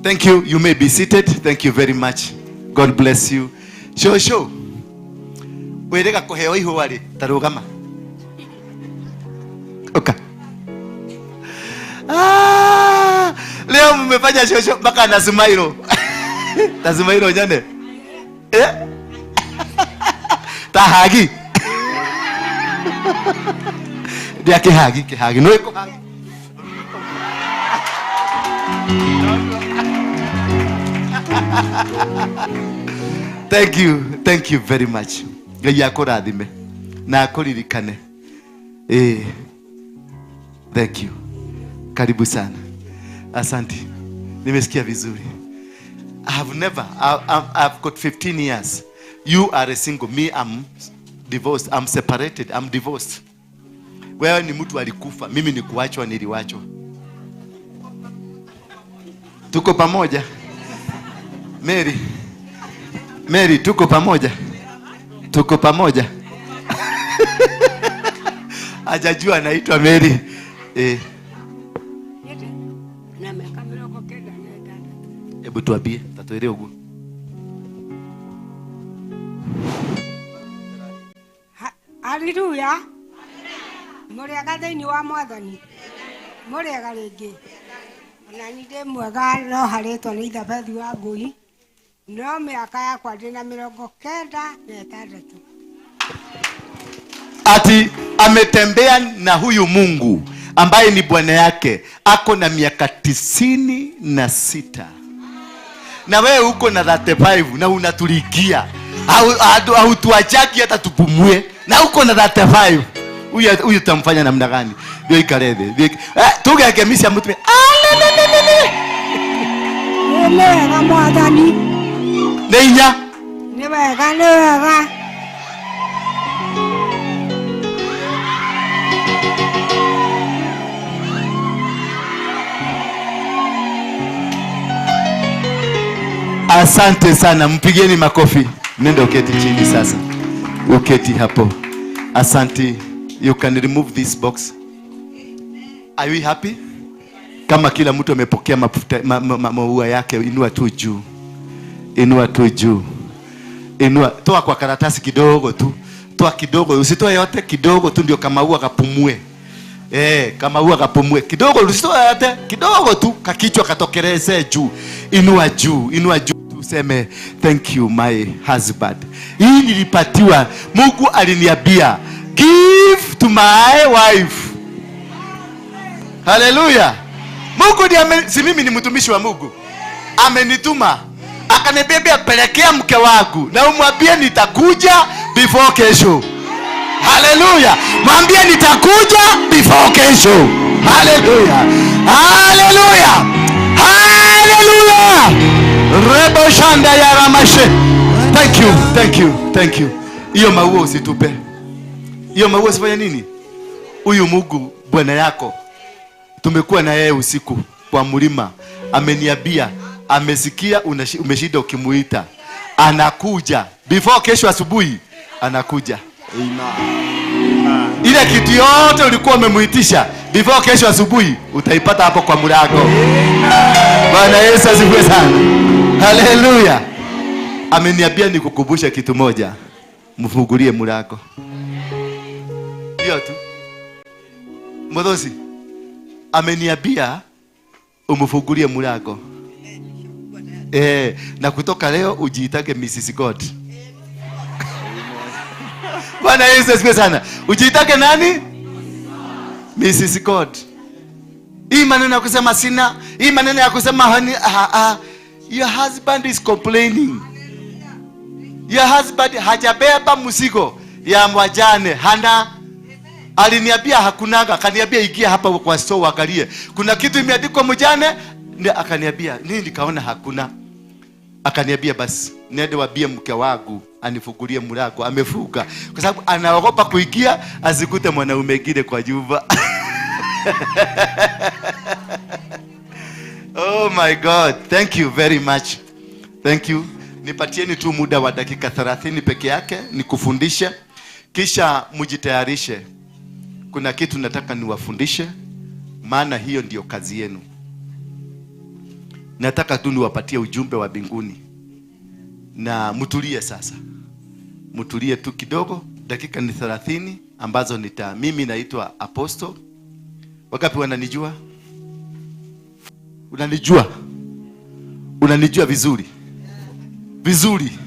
Thank you. You may be seated. Thank you very much. God bless you. Show. Wereka koheo iho wali tarugama. Okay. Leo mmefanya shosho mpaka na Sumairo. Tazumairo jane. Tahagi. Dia kihagi. No iko hagi. Thank you very much. Ngai akurathime na akuririkane. Thank you. Karibu sana. Asante. Nimesikia vizuri. I've got 15 years. You are a single. Me, I'm divorced. I'm separated. I'm divorced. Wewe ni mtu alikufa. Mimi ni kuachwa, niliwachwa. Tuko pamoja. Mary, tuko pamoja. Hajajua anaitwa Mary. Hebu tuambie, tatuelewa huko. Hallelujah. Muriaga thĩinĩ wa Mwathani. Muriaga rĩngĩ. Na nĩ mwega no harĩtwo nĩ Ithabethi wa Ngui. No mĩaka yakwa ndĩna 96. Ati ametembea na huyu Mungu ambaye ni bwana yake, ako na miaka 96. Na wewe uko na 35 na unatulikia. Au tuachaki hata tupumue. Na uko na 35. Huyu tamfanya namna gani? Ndio ikareve. Tugekemisha mtu. Wega Mwathani. Neinya. Ni wega. Asante sana, mpigeni makofi. Nenda uketi chini sasa. Uketi hapo. Asante. You can remove this box. Are we happy? Kama kila mtu amepokea maua yake, inua tu juu. Inua tu juu. Inua, toa kwa karatasi kidogo tu. Toa kidogo, usitoe yote, kidogo tu ndio kama ua kapumue. Kama ua kapumue. Kidogo usitoe yote, kidogo tu kakichwa katokeleze juu. Inua juu, inua juu. Tuseme thank you my husband. Hii nilipatiwa, Mungu aliniambia give to my wife. Hallelujah. Mungu ndiye, si mimi ni mtumishi wa Mungu. Amenituma. Akaniambia pelekea mke wangu na umwambie nitakuja before kesho. Hallelujah. Mwambie nitakuja before kesho. Hallelujah. Hallelujah. Hallelujah. Rebo shanda ya ramashe. Thank you. Thank you. Thank you. Hiyo maua usitupe. Hiyo maua usifanye nini? Huyu Mungu bwana yako, tumekuwa na yeye usiku kwa mlima, ameniambia amesikia umeshinda ukimuita, anakuja before kesho asubuhi, anakuja. Amen. Ile kitu yote ulikuwa umemuitisha before kesho asubuhi utaipata hapo kwa mlango. Bwana Yesu asifiwe sana. Hallelujah. Ameniambia nikukumbusha kitu moja, mfungulie mlango. Hiyo tu. Mwodozi ameniambia umfungulie mlango. Na kutoka leo ujiitage Mrs. God. Bwana Yesu asifiwe sana. Ujiitage nani? Mrs. God. Hii maneno ya kusema sina, hii maneno ya kusema honey, your husband is complaining. Your husband hajabeba mzigo ya mwajane, hana. Aliniambia hakunaga, akaniambia ingia hapa kwa store angalie. Kuna kitu imeandikwa mjane, akaniambia nini, nikaona hakuna. Akaniambia basi niende waambie mke wangu anifungulie mlango. Amefunga kwa sababu anaogopa kuingia azikute mwanaume mwingine kwa nyumba. Oh my God, thank you very much. Thank you. Nipatieni tu muda wa dakika 30 peke yake nikufundishe, kisha mjitayarishe. Kuna kitu nataka niwafundishe, maana hiyo ndio kazi yenu. Nataka tu niwapatie ujumbe wa mbinguni. Na mtulie sasa. Mtulie tu kidogo, dakika ni 30 ambazo mimi naitwa Apostle. Wakapi wananijua? Unanijua? Unanijua vizuri? Vizuri.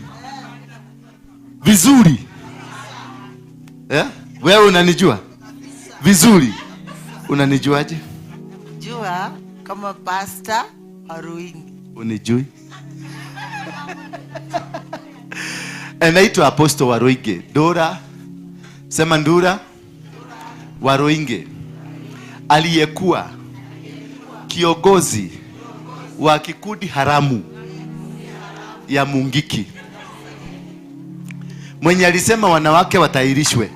Vizuri. Wewe unanijua? Vizuri. Unanijuaje? Jua kama Pastor Aruingi. Unijui? Naitwa Apostle Waroige. Dora. Sema Ndura. Waroige. Aliyekuwa kiongozi wa kikundi haramu ya Mungiki. Mwenye alisema wanawake watairishwe.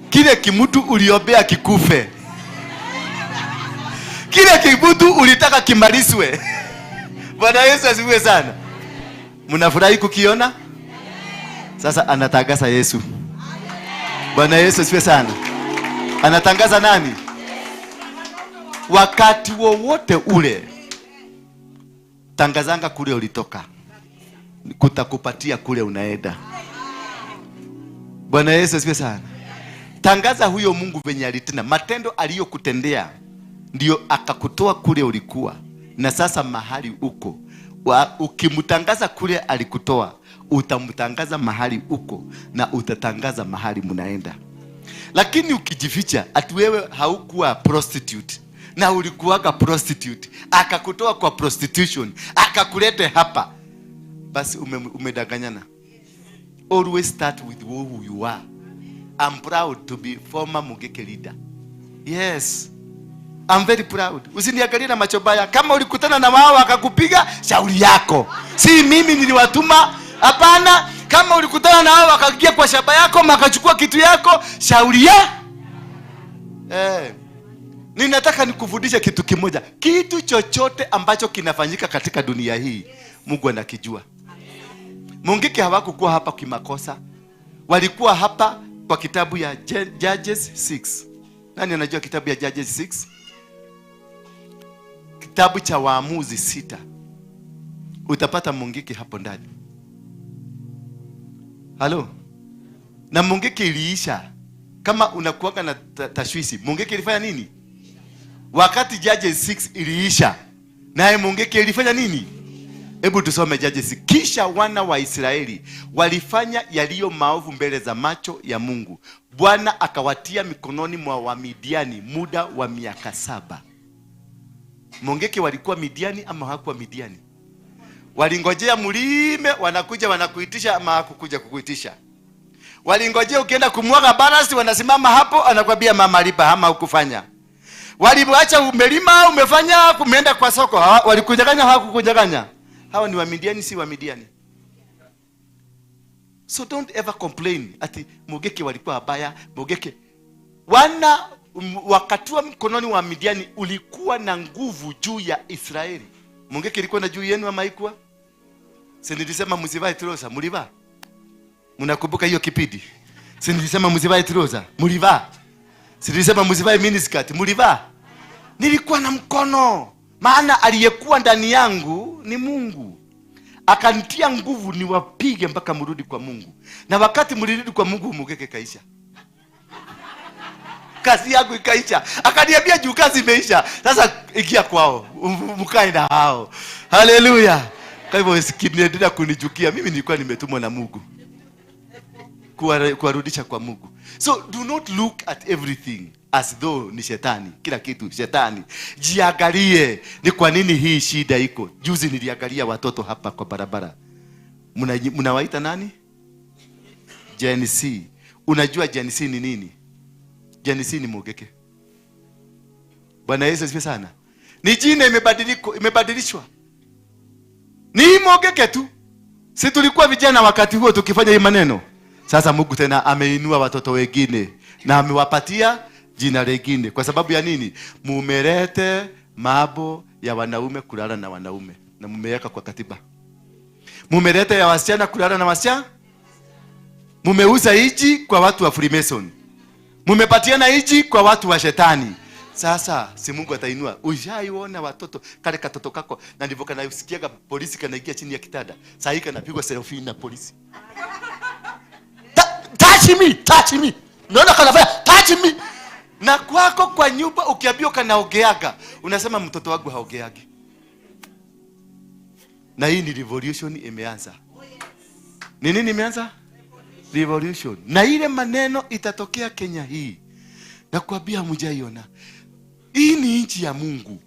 Kile kimutu uliombea kikufe. Kile kimutu ulitaka kimalizwe. Bwana Yesu asifiwe sana. Mnafurahi kukiona? Sasa anatangaza Yesu. Bwana Yesu asifiwe sana. Anatangaza nani? Wakati wowote ule tangazanga kule ulitoka, kutakupatia kule unaenda. Bwana Yesu asifiwe sana. Tangaza huyo Mungu venye alitenda, matendo aliyokutendea ndio akakutoa kule ulikuwa, na sasa mahali uko. Ukimtangaza kule alikutoa, utamtangaza mahali uko na utatangaza mahali mnaenda. Lakini ukijificha ati wewe haukuwa prostitute na ulikuwaga prostitute, akakutoa kwa prostitution, akakulete hapa, basi umedanganyana. Always start with who you are. I'm proud to be former Mungiki leader. Yes, I'm very proud. Usiniangalie na macho baya. Kama ulikutana na wao akakupiga, shauri yako. Si mimi niliwatuma. Hapana. Kama ulikutana na wao wakaingia kwa shamba yako, makachukua kitu yako, shauri ya. Ninataka nikufundishe kitu kimoja. Kitu chochote ambacho kinafanyika katika dunia hii, Mungu anakijua. Mungiki hawakukuwa hapa kimakosa. Walikuwa hapa kwa kitabu ya Judges 6. Nani anajua kitabu ya Judges 6? Kitabu cha Waamuzi 6. Utapata Mungiki hapo ndani. Halo? Na Mungiki iliisha. Kama unakuwaka na tashwishi, Mungiki ilifanya nini? Wakati Judges 6 iliisha, naye Mungiki ilifanya nini? Hebu tusome Judges. Kisha wana wa Israeli walifanya yaliyo maovu mbele za macho ya Mungu. Bwana akawatia mikononi mwa Wamidiani muda wa miaka 7. Mungiki walikuwa Midiani ama hawakuwa Midiani? Walingojea mlime, wanakuja wanakuitisha ama hakukuja kukuitisha? Walingojea ukienda kumwaga balasi, wanasimama hapo anakuambia mama lipa ama ukufanya. Walipoacha umelima umefanya kumeenda kwa soko, walikujaganya hawakukujaganya? Hawa ni Wamidiani si Wamidiani? So don't ever complain ati Mungiki walikuwa wabaya. Mungiki wakatua mkononi wa Midiani ulikuwa na nguvu juu ya Israeli. Mungiki ilikuwa na juu yenu ama haikuwa? Si nilisema msivae trouser, mlivaa? Mnakumbuka hiyo kipindi? Si nilisema msivae trouser, mlivaa? Si nilisema msivae miniskirt, mlivaa? Nilikuwa na mkono. Maana aliyekuwa ndani yangu ni Mungu. Akanitia nguvu niwapige mpaka mrudi kwa Mungu. Na wakati mlirudi kwa Mungu, Mungiki kaisha. Kazi yangu ikaisha. Akaniambia juu kazi imeisha. Sasa ingia kwao. Mkae na hao. Haleluya. Kwa hivyo usiendelee kunichukia. Mimi nilikuwa nimetumwa na Mungu kuwarudisha kwa Mungu. So do not look at everything as though ni shetani. Kila kitu shetani. Jiangalie ni kwa nini hii shida iko. Juzi niliangalia watoto hapa kwa barabara. Mnawaita nani? Gen Z. Unajua Gen Z ni nini? Gen Z ni Mungiki. Bwana Yesu asifiwe sana. Ni jina imebadilishwa. Ni Mungiki tu. Si tulikuwa vijana wakati huo tukifanya hii maneno. Sasa Mungu tena ameinua watoto wengine na amewapatia jina lingine. Kwa sababu ya nini? Mumelete mambo ya wanaume kulala na wanaume na mumeweka kwa katiba. Mumelete ya wasichana kulala na wasichana. Mumeuza hiji kwa watu wa Freemason. Mumepatiana hiji kwa watu wa shetani. Sasa si Mungu atainua. Ushaiona watoto kale katoto kako na ndivyo kanasikiaga polisi kanaingia chini ya kitanda. Sasa hiki kanapigwa selfie na polisi. Touch me. Naona kanafanya touch me. Na kwako kwa nyumba ukiambiwa kanaogeaga, unasema mtoto wangu haogeagi. Na hii ni revolution imeanza. Ni nini imeanza? Revolution. Na ile maneno itatokea Kenya hii. Na kuambia mjaiona. Hii ni nchi ya Mungu.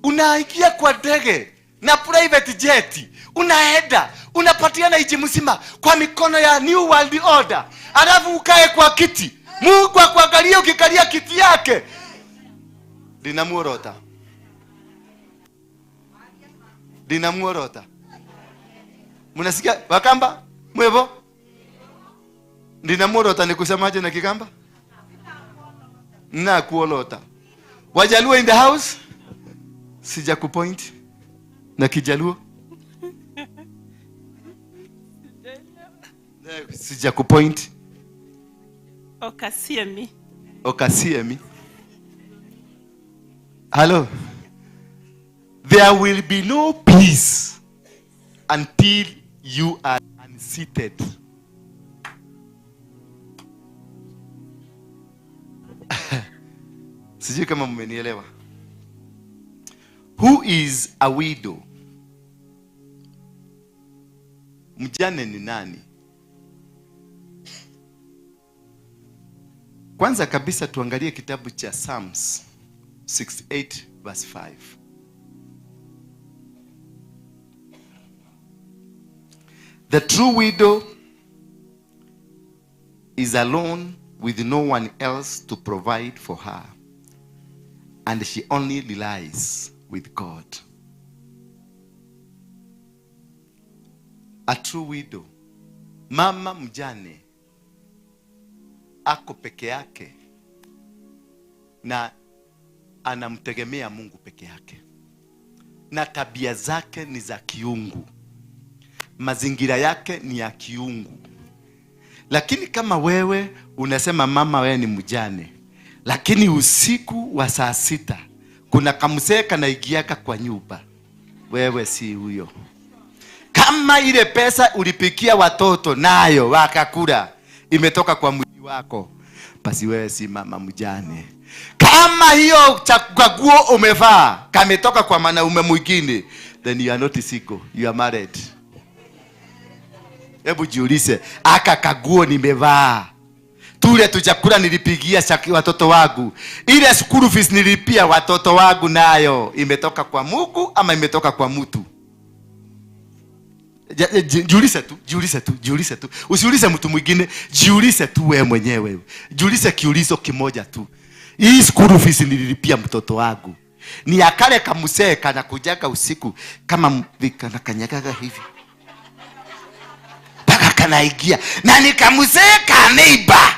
Unaingia kwa ndege na private jet. Unaenda, unapatiana nchi mzima kwa mikono ya New World Order. Alafu ukae kwa kiti. Mungu akuangalia ukikalia kiti yake. Linamuorota. Mnasikia Wakamba? Mwevo? Linamuorota ni kusemaje na Kikamba? Na kuolota. Wajaluo in the house? Sija kupoint na Kijaluo? Sija kupoint. Okasiemi. Hello. There will be no peace until you are unseated. Sijui kama mmenielewa. Who is a widow? Mjane ni nani? Kwanza kabisa tuangalie kitabu cha Psalms 68 verse 5. The true widow is alone with no one else to provide for her, and she only relies with God. A true widow, mama mjane, ako peke yake na anamtegemea Mungu peke yake, na tabia zake ni za kiungu, mazingira yake ni ya kiungu. Lakini kama wewe unasema mama wewe ni mjane, lakini usiku wa saa 6 kuna kamsee kanaigiaka kwa nyumba, wewe si huyo. Kama ile pesa ulipikia watoto nayo wakakula imetoka kwa mwili wako, basi wewe si mama mjane. Kama hiyo chaguo umevaa kametoka kwa mwanaume mwingine, then you are not single, you are married. Hebu jiulize, aka kaguo nimevaa, tule tuchakula nilipigia watoto wangu, ile school fees nilipia watoto wangu, nayo imetoka kwa Mungu ama imetoka kwa mtu? Jiulize tu. Usiulize mtu mwingine, jiulize tu wewe mwenyewe. Jiulize kiulizo kimoja tu. Hii school fees nililipia mtoto wangu, ni akale kamsee kana kujaga usiku kama vikana kanyagaga hivi paka kanaigia, na ni kamsee ka neighbor,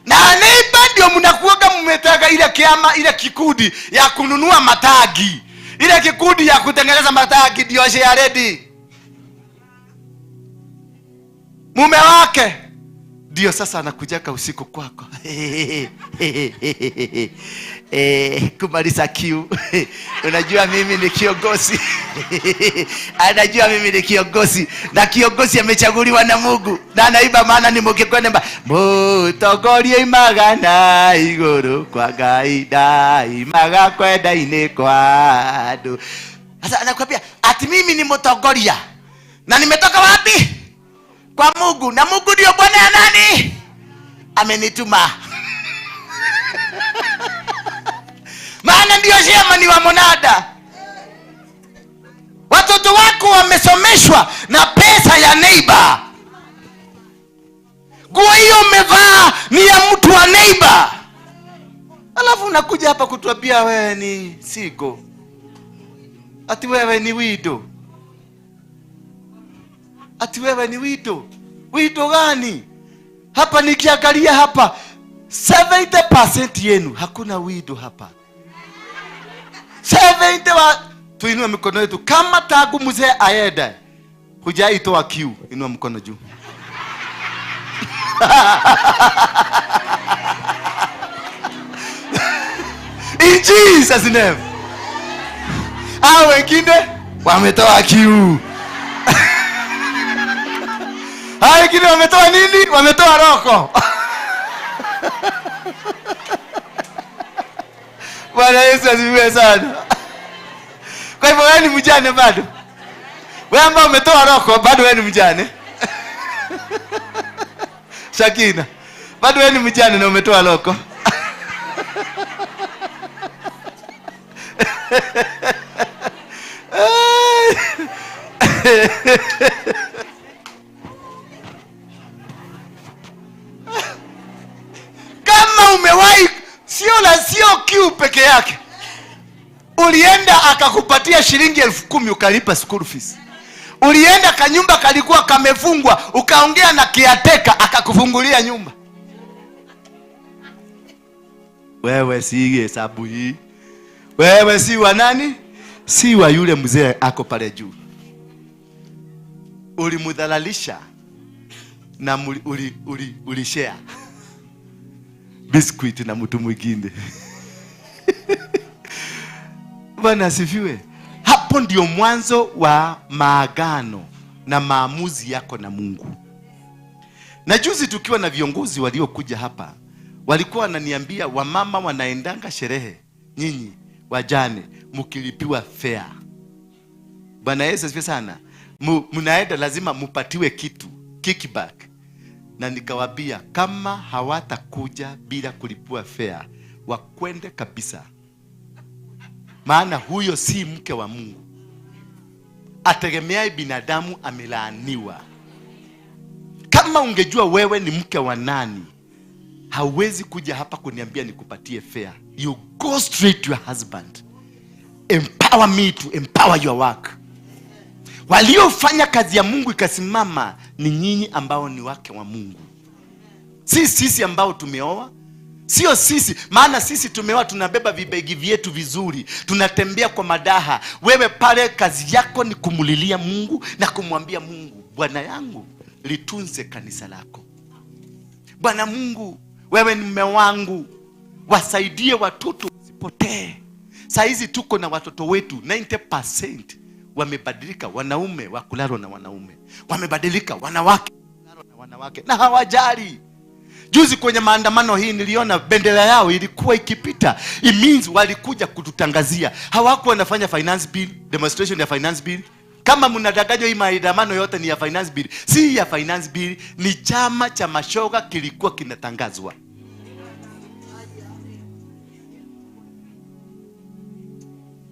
na neighbor ndio mnakuaga mmetaka ile kiama, ile kikundi ya kununua matagi, ile kikundi ya kutengeneza matagi ndio share ready. Mume wake ndio sasa anakujaka usiku kwako kumaliza kiu. Unajua mimi ni kiongozi anajua mimi ni kiongozi, na kiongozi amechaguliwa na Mungu, na anaiba maana ni mukikwenda mutongoria imagana iguru kwa gaida imaga kwenda ine kwa andu. Sasa anakuambia ati mimi ni mutongoria na nimetoka wapi? Kwa Mungu, na Mungu ndio bwana ya nani? Amenituma. Maana ndio shema wa monada. Watoto wako wamesomeshwa na pesa ya neighbor. Nguo hiyo umevaa ni ya mtu wa neighbor. Alafu unakuja hapa kutuambia wewe ni sigo, ati wewe ni widow. Ati wewe ni widow. Widow gani? Hapa nikiangalia hapa 70% yenu hakuna widow hapa. 70 tuinue mikono yetu kama tagu mzee aenda. Hujaitoa kiu, inua mkono juu. In Jesus name. Hao wengine wametoa kiu. Hao wengine wametoa nini? Wametoa roko. Bwana Yesu asifiwe sana. Kwa hivyo wewe ni mjane bado? Wewe ambao umetoa roko bado wewe ni mjane? Shakina, bado wewe ni mjane na umetoa roko? Kama umewahi, sio kiu peke yake. Ulienda akakupatia shilingi 10,000 ukalipa school fees. Ulienda kanyumba kalikuwa kamefungwa, ukaongea na kiateka akakufungulia nyumba. Wewe si hesabu hii. Wewe si wa nani? Si wa yule mzee ako pale juu. Ulimudhalalisha na ulishare biscuit na mtu mwingine. Bwana asifiwe. Hapo ndio mwanzo wa maagano na maamuzi yako na Mungu. Na juzi tukiwa na viongozi waliokuja hapa, walikuwa wananiambia wamama wanaendanga sherehe, nyinyi wajane mkilipiwa fare. Bwana Yesu asifiwe sana. Mnaenda lazima mupatiwe kitu, kickback. Na nikawambia kama hawatakuja bila kulipua fare, wakwende kabisa. Maana huyo si mke wa Mungu. Ategemeaye binadamu amelaaniwa. Kama ungejua wewe ni mke wa nani, hauwezi kuja hapa kuniambia nikupatie fare. You go straight to your husband. Empower me to empower your work. Waliofanya kazi ya Mungu ikasimama ni nyinyi ambao ni wake wa Mungu. Si sisi ambao tumeoa, Sio sisi, maana sisi tumewa tunabeba vibegi vyetu vizuri, tunatembea kwa madaha. Wewe pale kazi yako ni kumulilia Mungu na kumwambia Mungu, Bwana yangu litunze kanisa lako. Bwana Mungu, wewe ni mume wangu, wasaidie watoto wasipotee. Saa hizi tuko na watoto wetu 90% wamebadilika, wanaume wa kulala na wanaume, wamebadilika wanawake kulala na wanawake, na hawajali. Juzi kwenye maandamano hii niliona bendera yao ilikuwa ikipita. It means walikuja kututangazia. Hawakuwa wanafanya finance bill, demonstration ya finance bill. Kama mnadanganywa hii maandamano yote ni ya finance bill. Si ya finance bill, ni chama cha mashoga kilikuwa kinatangazwa.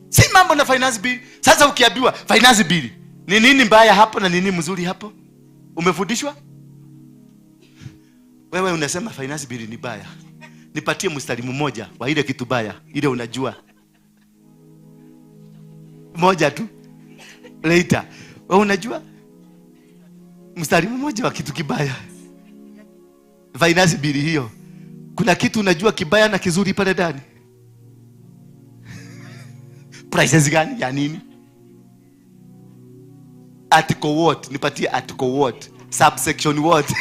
Si mambo na finance bill. Sasa ukiambiwa finance bill, ni nini mbaya hapo na nini mzuri hapo? Umefundishwa? Wewe unasema finance bill ni baya. Nipatie mstari mmoja wa ile kitu baya, ile unajua. Moja tu. Later. Wewe unajua? Mstari mmoja wa kitu kibaya. Finance bill hiyo. Kuna kitu unajua kibaya na kizuri pale ndani? Prices gani ya nini? Article what? Nipatie article what? Subsection what?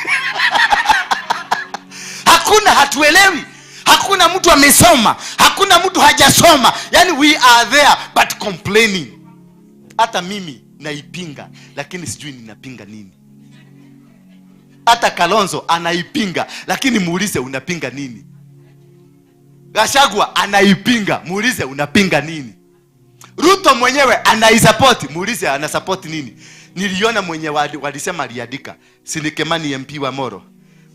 Hakuna, hatuelewi. Hakuna mtu amesoma, hakuna mtu hajasoma. Yani we are there but complaining. Hata mimi naipinga, lakini sijui ninapinga nini. Hata Kalonzo anaipinga, lakini muulize unapinga nini. Gachagua anaipinga, muulize unapinga nini. Ruto mwenyewe anaisupport, muulize anasupport nini. Niliona mwenye walisema aliandika, Sinikemani MP wa Moro.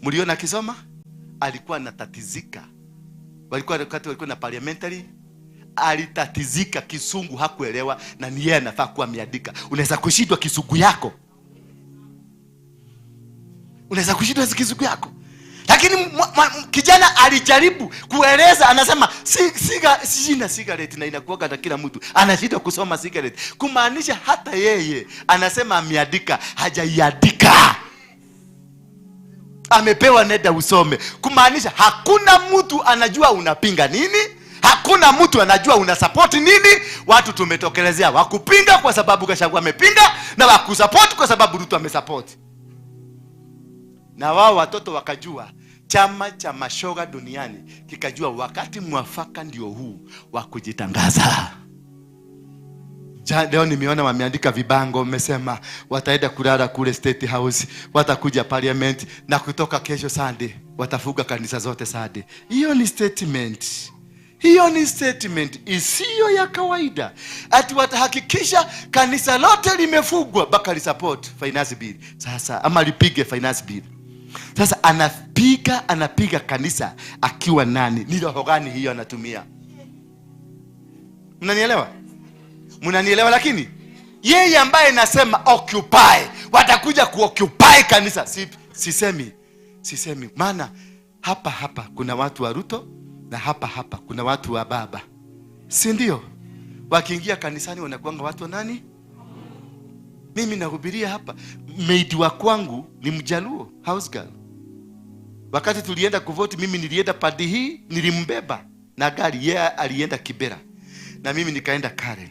Mliona kisoma? Alikuwa anatatizika. Walikuwa na parliamentary, alitatizika kisungu, hakuelewa, na ni yeye anafaa kuwa ameandika. Unaweza kushindwa kisungu yako. Unaweza kushindwa kisungu yako. Lakini kijana alijaribu kueleza, anasema sina cigarette na inakuwa na kila mtu. Anashindwa kusoma cigarette. Kumaanisha hata yeye anasema ameandika, hajaiandika. Amepewa nenda usome. Kumaanisha hakuna mtu anajua unapinga nini, hakuna mtu anajua unasupport nini. Watu tumetokelezea wakupinga kwa sababu Gachagua amepinga, na wakusupport kwa sababu Ruto amesupport. Na wao watoto wakajua, chama cha mashoga duniani kikajua wakati mwafaka ndio huu wa kujitangaza. Leo nimeona wameandika vibango, wamesema wataenda kulala kule State House, watakuja parliament, na kutoka kesho Sunday watafuga kanisa zote Sunday. Hiyo ni statement. Hiyo ni statement isiyo ya kawaida. Ati watahakikisha kanisa lote limefugwa mpaka li support finance bill. Sasa ama lipige finance bill. Sasa anapiga kanisa akiwa nani? Ni roho gani hiyo anatumia? Mnanielewa? Mnanielewa? Lakini yeye ambaye nasema occupy, watakuja kuoccupy kanisa. Sisemi. Maana hapa kuna watu wa Ruto na hapa kuna watu wa baba. Si ndio? Wakiingia kanisani wanakuanga watu wa nani? Mimi nahubiria hapa. Maid wa kwangu ni Mjaluo, house girl. Wakati tulienda kuvote, mimi nilienda padi hii, nilimbeba na gari, yeye alienda Kibera. Na mimi nikaenda Karen.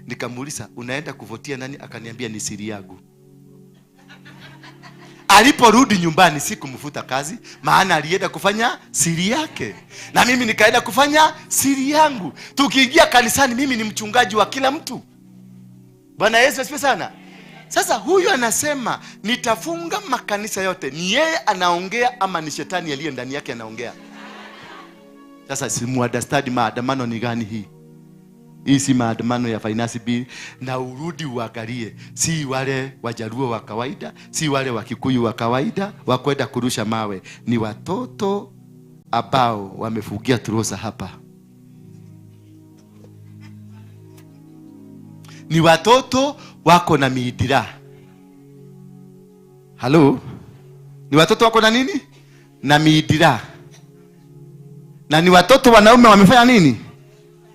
Nikamuuliza, unaenda kuvotia nani? Akaniambia ni siri yangu. Aliporudi nyumbani sikumfuta kazi, maana alienda kufanya siri yake. Na mimi nikaenda kufanya siri yangu. Tukiingia kanisani, mimi ni mchungaji wa kila mtu. Bwana Yesu asifiwe sana. Sasa huyu anasema nitafunga makanisa yote. Ni yeye anaongea ama ni shetani aliye ndani yake anaongea? Sasa simuadastadi maandamano ni gani hii? Hii si maandamano ya finance bill. Na urudi uangalie, si wale Wajaluo wa kawaida, si wale wa Kikuyu wa kawaida wakwenda kurusha mawe. Ni watoto ambao wamefugia turosa hapa. Ni watoto wako na miidira. Halo? Ni watoto wako na nini? Na miidira. Na ni watoto wanaume wamefanya nini?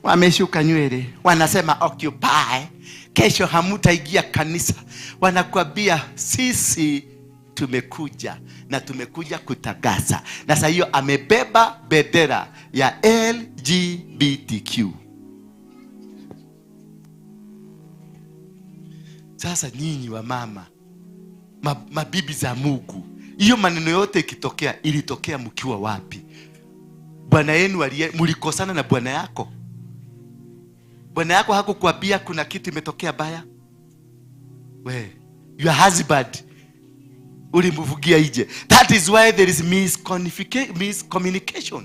Wameshuka nywele. Wanasema occupy. Kesho hamutaingia kanisa. Wanakuambia sisi tumekuja na tumekuja kutakasa. Na sasa hiyo amebeba bendera ya LGBTQ. Sasa nyinyi wa mama, mabibi za Mungu, hiyo maneno yote ikitokea, ilitokea mkiwa wapi? Bwana yenu mlikosana na bwana yako? Bwana yako hakukuambia kuna kitu imetokea baya? Your husband ulimvugia nje. That is why there is miscommunication.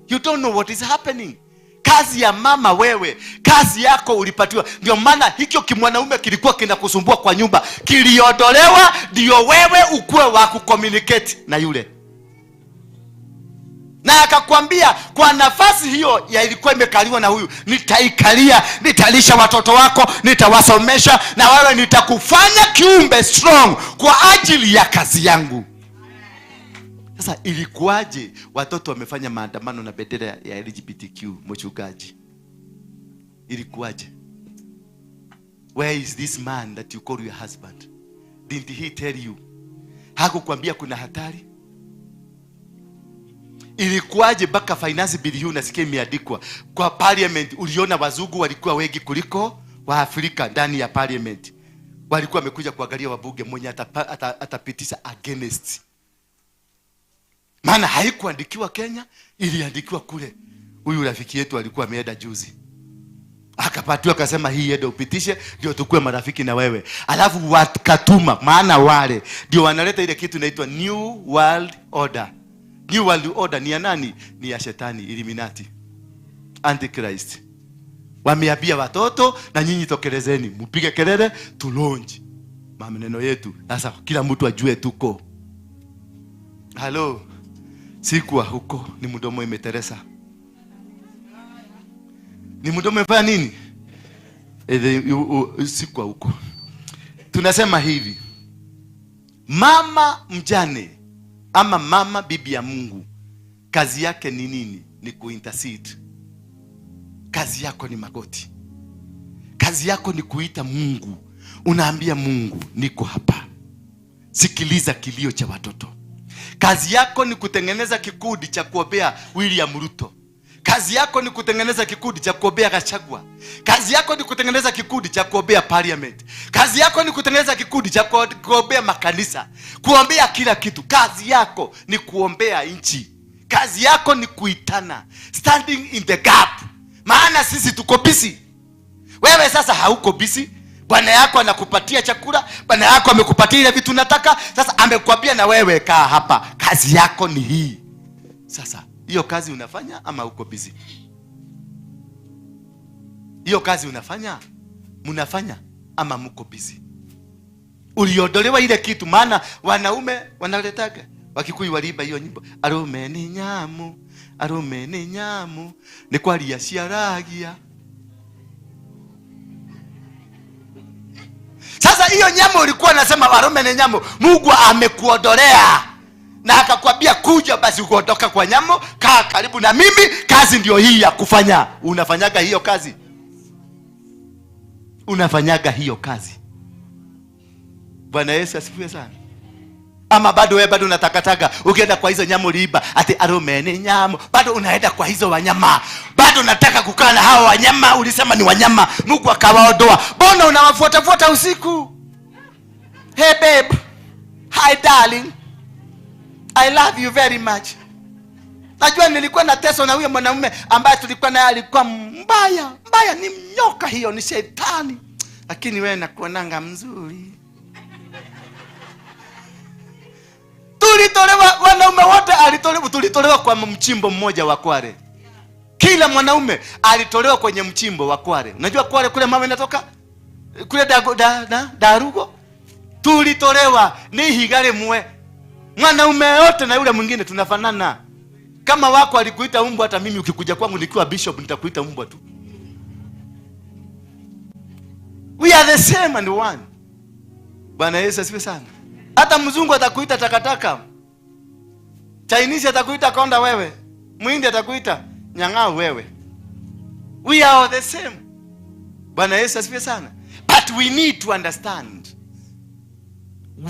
You don't know what is happening. Kazi ya mama wewe, kazi yako ulipatiwa. Ndio maana hicho kimwanaume kilikuwa kinakusumbua kwa nyumba, kiliondolewa ndio wewe ukue wa kucommunicate na yule. Na akakwambia kwa nafasi hiyo ya ilikuwa imekaliwa na huyu, nitaikalia, nitalisha watoto wako, nitawasomesha, na wewe nitakufanya kiumbe strong kwa ajili ya kazi yangu. Sasa ilikuwaje watoto wamefanya maandamano na bendera ya LGBTQ, mchungaji? Ilikuwaje? Where is this man that you call your husband? Didn't he tell you? Hakukwambia kuna hatari? Ilikuwaje baka finance bill hii unasikia imeandikwa kwa parliament? Uliona wazungu walikuwa wengi kuliko wa Afrika ndani ya parliament. Walikuwa wamekuja kuangalia wabunge mwenye atapitisha against. Maana haikuandikiwa Kenya, iliandikiwa kule. Huyu rafiki yetu alikuwa ameenda juzi, akapatiwa, akasema hii ende upitishe ndio tukue marafiki na wewe. Alafu wakatuma, maana wale ndio wanaleta ile kitu inaitwa New World Order. New World Order ni ya nani? Ni ya shetani, Illuminati, Antichrist. Wameambia watoto, na nyinyi tokelezeni, mpige kelele, tulonji maneno yetu. Sasa kila mtu ajue tuko. Hello. Sikuwa huko, ni mdomo imeteresa. Ni mdomo imefanya nini? Sikuwa huko. Tunasema hivi, mama mjane ama mama bibi ya Mungu, kazi yake ni nini? Ni kuintercede. Kazi yako ni magoti. Kazi yako ni kuita Mungu. Unaambia Mungu, niko hapa, sikiliza kilio cha watoto. Kazi yako ni kutengeneza kikundi cha kuombea William Ruto. Kazi yako ni kutengeneza kikundi cha kuombea Gachagua. Kazi yako ni kutengeneza kikundi cha kuombea parliament. Kazi yako ni kutengeneza kikundi cha kuombea makanisa, kuombea kila kitu. Kazi yako ni kuombea nchi. Kazi yako ni kuitana, standing in the gap. Maana sisi tuko busy. Wewe sasa hauko busy. Bwana yako anakupatia chakula, bwana yako amekupatia ile vitu unataka. Sasa amekwambia na wewe kaa hapa, kazi yako ni hii. Sasa hiyo kazi unafanya ama uko busy? Hiyo kazi unafanya, mnafanya ama mko busy? Uliondolewa ile kitu, maana wanaume wanaletaga, Wakikuyu waliimba hiyo nyimbo, arume ni nyamu, arume ni nyamu, ni kwali ya ciaragia. Sasa hiyo nyamu ulikuwa unasema warume ni nyamu, Mungu amekuondolea na akakwambia kuja basi uondoka kwa nyamu, kaa karibu na mimi, kazi ndio hii ya kufanya. Unafanyaga hiyo kazi? Unafanyaga hiyo kazi? Bwana Yesu asifiwe sana. Ama bado wewe bado unatakataga, ukienda kwa hizo nyamu liiba ati arume ni nyamu, bado unaenda kwa hizo wanyama, bado unataka kukaa na hao wanyama. Ulisema ni wanyama, Mungu akawaondoa, mbona unawafuata usiku? Hey babe, hi darling, I love you very much. Najua nilikuwa na teso na huyo mwanamume ambaye tulikuwa naye, alikuwa mbaya, ni mnyoka, hiyo ni shetani, lakini wewe nakuonanga mzuri. Tulitolewa, wanaume wote tulitolewa kwa mchimbo mmoja wa Kware. Kila mwanaume alitolewa kwenye mchimbo wa Kware. Unajua Kware kule mama inatoka? Kule Darugo. Tulitolewa ni higale mwe. Mwanaume yote na yule mwingine tunafanana. Kama wako alikuita mbwa, hata mimi ukikuja kwangu nikiwa bishop nitakuita mbwa tu. We are the same and one. Bwana Yesu asifiwe sana. Hata mzungu atakuita takataka, Chinese atakuita konda wewe, Muhindi atakuita nyang'au wewe. We are all the same. Bwana Yesu asifiwe sana. But we need to understand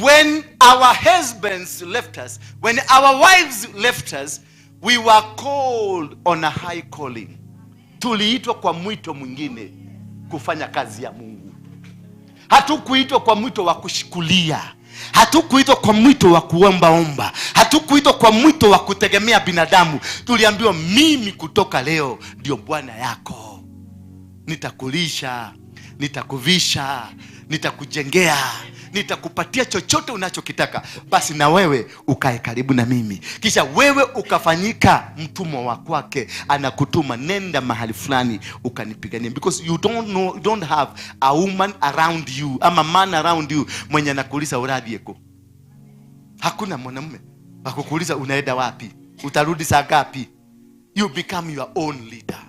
when our husbands left us, when our wives left us, we were called on a high calling. Tuliitwa kwa mwito mwingine kufanya kazi ya Mungu. Hatukuitwa kwa mwito wa kushikulia. Hatukuitwa kwa mwito wa kuomba. Hatukuitwa kwa mwito wa kutegemea binadamu. Tuliambiwa, mimi kutoka leo ndio Bwana yako. Nitakulisha, nitakuvisha, nitakujengea, nitakupatia chochote unachokitaka. Basi na wewe ukae karibu na mimi. Kisha wewe ukafanyika mtumwa wa kwake. Anakutuma, nenda mahali fulani ukanipigania. Because you don't have a woman around you, ama man around you mwenye anakuuliza uradieko. Hakuna mwanamume akukuuliza unaenda wapi, utarudi saa ngapi. You become your own leader.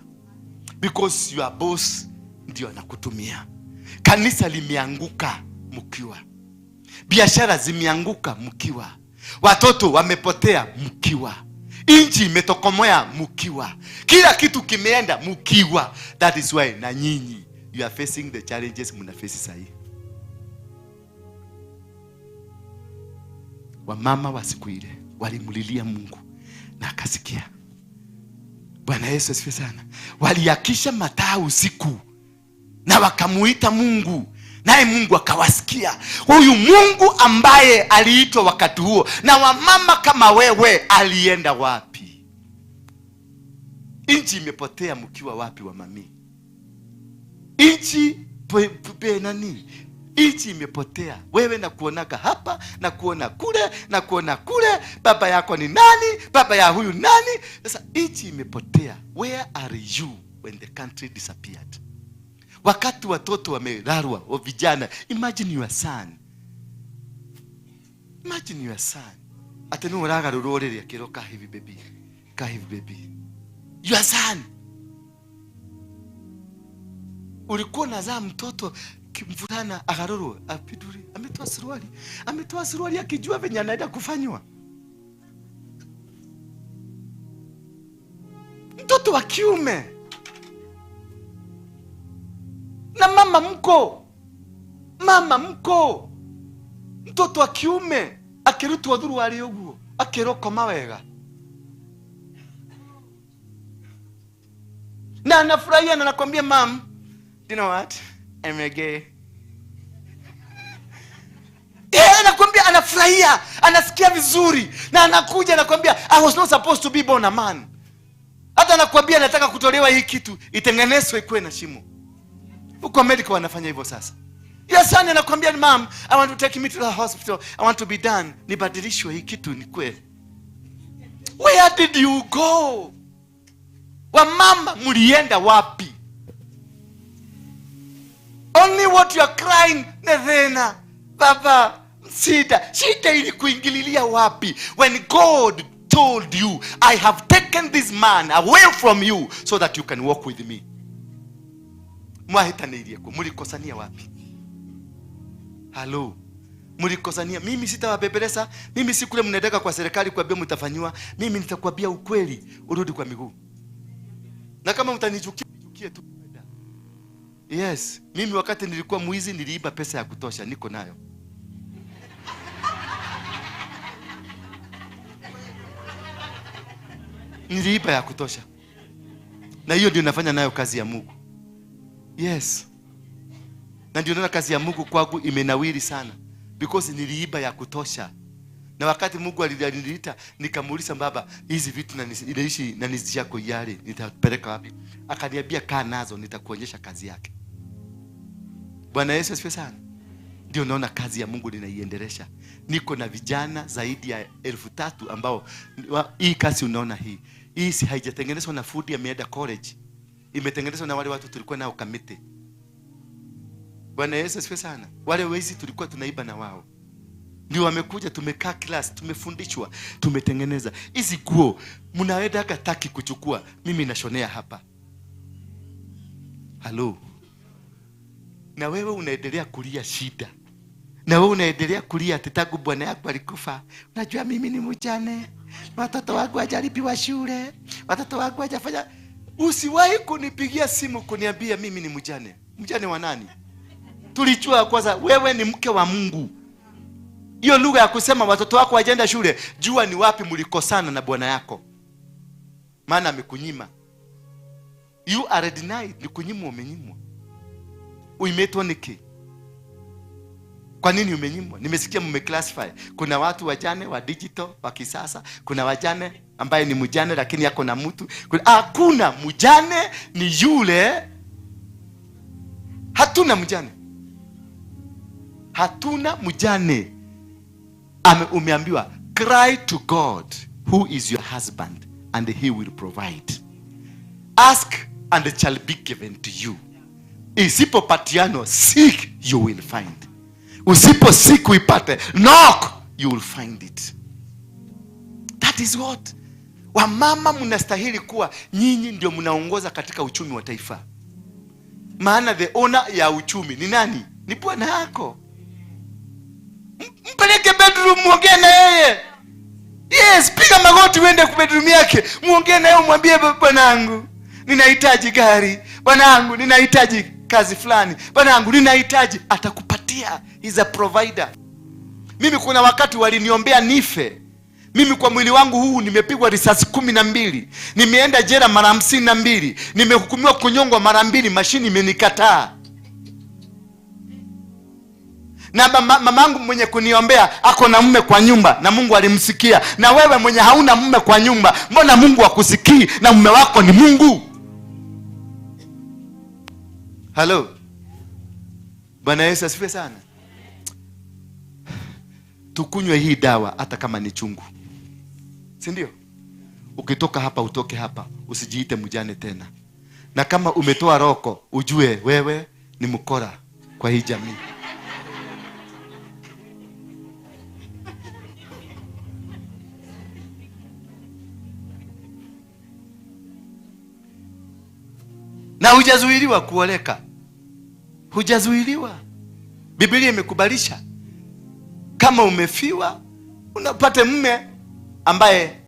Because your boss ndio anakutumia. Kanisa limeanguka mkiwa. Biashara zimeanguka mkiwa. Watoto wamepotea mkiwa. Inchi imetokomoya mkiwa. Kila kitu kimeenda mkiwa. That is why na nyinyi you are facing the challenges mna face sahi. Wamama wa siku ile walimulilia Mungu na akasikia. Bwana Yesu asifiwe sana. Waliakisha mataa usiku na wakamuita Mungu, naye Mungu akawasikia. Huyu Mungu ambaye aliitwa wakati huo na wamama kama wewe alienda wapi? Inchi imepotea mkiwa wapi wa mami? Inchi nani? Inchi imepotea. Wewe na kuonaka hapa na kuona kule na kuona kule. Baba yako ni nani? Baba ya huyu nani? Sasa inchi imepotea. Where are you when the country disappeared? Wakati watoto wamelarwa, wa vijana, imagine your son. Imagine your son. Atenu uraga rurorere akiro ka hivi baby. Ka hivi baby. Your son. Ulikuwa unazaa mtoto mvulana agaruru apiduri, ametoa suruali akijua venye anaenda kufanywa. Mtoto wa kiume. Na mama mko mtoto wa kiume akirutwa thuru ari uguo akiroko mawega na anafurahia na anakuambia, mom, you know what, I'm a gay. Anakuambia anafurahia, anasikia vizuri, na anakuja anakuambia, I was not supposed to be born a man. Hata anakuambia nataka kutolewa hii kitu itengenezwe ikuwe na shimo. Huko Amerika wanafanya hivyo sasa. Yes, son anakuambia, mom, I want to take me to the hospital. I want to be done. Nibadilishwe hii kitu ni kweli. Where did you go? Wamama mlienda wapi? Only what you are crying, Nevena, baba, shida ili kuingililia wapi? When God told you, I have taken this man away from you so that you can walk with me. Mwahitanirieko, mulikosania wapi? Hello. Mulikosania. Mimi sitawabebeleza. Mimi si kule mnataka kwa serikali kuambia mtafanywa. Mimi nitakwambia ukweli, urudi kwa miguu. Na kama mtanichukia tu. Yes, mimi wakati nilikuwa mwizi niliiba pesa ya kutosha, niko nayo. Niliiba ya kutosha. Na hiyo ndio nafanya nayo kazi ya Mungu. Yes. Na ndio naona kazi ya Mungu kwangu imenawiri sana. Because niliiba ya kutosha. Na wakati Mungu aliniita, nikamuuliza, baba, hizi vitu inaishi na nizi yako yale, nitapeleka wapi? Akaniambia, kaa nazo, nitakuonyesha kazi yake. Bwana Yesu asifiwe sana. Ndio naona kazi ya Mungu ninaiendelesha. Niko na vijana zaidi ya 3,000 ambao hii kazi unaona hii si haijatengenezwa na food ya Meada College. Imetengenezwa na wale watu tulikuwa nao kamite. Bwana Yesu asifiwe sana. Wale wezi tulikuwa tunaiba na wao. Ndio wamekuja, tumekaa class, tumefundishwa, tumetengeneza. Hizi nguo mnaenda hataki kuchukua, mimi nashonea hapa. Hello. Na wewe unaendelea kulia shida. Na wewe unaendelea kulia tangu bwana yako alikufa. Unajua mimi ni mjane. Watoto wangu hajalipiwa shule. Watoto wangu hajafanya. Usiwahi kunipigia simu kuniambia mimi ni mjane. Mjane wa nani? Tulijua kwanza wewe ni mke wa Mungu. Hiyo lugha ya kusema watoto wako wajaenda shule, jua ni wapi mlikosana na bwana yako. Maana amekunyima. You are denied, ni kunyimwa, umenyimwa. Uimetwa niki. Kwa nini umenyimwa? Nimesikia mmeclassify. Kuna watu wajane wa digital wa kisasa, kuna wajane ambaye ni mjane lakini yako na mtu. Hakuna mjane, ni yule. Hatuna mjane. Hatuna mjane. Umeambiwa cry to God who is your husband and he will provide. Ask and it shall be given to you. Isipopatiano, seek you will find. Usipo seek uipate, knock you will find it. That is what. Wamama mnastahili kuwa nyinyi ndio mnaongoza katika uchumi wa taifa. Maana the owner ya uchumi ni nani? Ni bwana yako. Mpeleke bedroom, muongee na yeye. Yes, piga magoti uende kwa bedroom yake, muongee na yeye, mwambie bwanangu, ninahitaji gari. Bwanangu, ninahitaji kazi fulani. Bwanangu, ninahitaji. Atakupatia. He's a provider. Mimi kuna wakati waliniombea nife. Mimi kwa mwili wangu huu nimepigwa risasi 12. Nimeenda jela mara 52. Nimehukumiwa kunyongwa mara 2, mashini imenikataa. Na mamangu mwenye kuniombea ako na mume kwa nyumba na Mungu alimsikia. Na wewe mwenye hauna mume kwa nyumba, mbona Mungu akusikii na mume wako ni Mungu? Hello. Bwana Yesu asifiwe sana. Tukunywe hii dawa hata kama ni chungu. Si ndio? Ukitoka hapa utoke hapa, usijiite mjane tena. Na kama umetoa roko, ujue wewe ni mkora kwa hii jamii. Na hujazuiliwa kuoleka. Hujazuiliwa. Biblia imekubalisha. Kama umefiwa, unapate mume ambaye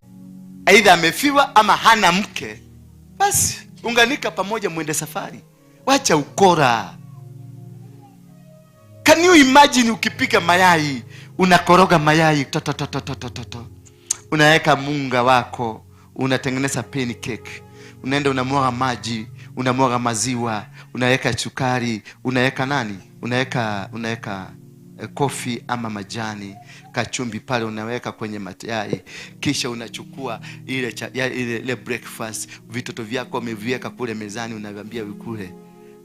aidha amefiwa ama hana mke. Basi unganika pamoja muende safari. Wacha ukora. Can you imagine ukipika mayai, unakoroga mayai unaweka munga wako, unatengeneza pancake, unaenda unamwaga maji, unamwaga maziwa, unaweka sukari, unaweka nani? Unaweka kofi ama majani, kachumbi pale unaweka kwenye mayai, kisha unachukua ile breakfast, vitoto vyako umeviweka kule mezani, unawaambia vikule,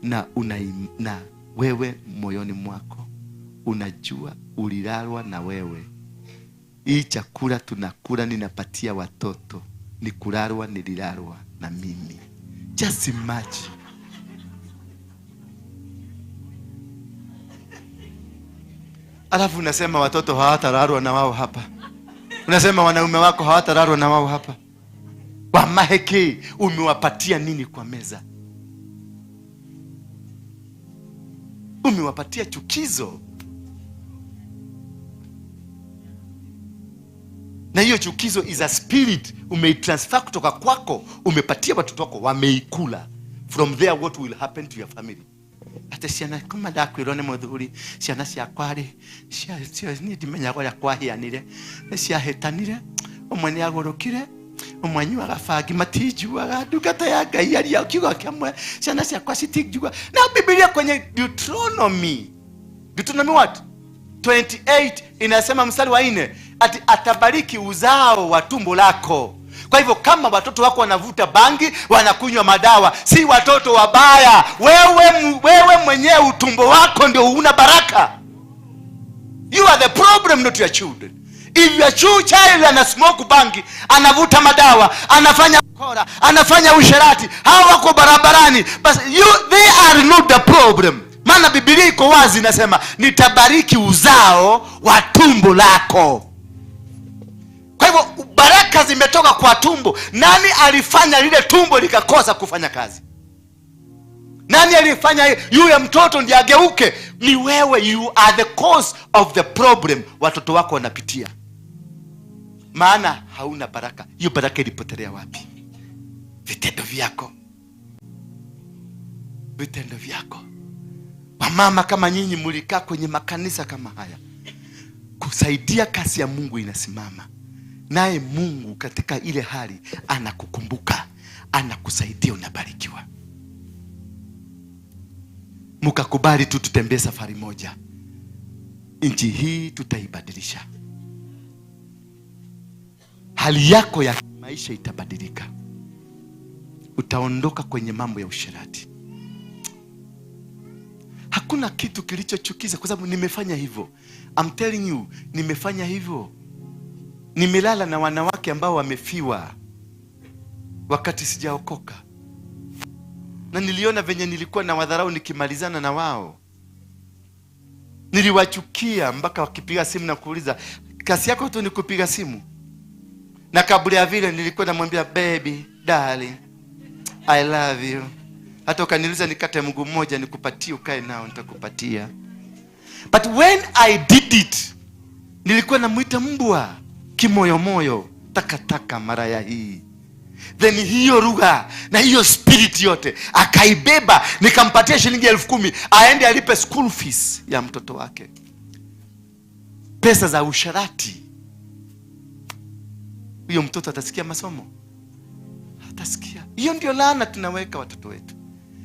na wewe moyoni mwako unajua ulilalwa na wewe. Hii chakula tunakula ninapatia watoto, ni kulalwa nililalwa na mimi. Just imagine. Alafu unasema watoto hawatalalwa na wao hapa. Unasema wanaume wako hawatalalwa na wao hapa. Wamaheke, umewapatia nini kwa meza? Umewapatia chukizo. Na hiyo chukizo is a spirit. Umeitransfer kutoka kwako, umepatia watoto wako, wameikula. From there what will happen to your family? Ate ciana kuma ndakwirone muthuri, ciana cia kwari cia ni ndimenya gwa kwahianire, cia hetanire, umwe ni agurukire, umwe nyuaga bangi matijuaga ndungata ya Ngai aria kiugo kamwe, ciana cia kwa citinjua. Na Biblia kwenye Deuteronomy what 28 inasema mstari wa 4 ati atabariki uzao wa tumbo lako. Kwa hivyo kama watoto wako wanavuta bangi, wanakunywa madawa, si watoto wabaya. Wewe mwenyewe utumbo wako ndio una baraka. You are the problem, not your children. If your child ana smoke bangi, anavuta madawa, anafanya kora, anafanya usherati, hawa wako barabarani, basi they are not the problem. Maana Biblia iko wazi inasema nitabariki uzao wa tumbo lako. Kwa hivyo baraka zimetoka kwa tumbo. Nani alifanya lile tumbo likakosa kufanya kazi? Nani alifanya yule mtoto ndiye ageuke? Ni wewe. You are the cause of the problem watoto wako wanapitia. Maana hauna baraka. Hiyo baraka ilipotelea wapi? Vitendo vyako. Vitendo vyako. Wamama kama nyinyi mlikaa kwenye makanisa kama haya, kusaidia kazi ya Mungu inasimama. Naye Mungu katika ile hali anakukumbuka, anakusaidia, unabarikiwa. Mukakubali tu tutembee safari moja. Nchi hii tutaibadilisha. Hali yako ya maisha itabadilika. Utaondoka kwenye mambo ya usherati. Hakuna kitu kilichochukiza kwa sababu nimefanya hivyo. I'm telling you, nimefanya hivyo. Nimelala na wanawake ambao wamefiwa wakati sijaokoka. Na niliona venye nilikuwa na wadharau nikimalizana na wao. Niliwachukia mpaka wakipiga simu na kuuliza, kasi yako tu ni kupiga simu. Na kabla ya vile nilikuwa namwambia, baby, darling, I love you. Hata ukaniuliza nikate mguu mmoja nikupatie ukae nao, nitakupatia. But when I did it, nilikuwa namuita mbwa kimoyo moyo, takataka mara ya hii. Then hiyo lugha na hiyo spirit yote akaibeba, nikampatia shilingi 10,000 aende alipe school fees ya mtoto wake. Pesa za usharati. Huyo mtoto atasikia masomo? Hatasikia. Hiyo ndio laana tunaweka watoto wetu.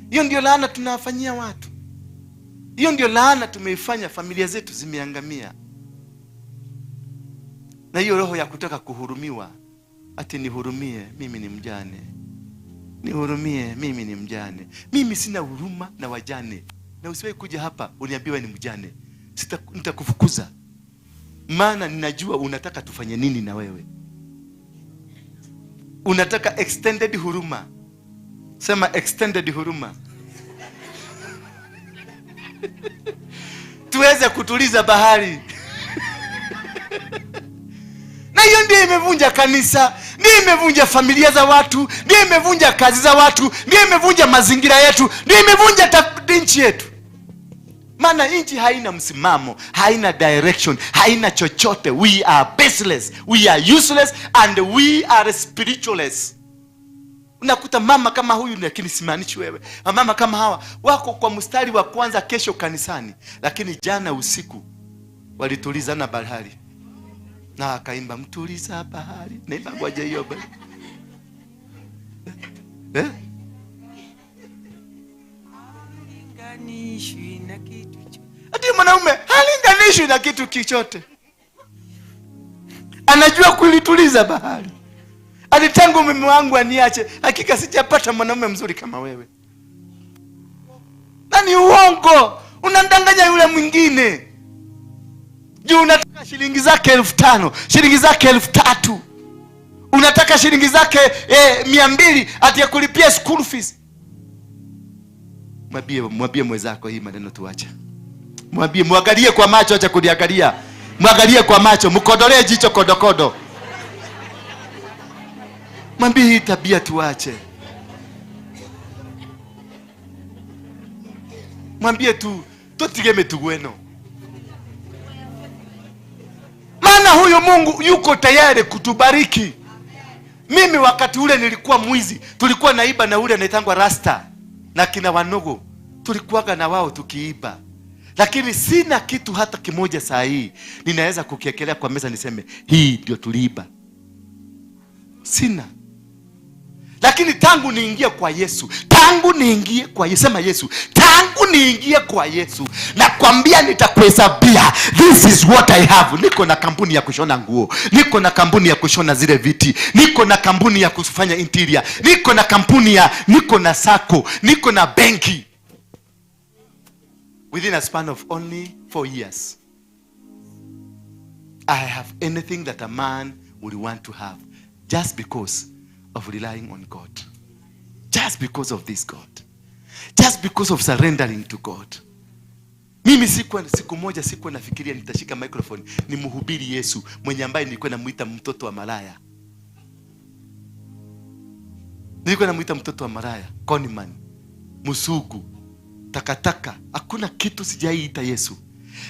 Hiyo ndio laana tunawafanyia watu. Hiyo ndio laana tumeifanya familia zetu zimeangamia. Na hiyo roho ya kutaka kuhurumiwa, ati nihurumie, mimi ni mjane. Nihurumie, mimi ni mjane. Mimi sina huruma na wajane. Na usiwahi kuja hapa uniambiwe ni mjane. Nitakufukuza. Maana ninajua unataka tufanye nini na wewe. Unataka extended huruma. Sema extended huruma. Tuweze kutuliza bahari. Na hiyo ndio imevunja kanisa, ndio imevunja familia za watu, ndio imevunja kazi za watu, ndio imevunja mazingira yetu, ndio imevunja nchi yetu. Maana nchi haina msimamo, haina direction, haina chochote. We are baseless, we are useless, and we are spiritualless. Unakuta mama kama huyu, lakini simaanishi wewe. Mama kama hawa wako kwa mstari wa kwanza kesho kanisani, lakini jana usiku walitulizana bahari. Na akaimba mtuliza bahari. Naimba ngoja hiyo bali. Halinganishwi na kitu chochote. Ati mwanaume halinganishwi na kitu kichote. Anajua kulituliza bahari. Alitangu mume wangu aniache, hakika sijapata mwanaume mzuri kama wewe. Na ni uongo. Unamdanganya yule mwingine. Juu unataka shilingi zake 5,000, shilingi zake 3,000. Unataka shilingi zake 200 ati ya kulipia school fees. Mwambie mwenzako hii maneno tuache. Mwambie, muangalie kwa macho, acha kuniangalia. Muangalie kwa macho, mkodolee jicho kodokodo. Mwambie hii tabia tuache. Mwambie tu tutigeme tugweno. Maana huyo Mungu yuko tayari kutubariki. Mimi wakati ule nilikuwa mwizi, tulikuwa naiba na ule anaitangwa Rasta na kina Wanogo, tulikuwaga na wao tukiiba. Lakini sina kitu hata kimoja saa hii ninaweza kukiekelea kwa meza niseme hii ndio tuliiba. Sina. Lakini tangu niingie kwa Yesu, sema Yesu, tangu niingie kwa Yesu, nakwambia nitakuhesabia. This is what I have. Niko na kampuni ya kushona nguo, niko na kampuni ya kushona zile viti, niko na kampuni ya kufanya interior, niko na kampuni niko na sako, niko na benki. Within a span of only 4 years, I have anything that a man would want to have, just because of relying on God. Just because of this God. Just because of surrendering to God. Mimi siku moja sikuwa nafikiria nitashika microphone ni mhubiri Yesu mwenye ambaye nilikuwa namuita mtoto wa malaya. Nilikuwa namuita mtoto wa malaya, Conman, musugu, takataka. Hakuna kitu sijaiita Yesu.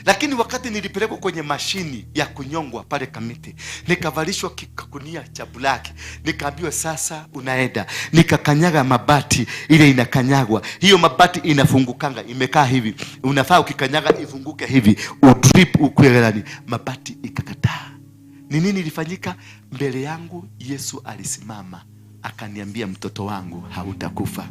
Lakini wakati nilipelekwa kwenye mashini ya kunyongwa pale Kamiti, nikavalishwa kikakunia cha bulaki, nikaambiwa sasa unaenda. Nikakanyaga mabati, ile inakanyagwa, hiyo mabati inafungukanga, imekaa hivi, unafaa ukikanyaga ifunguke hivi, udrip ukwelani, mabati ikakataa. Ni nini ilifanyika? Mbele yangu Yesu alisimama akaniambia, mtoto wangu hautakufa.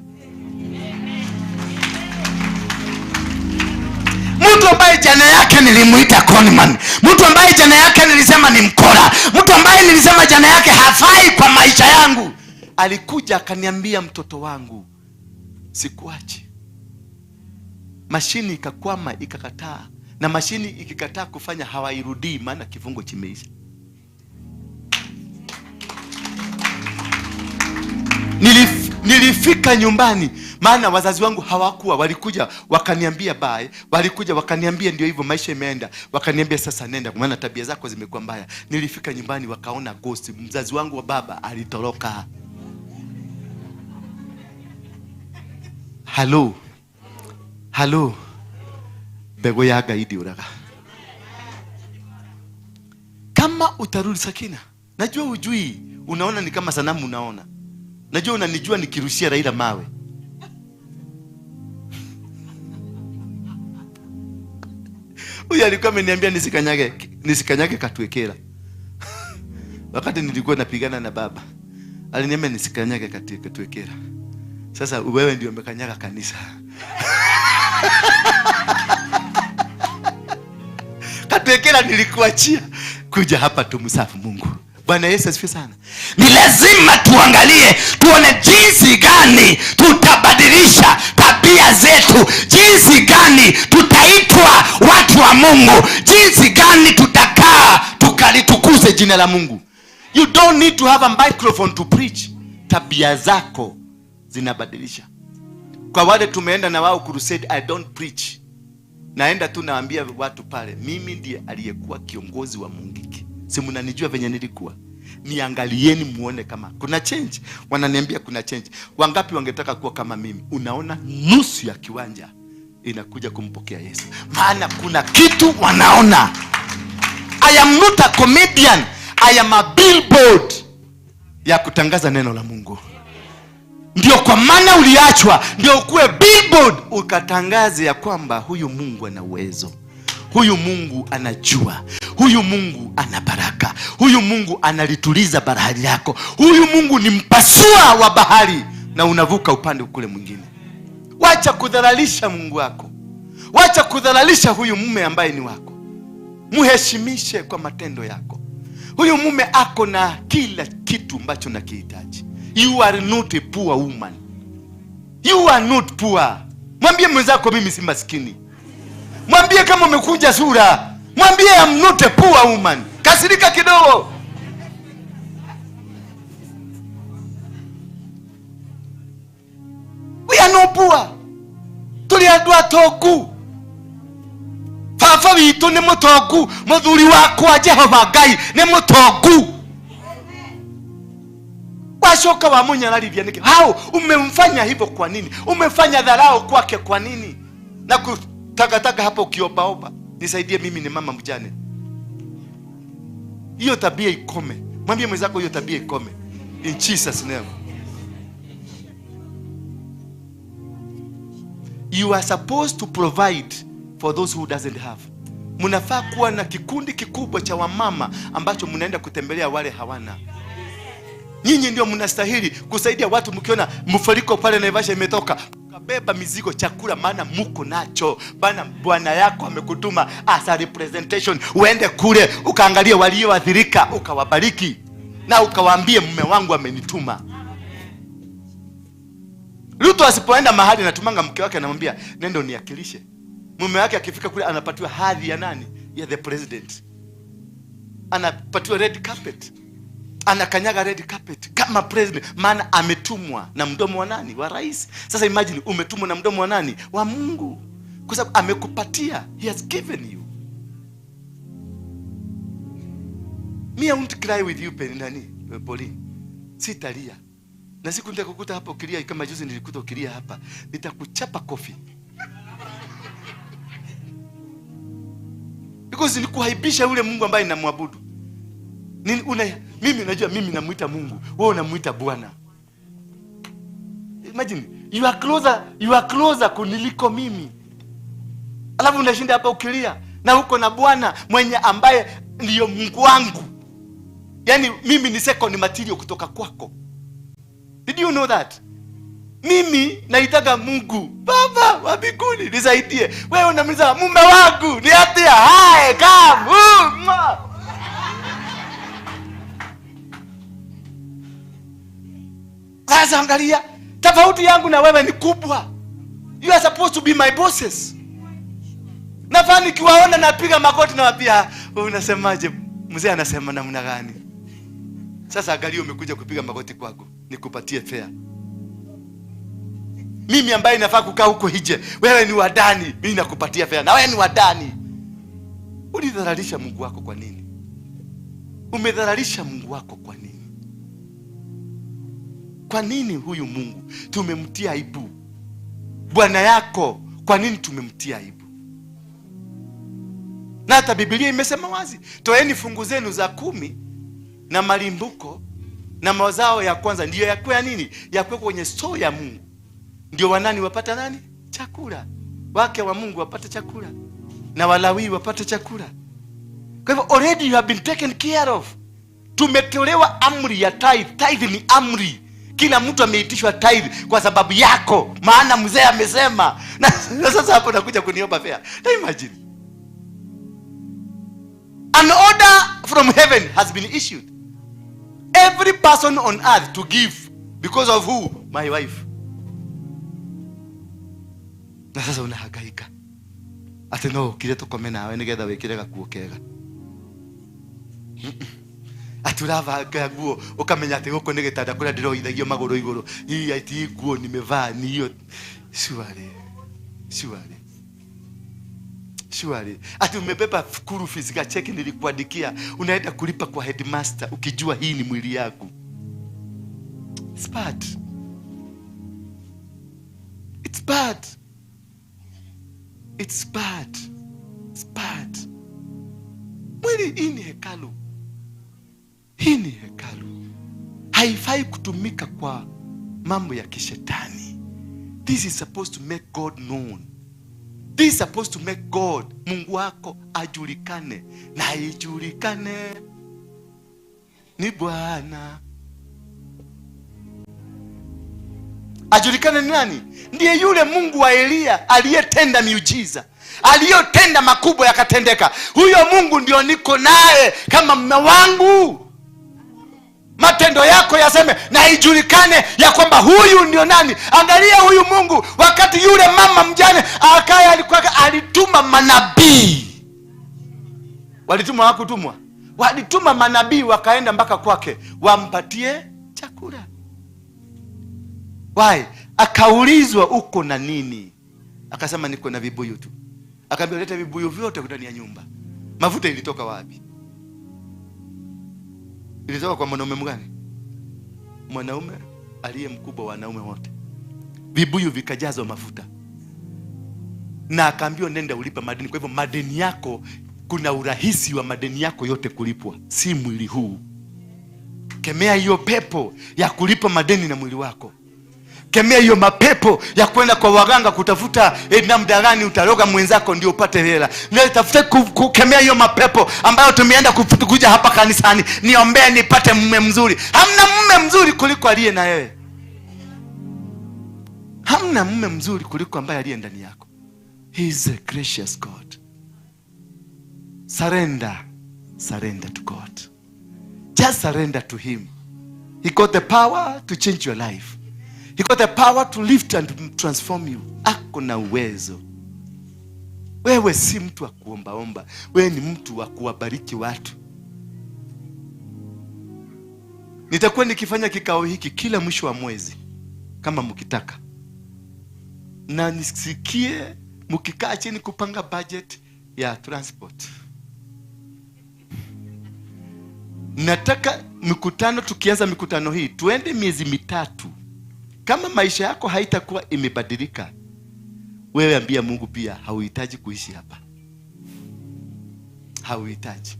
Mtu ambaye jana yake nilimuita conman, mtu ambaye jana yake nilisema ni mkora, mtu ambaye nilisema jana yake hafai kwa maisha yangu, alikuja akaniambia, mtoto wangu sikuachi. Mashini ikakwama, ikakataa, na mashini ikikataa kufanya hawairudii, maana kifungo kimeisha. Nilifika nyumbani, maana wazazi wangu hawakuwa, walikuja wakaniambia bye, walikuja wakaniambia ndio hivyo, maisha imeenda, wakaniambia sasa nenda kwa maana tabia zako zimekuwa mbaya. Nilifika nyumbani wakaona ghost, mzazi wangu wa baba alitoroka. Halo bego ya gaidi uraga. Kama utarudi Sakina, najua ujui, unaona ni kama sanamu unaona. Najua unanijua nikirushia Raila mawe. Huyu alikuwa ameniambia nisikanyage Katwekera. Wakati nilikuwa napigana na baba, aliniambia nisikanyage Katwekera. Sasa wewe ndio umekanyaga kanisa. Katwekera nilikuachia kuja hapa tumsafu Mungu. Bwana Yesu asifiwe sana. Ni lazima tuangalie, tuone jinsi gani tutabadilisha tabia zetu, jinsi gani tutaitwa watu wa Mungu, jinsi gani tutakaa tukalitukuze jina la Mungu. You don't need to have a microphone to preach. Tabia zako zinabadilisha. Kwa wale tumeenda na wao crusade, I don't preach. Naenda tu naambia watu pale, mimi ndiye aliyekuwa kiongozi wa Mungiki. Si mnanijua venye nilikuwa. Niangalieni muone kama kuna change. Wananiambia kuna change. Wangapi wangetaka kuwa kama mimi? Unaona nusu ya kiwanja inakuja kumpokea Yesu, maana kuna kitu wanaona. I am not a comedian. I am a billboard ya kutangaza neno la Mungu. Ndio kwa maana uliachwa, ndio ukuwe billboard ukatangaze ya kwamba huyu Mungu ana uwezo, huyu Mungu anajua, huyu Mungu ana baraka, huyu Mungu analituliza bahari yako, huyu Mungu ni mpasua wa bahari na unavuka upande kule mwingine. Wacha kudhalalisha Mungu wako, wacha kudhalalisha huyu mume ambaye ni wako. Muheshimishe kwa matendo yako. Huyu mume ako na kila kitu ambacho nakihitaji. You are not a poor woman. You are not poor. Mwambie mwenzako mimi si maskini. Mwambie kama umekunja sura, mwambie I'm not a poor woman. Kasirika kidogo. We are not poor. Tuli andua toku. Fafa witu ni mutoku. Muthuri wakwa Jehova Ngai ni mutoku. Washoka wa munyararivia niki. Hao umemfanya hivyo kwa nini? Umefanya dharau kwake kwa nini? Na kutaka hapo ukiobaoba. Nisaidie, mimi ni mama mjane. Hiyo tabia ikome. Mwambie mwenzako hiyo tabia ikome. In Jesus name. You are supposed to provide for those who doesn't have. Mnafaa kuwa na kikundi kikubwa cha wamama ambacho mnaenda kutembelea wale hawana. Nyinyi ndio mnastahili kusaidia watu. Mkiona mfuriko pale Naivasha imetoka, ukabeba mizigo, chakula, maana muko nacho. Bana Bwana yako amekutuma as a representation. Uende kule ukaangalia walioathirika, ukawabariki na ukawaambie mume wangu amenituma. Ruto asipoenda mahali natumanga mke wake, anamwambia nenda uniakilishe. Mume wake akifika kule anapatiwa hadhi ya nani? Ya the president. Anapatiwa red carpet. Anakanyaga red carpet kama president, maana ametumwa na mdomo wa nani? Wa rais. Sasa imagine umetumwa na mdomo wa nani? Wa Mungu. Kwa sababu amekupatia. He has given you. Me I won't cry with you nani? Pauline. Sitalia. Na siku nitakukuta hapa ukilia kama juzi nilikuta ukilia hapa, nitakuchapa kofi. Because ni kuhaibisha yule Mungu ambaye ninamwabudu. Mimi najua mimi namuita Mungu, wewe unamuita Bwana. Imagine, you are closer kuniliko mimi. Alafu unashinda hapa ukilia na huko na Bwana mwenye ambaye ndiyo Mungu wangu. Yaani mimi ni second material kutoka kwako. Did you know that? Mimi naitaga Mungu Baba wa mbinguni nisaidie. Wewe unamliza mume wangu ni atia hai kama. Sasa angalia, tofauti yangu na wewe ni kubwa. You are supposed to be my bosses. Nafani kiwaona napiga magoti na wapia, unasemaje? Mzee anasema namna gani? Sasa angalia, umekuja kupiga magoti kwangu nikupatie fare. Mimi ambaye nafaa kukaa huko nje, wewe ni wadani, mimi nakupatia fare na wewe ni wadani. Ulidharalisha Mungu wako kwa nini? Umedharalisha Mungu wako kwa nini? Kwa nini huyu Mungu tumemtia aibu? Bwana yako kwa nini tumemtia aibu? Na hata Biblia imesema wazi, toeni fungu zenu za 10 na malimbuko na mazao ya kwanza ndio yakwe ya nini? Yakwe kwenye store ya Mungu. Ndio wanani wapata nani? Chakula. Wake wa Mungu wapate chakula na Walawi wapate chakula. Kwa hivyo already you have been taken care of. Tumetolewa amri ya tithe. Tithe ni amri. Kila mtu ameitishwa tithe kwa sababu yako, maana mzee amesema. Na sasa hapo nakuja kuniomba fare. Na imagine, an order from heaven has been issued. Every person on earth to give because of who? My wife. Na sasa unahangaika. Ati no, kile tukome nawe nigetha wikire gakuo kega. Aturava gaguo ukamenya ati guko ni gitanda kuria ndiroithagio maguru iguru. Hii ati guo nimevaa ni hiyo. Shwari. Ati umebeba school fees ga cheki nilikuandikia, unaenda kulipa kwa headmaster ukijua hii ni mwili yako. It's bad. It's bad. It's bad. It's bad. Mwili hii ni hekalu. Hii ni hekalu. Haifai kutumika kwa mambo ya kishetani. This is supposed to make God known. This is supposed to make God, Mungu wako, ajulikane. Na ijulikane ni Bwana. Ajulikane ni nani? Ndiye yule Mungu wa Elia aliyetenda miujiza, aliyotenda makubwa yakatendeka. Huyo Mungu ndio niko naye kama mume wangu. Matendo yako yaseme na ijulikane ya kwamba huyu ndio nani. Angalia huyu Mungu, wakati yule mama mjane akaya alikuwa alituma manabii. Walitumwa hakutumwa? Walituma manabii wakaenda mpaka kwake wampatie chakula. Why? Akaulizwa uko na nini? Akasema niko na vibuyu tu. Akaambia leta vibuyu vyote ndani ya nyumba. Mafuta ilitoka wapi? Ilitoka kwa mwanaume mgani? Mwanaume aliye mkubwa wa wanaume wote. Vibuyu vikajazwa mafuta. Na akaambiwa nenda ulipa madeni. Kwa hivyo madeni yako, kuna urahisi wa madeni yako yote kulipwa, si mwili huu. Kemea hiyo pepo ya kulipa madeni na mwili wako. Kemea hiyo mapepo ya kwenda kwa waganga kutafuta namna gani utaroga mwenzako ndio upate hela. Nitafuta kukemea hiyo mapepo ambayo tumeenda kuja hapa kanisani. Niombee nipate mume mzuri. Hamna mume mzuri kuliko aliye na wewe. Hamna mume mzuri kuliko ambaye aliye ndani yako. He is a gracious God. Surrender to God. Just surrender to him. He got the power to change your life. He got the power to lift and transform you. Ako na uwezo. Wewe si mtu wa kuombaomba. Wewe ni mtu wa kuwabariki watu. Nitakuwa nikifanya kikao hiki kila mwisho wa mwezi kama mkitaka. Na nisikie mkikaa chini kupanga budget ya transport. Nataka mikutano, tukianza mikutano hii tuende miezi 3. Kama maisha yako haitakuwa imebadilika, wewe ambia Mungu pia hauhitaji kuishi hapa. hauhitaji,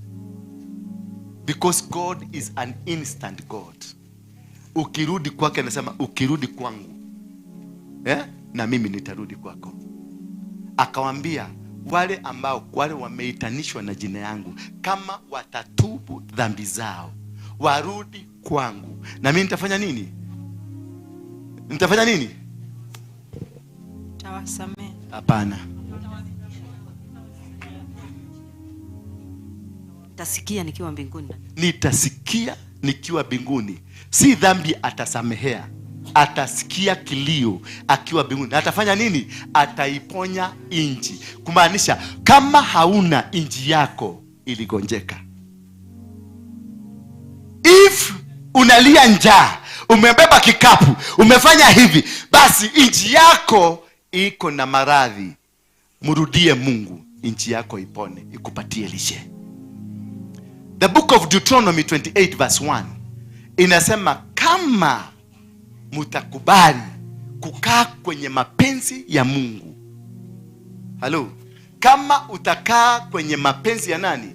because God is an instant God. Ukirudi kwake, anasema ukirudi kwangu na mimi nitarudi kwako. Akawambia wale ambao wale wameitanishwa na jina yangu, kama watatubu dhambi zao warudi kwangu, na mimi nitafanya nini? Nitafanya nini? Tawasamehe. Hapana. Tasikia nikiwa mbinguni. Nitasikia nikiwa mbinguni. Si dhambi atasamehea, atasikia kilio akiwa mbinguni. Atafanya nini? Ataiponya inji. Kumaanisha kama hauna inji yako iligonjeka. If unalia njaa, umebeba kikapu, umefanya hivi, basi inji yako iko na maradhi. Mrudie Mungu, inji yako ipone, ikupatie lishe. The book of Deuteronomy 28 verse 1 inasema kama mutakubali kukaa kwenye mapenzi ya Mungu. Halo, kama utakaa kwenye mapenzi ya nani?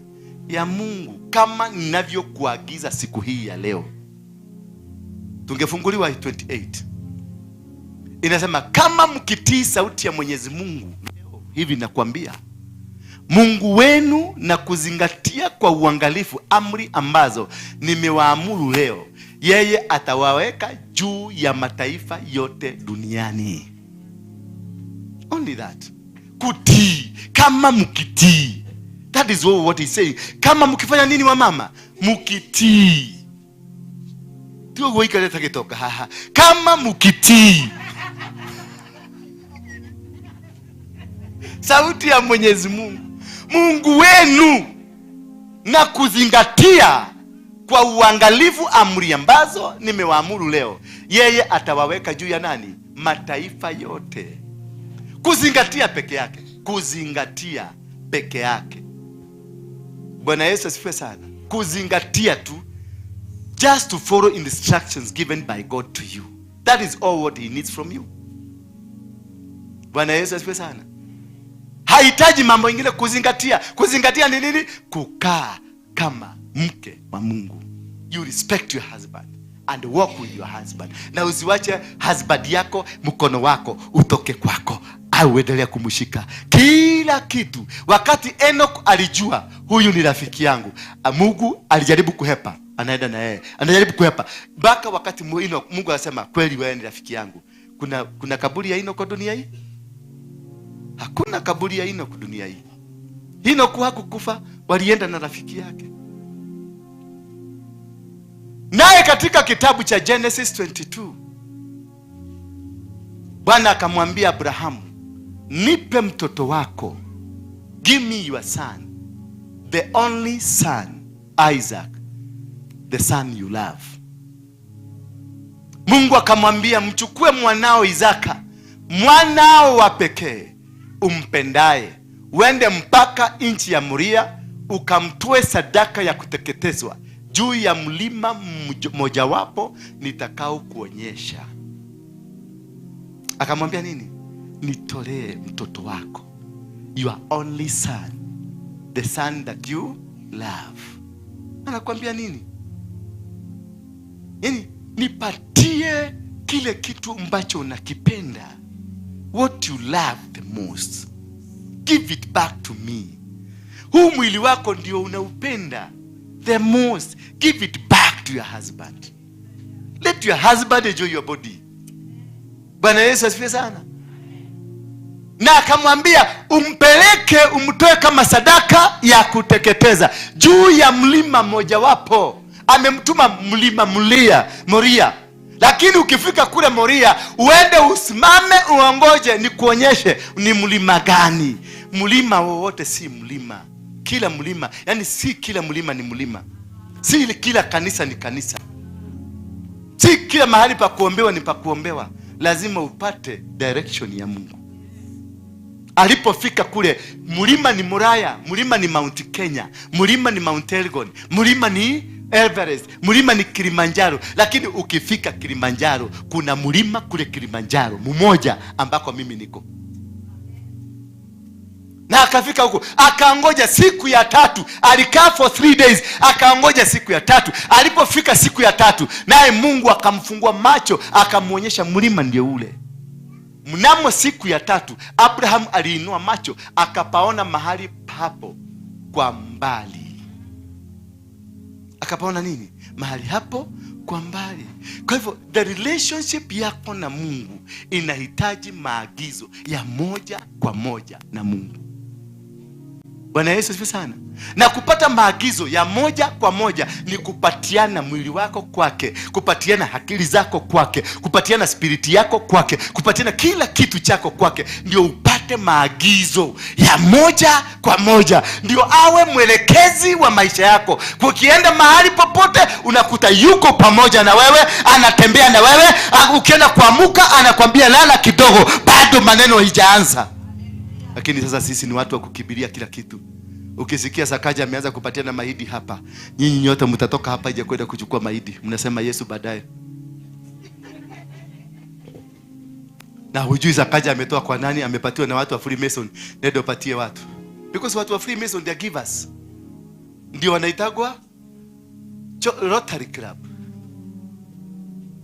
Ya Mungu, kama ninavyokuagiza siku hii ya leo. Tungefunguliwa 28. Inasema kama mkitii sauti ya Mwenyezi Mungu leo hivi, nakwambia Mungu wenu, na kuzingatia kwa uangalifu amri ambazo nimewaamuru leo, yeye atawaweka juu ya mataifa yote duniani. Only that. Kutii. Kama mkitii. That is what he's saying. Kama mkifanya nini wa mama? Mkitii. Tuo goika leta kitoka. Kama mkitii sauti ya Mwenyezi Mungu, Mungu wenu, na kuzingatia kwa uangalifu amri ambazo nimewaamuru leo, yeye atawaweka juu ya nani? Mataifa yote. Kuzingatia peke yake. Kuzingatia peke yake. Bwana Yesu asifiwe sana. Kuzingatia tu. Just to follow instructions given by God to you. That is all what he needs from you. Bwana Yesu asifiwe sana. Hahitaji mambo ingine kuzingatia. Kuzingatia ni nini? Kukaa kama mke wa Mungu. You respect your husband and walk with your husband. Na usiwache husband yako mkono wako utoke kwako, au endelea kumshika kila kitu. Wakati Enoch alijua huyu ni rafiki yangu, Mungu alijaribu kuhepa, anaenda na yeye, anajaribu kuhepa mpaka wakati Mungu anasema kweli wewe ni rafiki yangu. Kuna kaburi ya Enoch dunia hii? Hakuna kaburi ya Enoch dunia hii. Enoch hakukufa, walienda na rafiki yake. Naye katika kitabu cha Genesis 22 Bwana akamwambia Abrahamu, nipe mtoto wako, give me your son, the only son, Isaac, the son you love. Mungu akamwambia, mchukue mwanao Isaka, mwanao wa pekee umpendaye, uende mpaka nchi ya Moria, ukamtoe sadaka ya kuteketezwa juu ya mlima mojawapo nitakao kuonyesha. Akamwambia nini? Nitolee mtoto wako, your only son, the son that you love. Anakuambia nini? Yani, nipatie kile kitu ambacho unakipenda, what you love the most. Give it back to me. Huu mwili wako ndio unaupenda the most. Give it back to your husband. Let your husband enjoy your body. Bwana Yesu asifiwe sana. Na akamwambia umpeleke, umtoe kama sadaka ya kuteketeza juu ya mlima mojawapo. Amemtuma mlima Moria. Lakini ukifika kule Moria, uende usimame uongoje nikuonyeshe ni mlima gani. Mlima wowote si mlima. Kila mlima, yani si kila mlima ni mlima. Si kila kanisa ni kanisa. Si kila mahali pa kuombewa ni pa kuombewa. Lazima upate direction ya Mungu. Alipofika kule, mlima ni Moraya, mlima ni Mount Kenya, mlima ni Mount Elgon, mlima ni Everest, mlima ni Kilimanjaro. Lakini ukifika Kilimanjaro, kuna mlima kule Kilimanjaro mmoja ambako mimi niko. Na akafika huko, akaongoja siku ya 3. Alikaa for 3 days, akaongoja siku ya 3. Alipofika siku ya 3, naye Mungu akamfungua macho, akamuonyesha mlima ndio ule. Mnamo siku ya 3, Abraham aliinua macho, akapaona mahali hapo kwa mbali. Akapaona nini? Mahali hapo kwa mbali. Kwa hivyo the relationship yako na Mungu inahitaji maagizo ya moja kwa moja na Mungu. Bwana Yesu asifiwe sana. Na kupata maagizo ya moja kwa moja ni kupatiana mwili wako kwake, kupatiana akili zako kwake, kupatiana spiriti yako kwake, kupatiana kila kitu chako kwake, ndio upate maagizo ya moja kwa moja, ndio awe mwelekezi wa maisha yako. Ukienda mahali popote unakuta yuko pamoja na wewe, anatembea na wewe. Ukienda kuamuka anakwambia lala kidogo, bado maneno haijaanza. Lakini sasa sisi ni watu wa kukibiria kila kitu. Ukisikia Sakaja ameanza kupatia na mahidi hapa, nyinyi nyote mtatoka hapa ije kwenda kuchukua mahidi. Mnasema Yesu baadaye. Na hujui Sakaja ametoa kwa nani, amepatiwa na watu wa Freemason. Ndio patie watu. Because watu wa Freemason they are givers. Ndio wanaitagwa Rotary Club.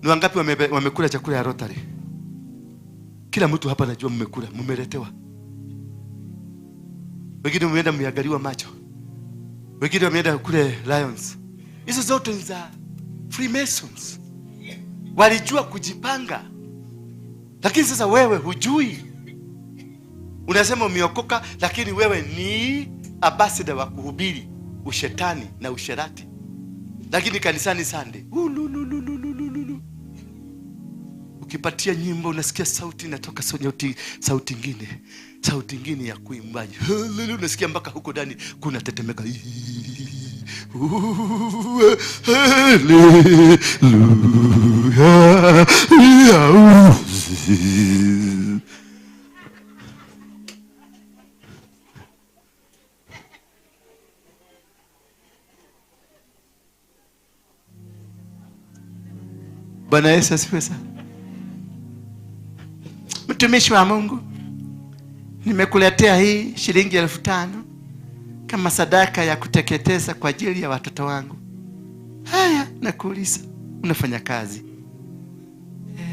Ni wangapi wamekula chakula ya Rotary? Kila mtu hapa najua mmekula, mmeletewa. Wengine wameenda miagaliwa macho. Wengine wameenda kule Lions. Hizo zote ni za Freemasons. Walijua kujipanga. Lakini sasa wewe hujui. Unasema umeokoka, lakini wewe ni ambassador wa kuhubiri ushetani na usherati. Lakini kanisani Sunday, ukipatia nyimbo unasikia sauti inatoka sauti ingine ya kuimbaji. Unasikia mpaka huko ndani kuna tetemeka. Bwana Yesu asifiwe sana. Mtumishi wa Mungu, nimekuletea hii shilingi 5,000 kama sadaka ya kuteketeza kwa ajili ya watoto wangu. Haya, nakuuliza, unafanya kazi?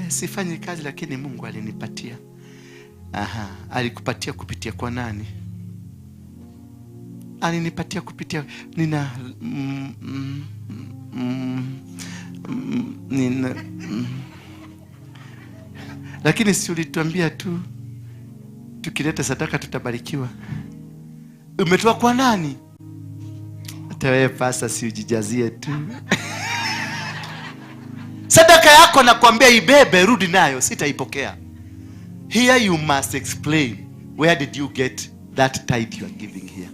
Sifanyi kazi, lakini Mungu alinipatia. Aha, alikupatia kupitia kwa nani? Alinipatia kupitia lakini si ulituambia tu tukileta sadaka tutabarikiwa. Umetoa kwa nani? Hata wewe pasa si ujijazie tu. Sadaka yako nakwambia ibebe, rudi nayo, sitaipokea. Here you must explain, where did you get that tithe you are giving here?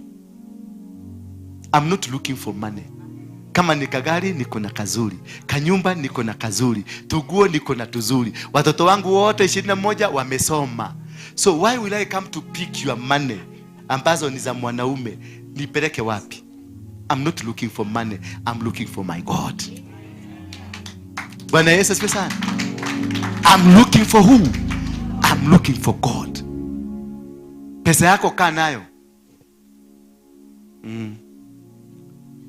I'm not looking for money. Kama ni kagari niko na kazuri, kanyumba niko na kazuri, tuguo niko na tuzuri, watoto wangu wote 21 wamesoma. So why will I come to pick your money ambazo ni za mwanaume nipeleke wapi? I'm not looking for money, I'm looking for my God. Bwana Yesu asifiwe sana. I'm looking for who? I'm looking for God. Pesa yako kaa nayo.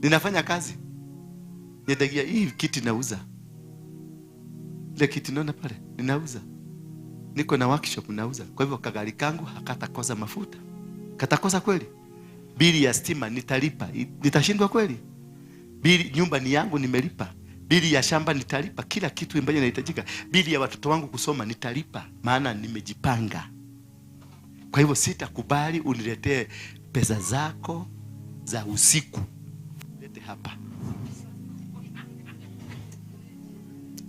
Ninafanya kazi. Nidagia hii kiti nauza. Ile kiti naona pale ninauza. Niko na workshop nauza. Kwa hivyo kagari kangu hakatakosa mafuta. Katakosa kweli? Bili ya stima nitalipa. Nitashindwa kweli? Bili nyumba ni yangu nimelipa. Bili ya shamba nitalipa, kila kitu ambacho inahitajika. Bili ya watoto wangu kusoma nitalipa, maana nimejipanga. Kwa hivyo sitakubali uniletee pesa zako za usiku. Lete hapa.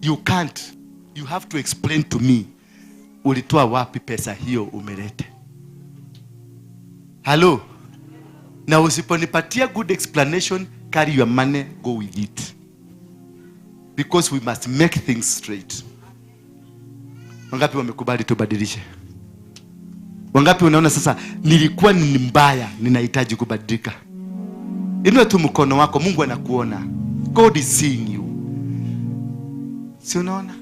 You can't. You have to explain to me. Ulitoa wapi pesa hiyo umelete? Hello? Na usiponipatia good explanation, carry your money, go with it. Because we must make things straight. Wangapi wamekubali tubadilishe? Wangapi unaona sasa nilikuwa ni mbaya, ninahitaji kubadilika? Inua tu mkono wako, Mungu anakuona. God is seeing you. Si unaona?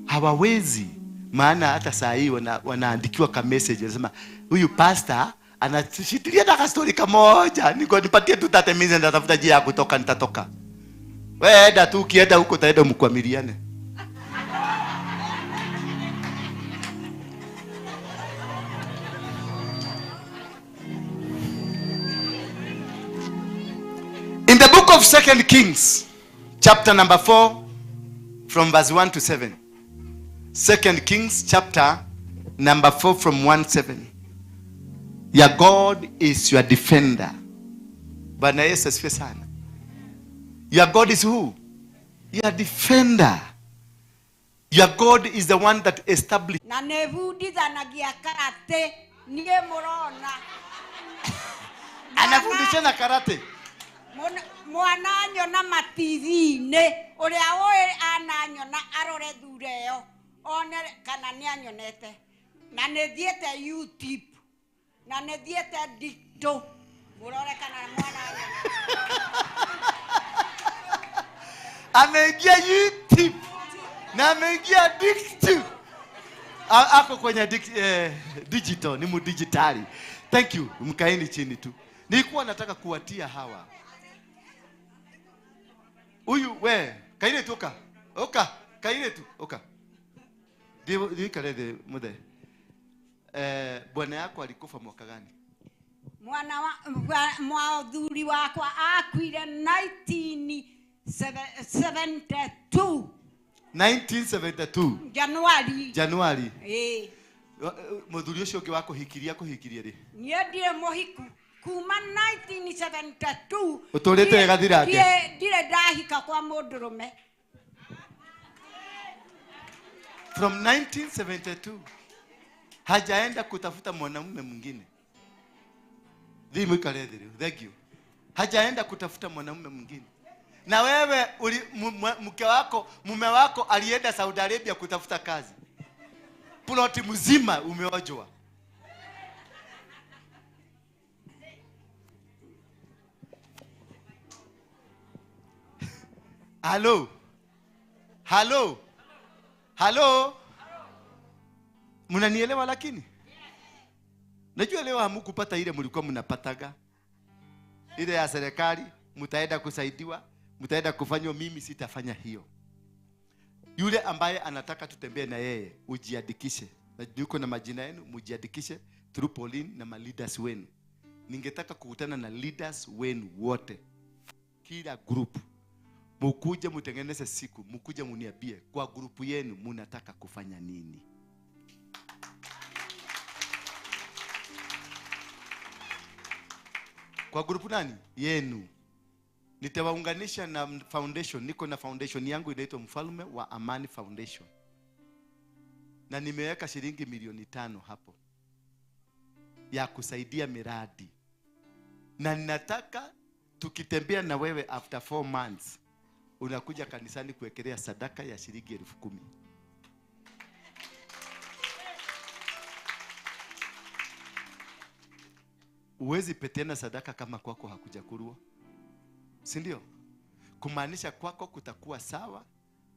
Hawawezi Maana hata saa hii wanaandikiwa ka message wanasema huyu pastor anashitilia na story kamoja, niko nipatie tu 30 minutes nitatafuta njia ya kutoka, nitatoka. Wewe enda tu, ukienda huko taenda mkwamiliane. In the book of 2 Kings, chapter number 4, from verse 1 to 7. 2 Kings, chapter number 4, from 1-7. Your God is your defender. Bwana Yesu asifiwe sana. Your God is who? Your defender. Your God is the one that established. Na nebudithanagia karate niye murona. Anafundishana karate. Mwana nyona mativi-ine uria oe ananyona arore thureo one kana ni anyonete na nethiete YouTube na nethiete dikto murore kana mwana ameingia YouTube na ameingia dikto ako kwenye digital, ni mudigitali. Thank you. Mkaeni chini tu. Nilikuwa nataka kuwatia hawa. Huyu we, kaile toka. Oka, kaile tu. Oka. Ndio kalede mude. Bwana yako alikufa mwaka gani? Mwana wa mwathuri wakwa akuire 1972. 1972. Januari. Muthuri ucio ungi wako hikirie ri? Nie ndire muhiku kuma 1972. Uturite wega thirake. Ndire ndahika kwa mundurume. From 1972 hajaenda kutafuta mwanamume mwingine. Dhimu ikalethiri. Thank you. Hajaenda kutafuta mwanamume mwingine. Na wewe mume wako alienda Saudi Arabia kutafuta kazi. Ploti mzima umeojwa. Halo. Mnanielewa lakini? Najua leo hamkupata ile mlikuwa mnapataga. Ile ya serikali, mtaenda kusaidiwa, mtaenda kufanywa. Mimi sitafanya hiyo. Yule ambaye anataka tutembee na yeye, ujiandikishe. Yuko na majina yenu, mujiandikishe through Pauline na ma leaders wenu. Ningetaka kukutana na leaders wenu wote. Kila group. Mukuje mutengeneze siku, mukuje muniambie kwa grupu yenu munataka kufanya nini. Kwa grupu nani? Yenu. Nitawaunganisha na foundation. Niko na foundation yangu inaitwa Mfalme wa Amani Foundation. Na nimeweka shilingi milioni 5 hapo ya kusaidia miradi. Na ninataka tukitembea na wewe after 4 months unakuja kanisani kuwekelea sadaka ya shilingi 10,000. Uwezi petiana sadaka kama kwako hakujakulwa. Si ndio? Kumaanisha kwako kutakuwa sawa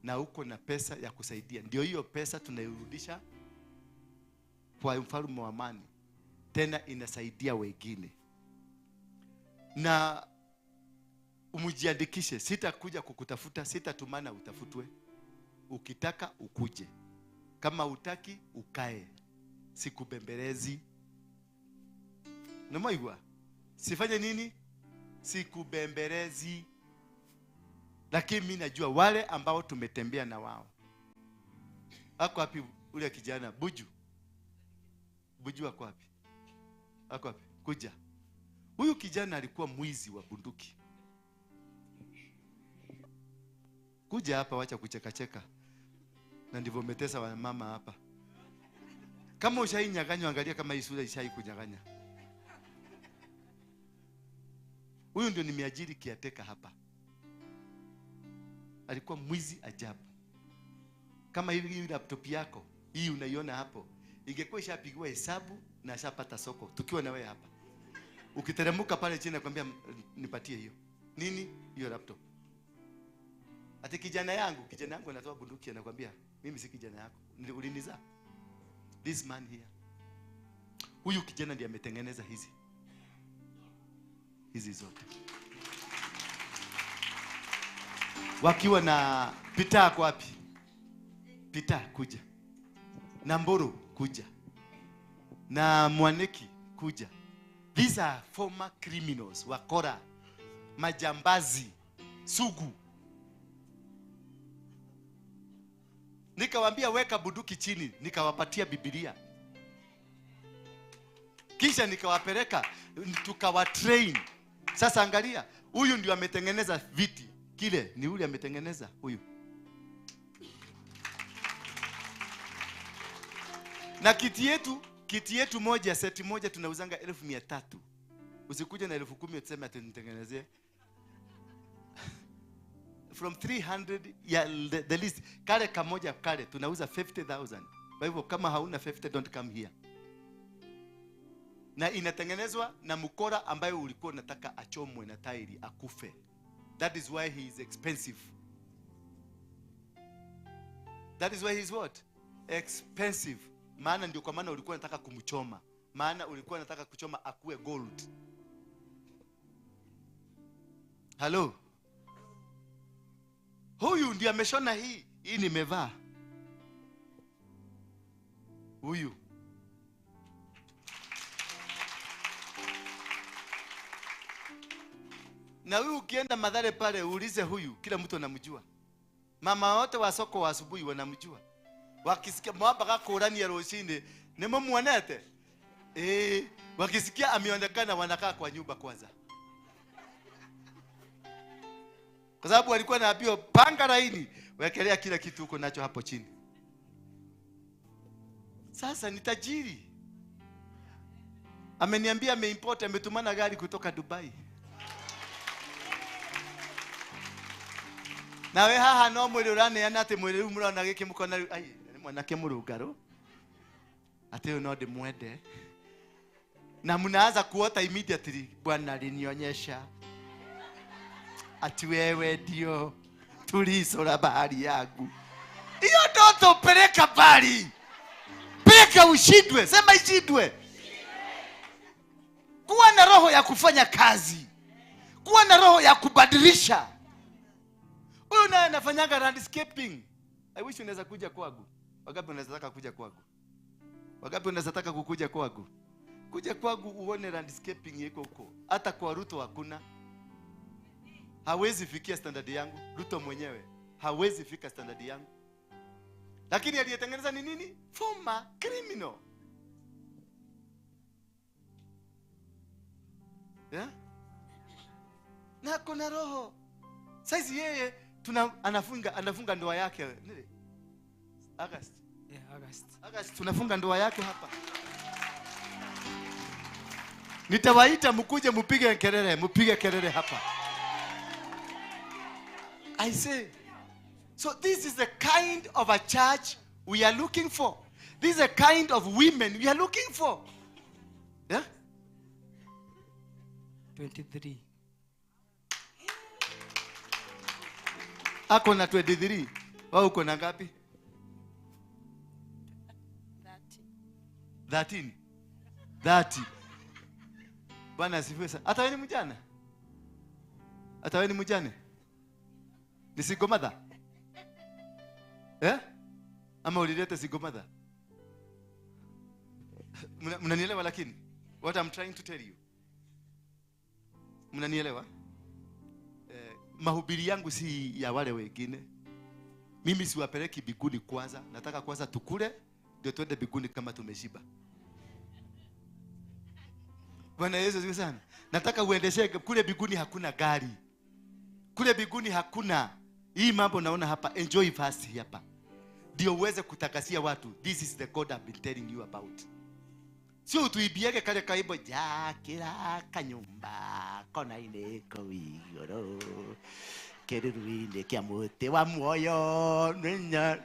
na uko na pesa ya kusaidia. Ndio hiyo pesa tunairudisha kwa Mfalme wa Amani. Tena inasaidia wengine. Na umujiandikishe. Sitakuja kukutafuta, sitatumana utafutwe. Ukitaka ukuje. Kama utaki ukae. Sikubembelezi. Namoigwa. Sifanye nini? Sikubembelezi. Lakini mimi najua wale ambao tumetembea na wao. Ako wapi ule kijana Buju? Buju ako wapi? Ako wapi? Kuja. Huyu kijana alikuwa mwizi wa bunduki. Kuja hapa, wacha kucheka. Na ndivyo umetesa wa mama hapa. Kama ushainyang'anywa, angalia kama hii sura ishai kunyang'anya. Huyu ndio nimeajiri kiateka hapa. Alikuwa mwizi ajabu. Kama hivi laptop yako, hii unaiona hapo, ingekuwa ishapigwa hesabu na ashapata soko tukiwa na wewe hapa. Ukiteremuka pale chini nakwambia nipatie hiyo. Nini? Hiyo laptop. Ati kijana yangu anatoa bunduki anakuambia mimi si kijana yako. Ulinizaa. This man here. Huyu kijana ndiye ametengeneza hizi zote. Wakiwa na Peter kwa wapi? Peter kuja. Na Mburu kuja. Na Mwaneki kuja. These are former criminals, wakora, majambazi, sugu. Nikawaambia weka bunduki chini, nikawapatia Biblia. Kisha nikawapeleka, tukawatrain. Sasa angalia, huyu ndio ametengeneza viti. Kile ni yule ametengeneza huyu. Na kiti yetu moja, seti moja tunauzanga 1,300. Usikuje na 10,000 utasema ati nitengenezee. From 300 ya the least. Kale kamoja kale tunauza 50,000. Kwa hivyo kama hauna 50 don't come here. Na inatengenezwa na mkora ambaye ulikuwa unataka achomwe na tairi akufe. That is why he is expensive. That is why he is what? Expensive. Maana ndio kwa maana ulikuwa unataka kumchoma. Maana ulikuwa unataka kuchoma akue gold. Hello. Huyu ndiye ameshona hii. Hii nimevaa. Huyu. Na huyu ukienda Mathare pale uulize huyu, kila mtu anamjua. Mama wote wa soko wa asubuhi wanamjua. Wakisikia mwamba kakorani ya roshinde, nemo muonete. Wakisikia ameonekana wanakaa kwa nyumba kwanza. Kwa sababu walikuwa naambiwa panga laini, wekelea kila kitu uko nacho hapo chini. Sasa ni tajiri. Ameniambia ameimport, ametumana gari kutoka Dubai. Na we haha no mwiri urane yanate mwiri umurona giki mukona ai mwanake murugaro ate no de mwende na mnaanza kuota immediately Bwana alinionyesha ati wewe ndio tulisora bahari yangu hiyo ndoto peleka bali peleka ushindwe sema ishindwe kuwa na roho ya kufanya kazi kuwa na roho ya kubadilisha. Huyu naye anafanyanga landscaping. I wish unaweza kuja kwangu. Wangapi unaweza taka kuja kwangu? Wangapi unaweza taka kukuja kwangu? Kuja kwangu uone landscaping yako huko. Hata kwa Ruto hakuna. Hawezi fikia standard yangu. Ruto mwenyewe hawezi fika standard yangu. Lakini aliyetengeneza ni nini? Former criminal. Yeah? Na kuna roho. Saizi yeye anafunga ndoa yake nini? August. Yeah, August tunafunga ndoa yake hapa. Nitawaita mkuje mpige kelele hapa. I say. So this is the kind of a church we are looking for. This is the kind of women we are looking for. Yeah? 23. Ako na 23. Wao uko na ngapi? 30. Bwana asifiwe sana. Hata wewe ni mjane? Hata wewe ni mjane? Ni single mother? Ama ulileta single mother? Mnanielewa lakini? What I'm trying to tell you. Mnanielewa? Mahubiri yangu si ya wale wengine. Mimi siwapeleki biguni kwanza. Nataka kwanza tukule ndio twende biguni kama tumeshiba. Bwana Yesu asifiwe sana. Nataka uendeshe kule biguni hakuna gari. Kule biguni hakuna. Hii mambo naona hapa enjoy fast hapa. Ndio uweze kutakasia watu. This is the God I've been telling you about. Sio tuibiege kale kaibo kila kanyumba kona ine kawigoro keruruine kia mute wa moyo nenya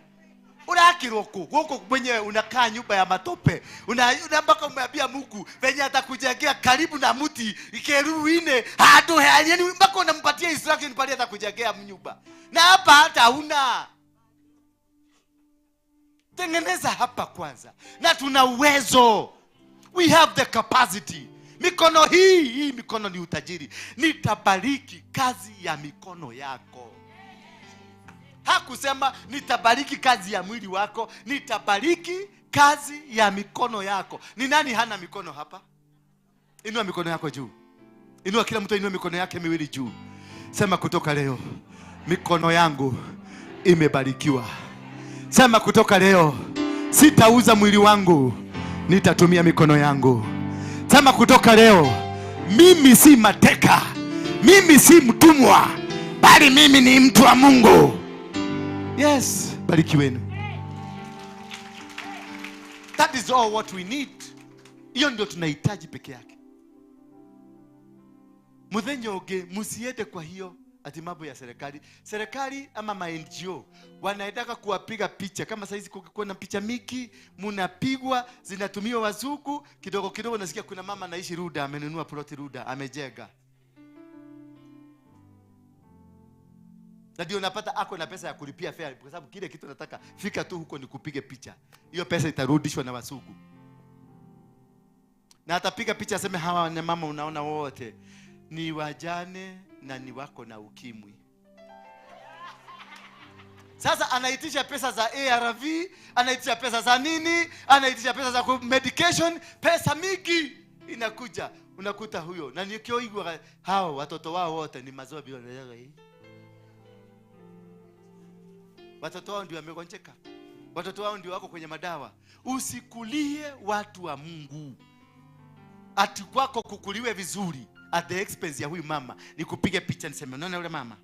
urakirwo guko mwenyewe unakaa nyumba ya matope unambaka umeambia Mungu venye atakujengea karibu na mti ikeruruine hado yani mpaka unampatia instruction pale atakujengea nyumba na hapa hata huna. Tengeneza hapa kwanza. Na tuna uwezo. We have the capacity. Mikono hii mikono ni utajiri. Nitabariki kazi ya mikono yako. Hakusema nitabariki kazi ya mwili wako, nitabariki kazi ya mikono yako. Ni nani hana mikono hapa? Inua mikono yako juu. Inua, kila mtu inua mikono yake miwili juu. Sema kutoka leo mikono yangu imebarikiwa. Sema kutoka leo sitauza mwili wangu, nitatumia mikono yangu. Sema kutoka leo mimi si mateka, mimi si mtumwa, bali mimi ni mtu wa Mungu. Yes, barikiweni. That is all what we need. Hiyo ndio tunahitaji peke yake. Mudhenyoge musiende kwa hiyo ati mambo ya serikali. Serikali ama ma NGO wanaendaka kuwapiga picha. Kama saizi kuna picha miki munapigwa, zinatumiwa wazungu. Kidogo kidogo nasikia kuna mama anaishi Ruda, amenunua ploti Ruda, amejega. Na ndio unapata ako na pesa ya kulipia fare, kwa sababu kile kitu nataka fika tu huko ni kupige picha. Hiyo pesa itarudishwa na wazungu. Na atapiga picha aseme hawa na mama unaona wote ni wajane na ni wako na ukimwi. Sasa anaitisha pesa za ARV, anaitisha pesa za nini, anaitisha pesa za medication, pesa mingi inakuja. Unakuta huyo na nikioigwa hao watoto wao wote ni mazoea bila hii. Watoto wao ndio wamegonjeka. Watoto wao ndio wako kwenye madawa. Usikulie watu wa Mungu. Ati kwako kukuliwe vizuri at the expense ya huyu mama. Nikupige picha niseme unaona yule mama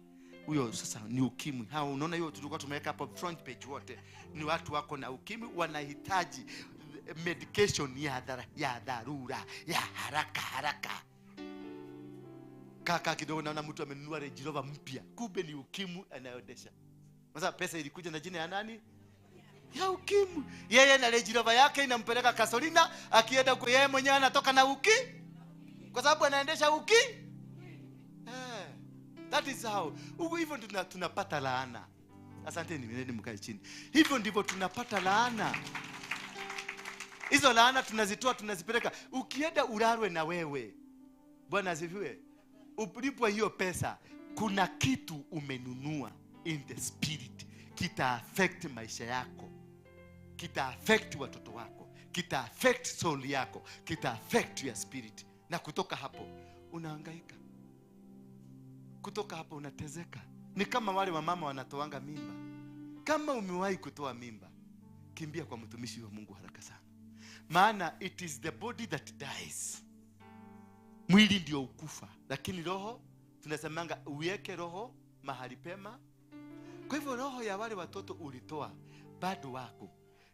huyo sasa ni ukimwi. Hao unaona hiyo tulikuwa tumeweka hapo front page wote. Ni watu wako na ukimwi, wanahitaji medication ya dharura, ya haraka. Kaka kidogo naona mtu amenunua Range Rover mpya. Kumbe ni ukimwi anayoendesha. Sasa pesa ilikuja na jina ya nani? Ya ukimwi. Yeye na Range Rover yake inampeleka Kasolina, akienda kwa yeye mwenyewe anatoka na kwa sababu anaendesha That is how. Hivyo ndio tunapata laana. Asanteni, nendeni mkae chini. Hivyo ndivyo tunapata laana. Hizo laana tunazitoa, tunazipeleka. Ukienda urarwe na wewe. Bwana asifiwe. Ulipo hiyo pesa, kuna kitu umenunua in the spirit. Kita affect maisha yako. Kita affect watoto wako. Kita affect soul yako. Kita affect your spirit. Na kutoka hapo unahangaika. Kutoka hapo unatezeka. Ni kama wale wamama wanatoanga mimba. Kama umewahi kutoa mimba, kimbia kwa mtumishi wa Mungu haraka sana. Maana it is the body that dies. Mwili ndio ukufa, lakini roho tunasemanga uweke roho mahali pema. Kwa hivyo roho ya wale watoto ulitoa bado wako.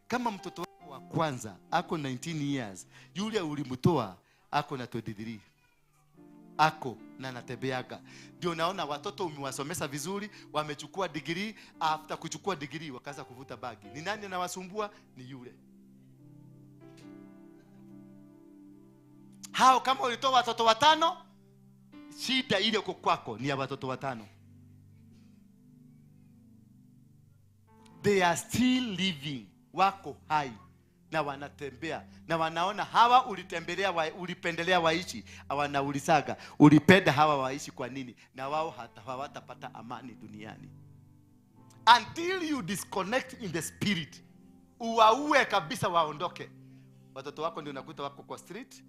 Kama mtoto wako wa kwanza ako 19 years, yule ulimtoa ako na 23. Ako na natebeaga. Ndio naona watoto umewasomesha vizuri, wamechukua degree, after kuchukua degree wakaanza kuvuta bagi. Ni nani anawasumbua? Ni yule. Hao kama ulitoa watoto 5, shida ile uko kwako ni ya watoto 5. They are still living, wako hai na wanatembea na wanaona hawa ulipendelea waishi, wanaulisaga ulipenda hawa waishi kwa nini, na wao hata hawatapata amani duniani until you disconnect in the spirit. Uwaue kabisa, waondoke. Watoto wako ndio unakuta wako kwa street.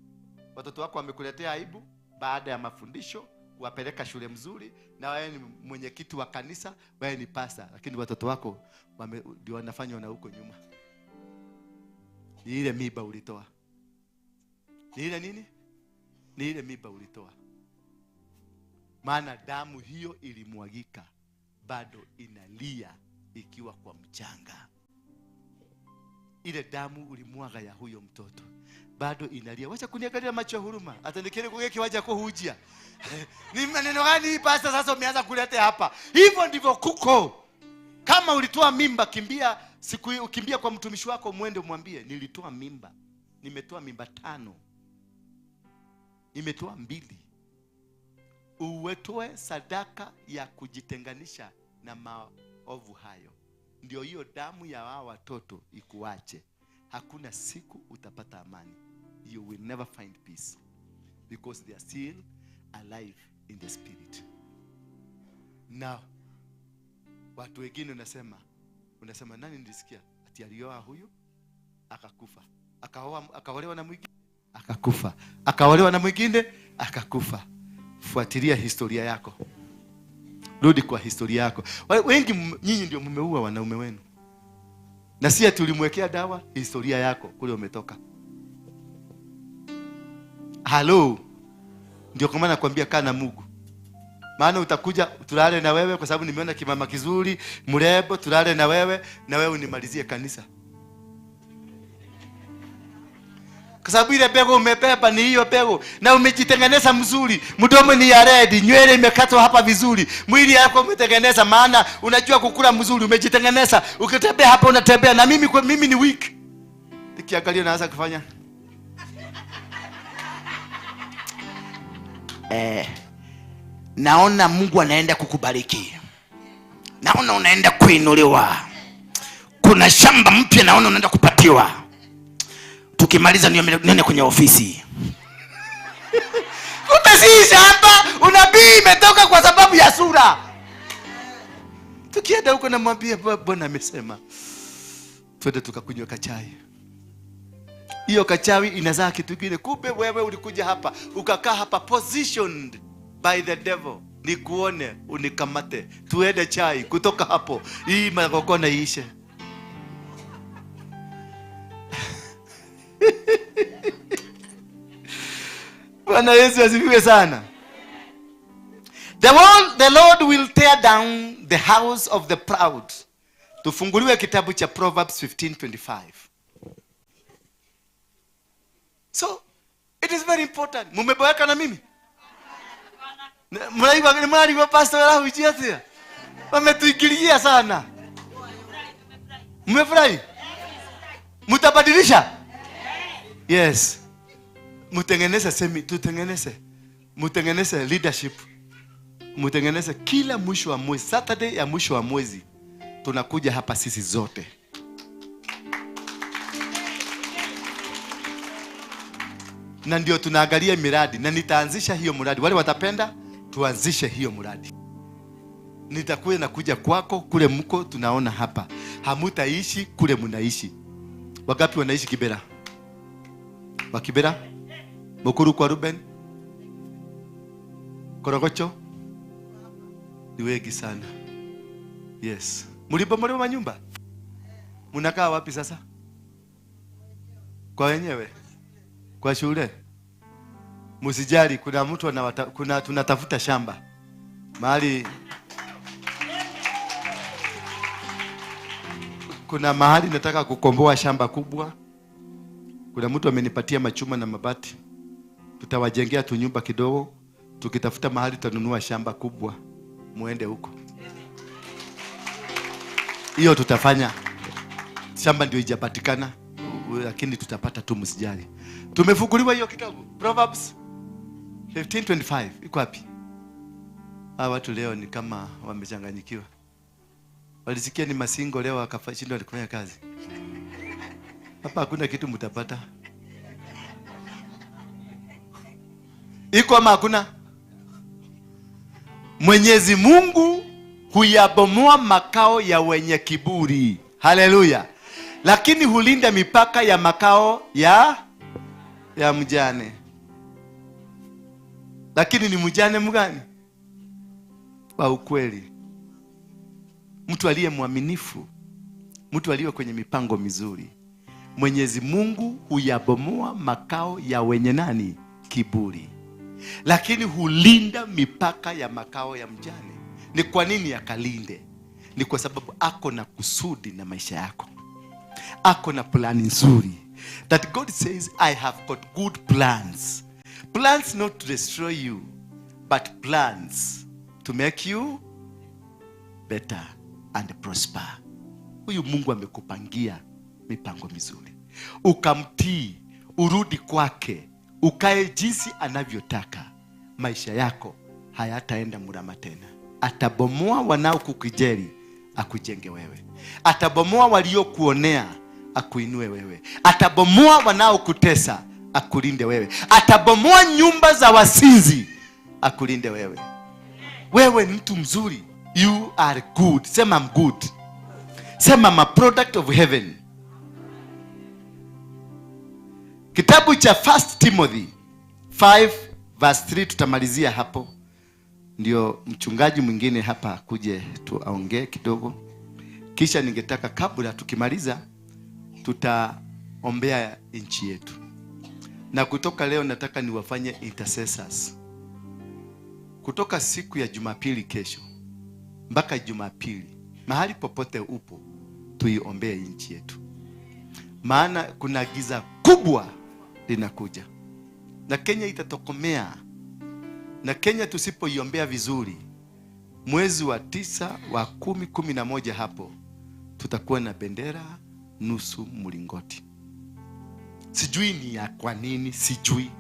Watoto wako wamekuletea aibu baada ya mafundisho, wapeleka shule mzuri, na wewe ni mwenyekiti wa kanisa, wewe ni pasta, lakini watoto wako ndio wanafanywa na huko nyuma. Ni ile miba ulitoa. Ni ile nini? Ni ile miba ulitoa. Maana damu hiyo ilimwagika, bado inalia ikiwa kwa mchanga. Ile damu ulimwaga ya huyo mtoto bado inalia. Wacha kuniangalia macho ya huruma. Atendekeni kwa kiwaja kuhujia. Ni maneno gani pasta sasa umeanza kuleta hapa? Hivyo ndivyo kuko. Kama ulitoa mimba, kimbia ukimbia kwa mtumishi wako, muende umwambie nilitoa mimba. Nimetoa mimba 5. Nimetoa 2. Uwetoe sadaka ya kujitenganisha na maovu hayo. ndio hiyo damu ya wao watoto ikuache, hakuna siku utapata amani. You will never find peace because they are still alive in the spirit. Now watu wengine unasema nani nilisikia ati alioa huyu akakufa, akaolewa na mwingine akakufa, akaolewa na mwingine akakufa. Fuatilia historia yako, rudi kwa historia yako. Wengi nyinyi ndio mmeua wanaume wenu, na si ati ulimwekea dawa. Historia yako kule umetoka. Hello, ndio kwa maana nakwambia kaa na Mungu, maana utakuja tulale na wewe, kwa sababu nimeona kimama kizuri mrembo, tulale na wewe unimalizie kanisa, kwa sababu ile pego umepepa ni hiyo pego, na umejitengeneza mzuri, mdomo ni ya red, nywele imekatwa hapa vizuri, mwili yako umetengeneza, maana unajua kukula mzuri, umejitengeneza. Ukitembea hapa unatembea, na mimi ni weak, nikiangalia naanza kufanya naona Mungu anaenda kukubariki, naona unaenda kuinuliwa, kuna shamba mpya naona unaenda kupatiwa, tukimaliza nione kwenye ofisi. Kumbe shamba, unabii imetoka kwa sababu ya sura. Tukienda huko namwambia Bwana amesema twende tukakunywa kachai. Hiyo kachawi inazaa kitu kingine. Kumbe wewe ulikuja hapa ukakaa hapa positioned by the devil, nikuone unikamate tuende chai, kutoka hapo hii makokona iishe. Bwana Yesu asifiwe sana. The Lord will tear down the house of the proud. Tufunguliwe kitabu cha Proverbs 15:25. So it is very important. Mumeboeka na mimi? Mlaiwa wa pastor wala hujiatia. Wametuikilia sana. Mmefurahi? Mutabadilisha? Yes. Mutengeneze leadership. Mutengeneze kila mwisho wa mwezi, Saturday ya mwisho wa mwezi tunakuja hapa sisi zote. Na ndio tunaangalia miradi, na nitaanzisha hiyo mradi. Wale watapenda tuanzishe hiyo mradi. Nitakuwa nakuja kwako kule mko tunaona hapa. Hamutaishi kule mnaishi. Wangapi wanaishi Kibera? Wa Kibera? Mukuru kwa Ruben? Korogocho? Ni wengi sana. Yes. Mlipo manyumba? Mnakaa wapi sasa? Kwa wenyewe? Kwa shule? Msijali, kuna mtu tunatafuta shamba mahali. Kuna mahali nataka kukomboa shamba kubwa. Kuna mtu amenipatia machuma na mabati. Tutawajengea tu nyumba kidogo. Tukitafuta mahali tutanunua shamba kubwa. Muende huko. Hiyo tutafanya. Shamba ndio ijapatikana, lakini tutapata tu, msijali. Tumefunguliwa hiyo kitabu Proverbs 15:25. Iko wapi? Watu leo ni kama wamechanganyikiwa. Walisikia ni masingo leo akashindwa kufanya kazi. Hapa hakuna kitu mtapata. Iko ama hakuna? Mwenyezi Mungu huyabomoa makao ya wenye kiburi. Haleluya. Lakini hulinda mipaka ya makao ya mjane. Lakini ni mjane mgani? Wa ukweli. Mtu aliye mwaminifu, mtu aliye kwenye mipango mizuri. Mwenyezi Mungu huyabomoa makao ya wenye nani? Kiburi. Lakini hulinda mipaka ya makao ya mjane. Ni kwa nini akalinde? Ni kwa sababu ako na kusudi na maisha yako. Ako na plani nzuri. That God says, I have got good plans. Plans not to destroy you, but plans to make you better and prosper. Huyu Mungu amekupangia mipango mizuri. Ukamtii, urudi kwake, ukae jinsi anavyotaka. Maisha yako hayataenda mrama tena. Atabomoa wanaokukejeli, akujenge wewe. Atabomoa waliokuonea, akuinue wewe. Atabomoa wanaokutesa, akulinde wewe. Atabomoa nyumba za wasinzi, akulinde wewe. Wewe ni mtu mzuri. You are good. Sema I'm good. Sema I'm a product of heaven. Kitabu cha 1 Timothy 5 verse 3 tutamalizia hapo. Ndio mchungaji mwingine hapa kuje tuongee kidogo. Kisha ningetaka kabla tukimaliza tutaombea nchi yetu. Na kutoka leo nataka niwafanye intercessors. Kutoka siku ya Jumapili kesho mpaka Jumapili, mahali popote upo, tuiombee nchi yetu. Maana kuna giza kubwa linakuja. Na Kenya itatokomea. Na Kenya tusipoiombea vizuri, mwezi wa 9, wa 10, 11 hapo, tutakuwa na bendera nusu mlingoti. Sijui ni ya kwa nini, sijui.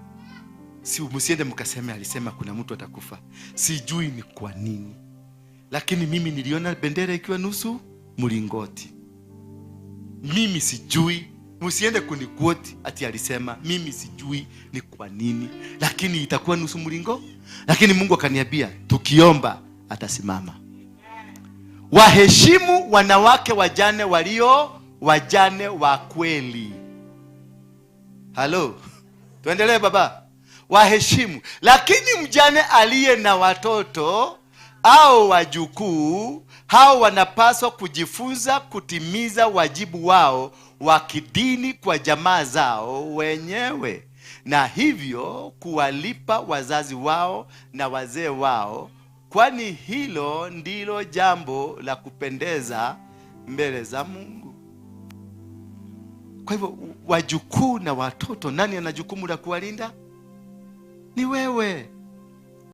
Si msiende mkaseme alisema kuna mtu atakufa. Sijui ni kwa nini. Lakini mimi niliona bendera ikiwa nusu mlingoti. Mimi sijui. Msiende kuniquote ati alisema, mimi sijui ni kwa nini, lakini itakuwa nusu mlingo. Lakini Mungu akaniambia tukiomba atasimama. Waheshimu wanawake wajane walio wajane wa kweli. Halo. Tuendelee baba. Waheshimu. Lakini mjane aliye na watoto au wajukuu, hao wanapaswa kujifunza kutimiza wajibu wao wa kidini kwa jamaa zao wenyewe, na hivyo kuwalipa wazazi wao na wazee wao, kwani hilo ndilo jambo la kupendeza mbele za Mungu. Kwa hivyo wajukuu na watoto, nani ana jukumu la kuwalinda? Ni wewe.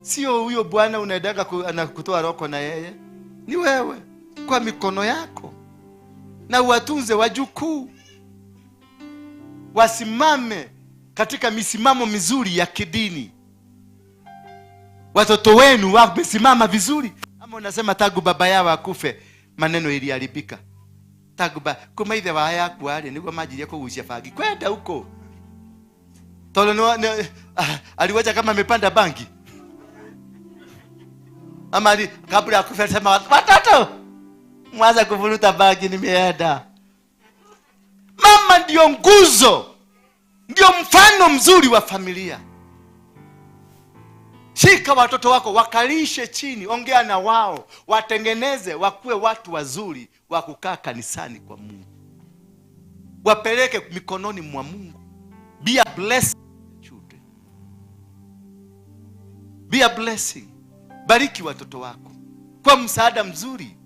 Sio huyo bwana unaedaka anakutoa roko na yeye. Ni wewe kwa mikono yako. Na uwatunze wajukuu. Wasimame katika misimamo mizuri ya kidini. Watoto wenu wamesimama vizuri. Ama unasema tagu baba yao akufe maneno iliharibika. Tagu kuma ithe wa yaku ari niguo majiri yako gucia bangi kwenda huko. Tolo aliwacha kama amepanda bangi. Ama kabla ya kufa sema watoto mwanza kuvuruta bangi nimeenda. Mama ndio nguzo. Ndio mfano mzuri wa familia. Shika watoto wako, wakalishe chini, ongea na wao, watengeneze wakuwe watu wazuri wa kukaa kanisani kwa Mungu. Wapeleke mikononi mwa Mungu. Be a blessing children. Be a blessing. Bariki watoto wako kwa msaada mzuri.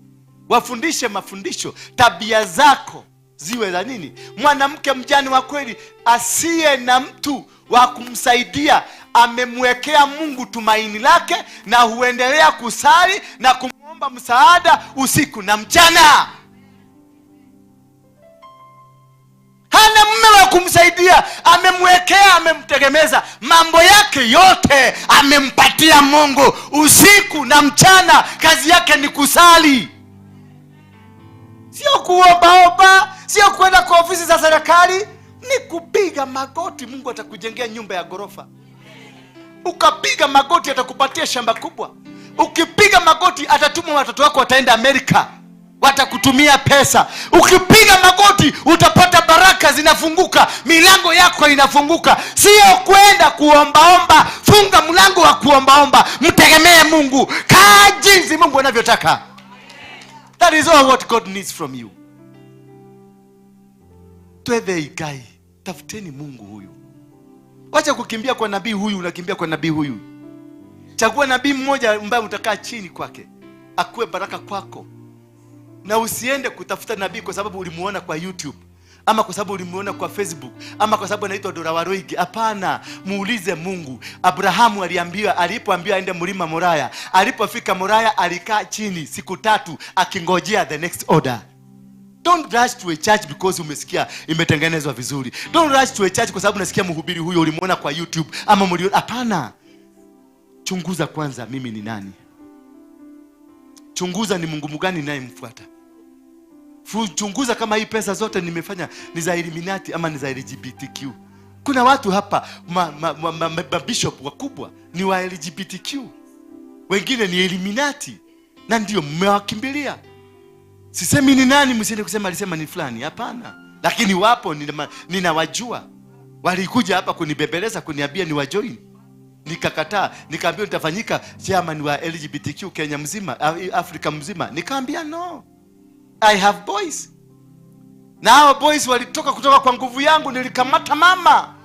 Wafundishe mafundisho, tabia zako ziwe za nini? Mwanamke mjane wa kweli asiye na mtu wa kumsaidia, amemwekea Mungu tumaini lake na huendelea kusali na kumwomba msaada usiku na mchana. Hana mume wa kumsaidia, amemwekea, amemtegemeza, mambo yake yote amempatia Mungu usiku na mchana. Kazi yake ni kusali. Sio kuomba, sio kwenda kwa ofisi za serikali, ni kupiga magoti. Mungu atakujengea nyumba ya ghorofa. Ukapiga magoti atakupatia shamba kubwa. Ukipiga magoti atatuma watoto wako wataenda Amerika, watakutumia pesa. Ukipiga magoti utapata baraka zinafunguka, milango yako inafunguka. Sio kwenda kuombaomba. Funga mlango wa kuombaomba, mtegemee Mungu, kaa jinsi Mungu anavyotaka. That is all what God needs from you. Twende ikai, tafuteni Mungu huyu. Wacha kukimbia kwa nabii huyu, unakimbia kwa nabii huyu. Chagua nabii mmoja ambaye utakaa chini kwake, akuwe baraka kwako. Na usiende kutafuta nabii kwa sababu ulimuona kwa YouTube, ama kwa sababu ulimuona kwa Facebook, ama kwa sababu anaitwa Dora Waroigi. Hapana, muulize Mungu. Abrahamu alipoambiwa aende mlima Moraya, alipofika Moraya alikaa chini siku 3 akingojea the next order. Don't rush to a church because umesikia imetengenezwa vizuri. Don't rush to a church kwa sababu unasikia mhubiri huyo ulimuona kwa YouTube ama mliona. Hapana. Chunguza kwanza, mimi ni nani? Chunguza ni Mungu mgani ninayemfuata. Chunguza kama hii pesa zote nimefanya ni za Illuminati ama ni za LGBTQ. Kuna watu hapa bishop wakubwa ni wa LGBTQ. Wengine ni Illuminati. Na ndio mmewakimbilia. Sisemi ni nani, msiende kusema alisema ni fulani, hapana. Lakini wapo ninawajua. Walikuja hapa kunibembeleza kuniambia ni wajoin. Nikakataa, nikaambia nitafanyika chairman wa LGBTQ Kenya mzima, Afrika mzima. Nikaambia no. I have boys. Na hao boys walitoka kutoka kwa nguvu yangu, nilikamata mama.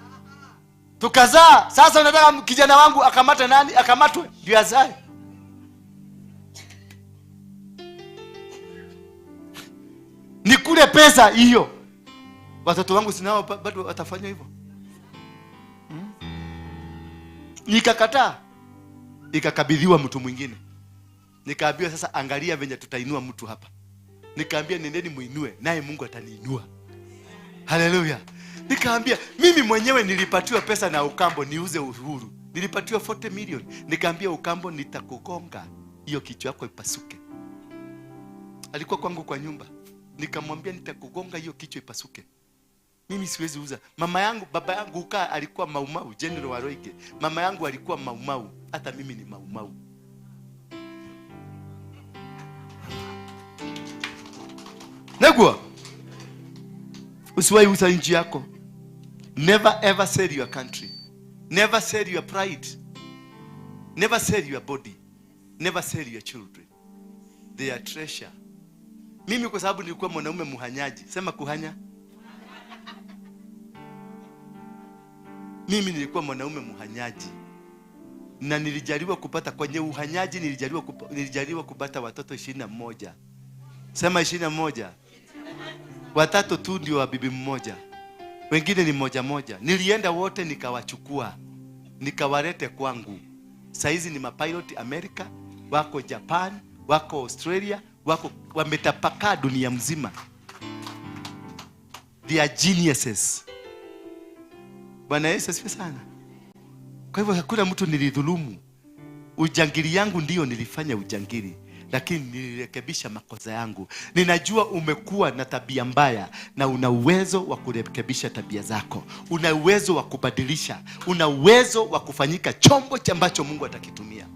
Tukazaa. Sasa unataka kijana wangu akamata nani? Akamatwe ndio azae. Nikule pesa hiyo. Watoto wangu sinao bado watafanya hivyo. Nikakataa. Ikakabidhiwa mtu mwingine. Nikaambiwa sasa angalia venye tutainua mtu hapa. Nikaambia nendeni muinue naye Mungu ataniinua. Haleluya. Nikaambia mimi mwenyewe nilipatiwa pesa na Ukambo niuze Uhuru. Nilipatiwa 40 million. Nikaambia Ukambo nitakugonga hiyo kichwa yako ipasuke. Alikuwa kwangu kwa nyumba. Nikamwambia nitakugonga hiyo kichwa ipasuke. Mimi siwezi uza. Mama yangu, baba yangu alikuwa Maumau, General Waroige. Mama yangu alikuwa Maumau, hata mimi ni Maumau. Negwa. Usiwahi uza nchi yako. Never ever sell your country. Never sell your pride. Never sell your body. Never sell your children. They are treasure. Mimi kwa sababu nilikuwa mwanaume muhanyaji. Sema kuhanya. Mimi nilikuwa mwanaume muhanyaji. Na nilijaliwa kupata kwenye uhanyaji, nilijaliwa kupata watoto 21. Sema 21. Watatu tu ndio wa bibi mmoja. Wengine ni moja moja. Nilienda wote nikawachukua. Nikawalete kwangu. Saizi ni mapilot Amerika, wako Japan, wako Australia, wako wametapakaa dunia mzima. They are geniuses. Bwana Yesu asifiwe sana. Kwa hivyo hakuna mtu nilidhulumu. Ujangili yangu ndio nilifanya ujangili, lakini nilirekebisha makosa yangu. Ninajua umekuwa na tabia mbaya na una uwezo wa kurekebisha tabia zako. Una uwezo wa kubadilisha. Una uwezo wa kufanyika chombo ambacho Mungu atakitumia.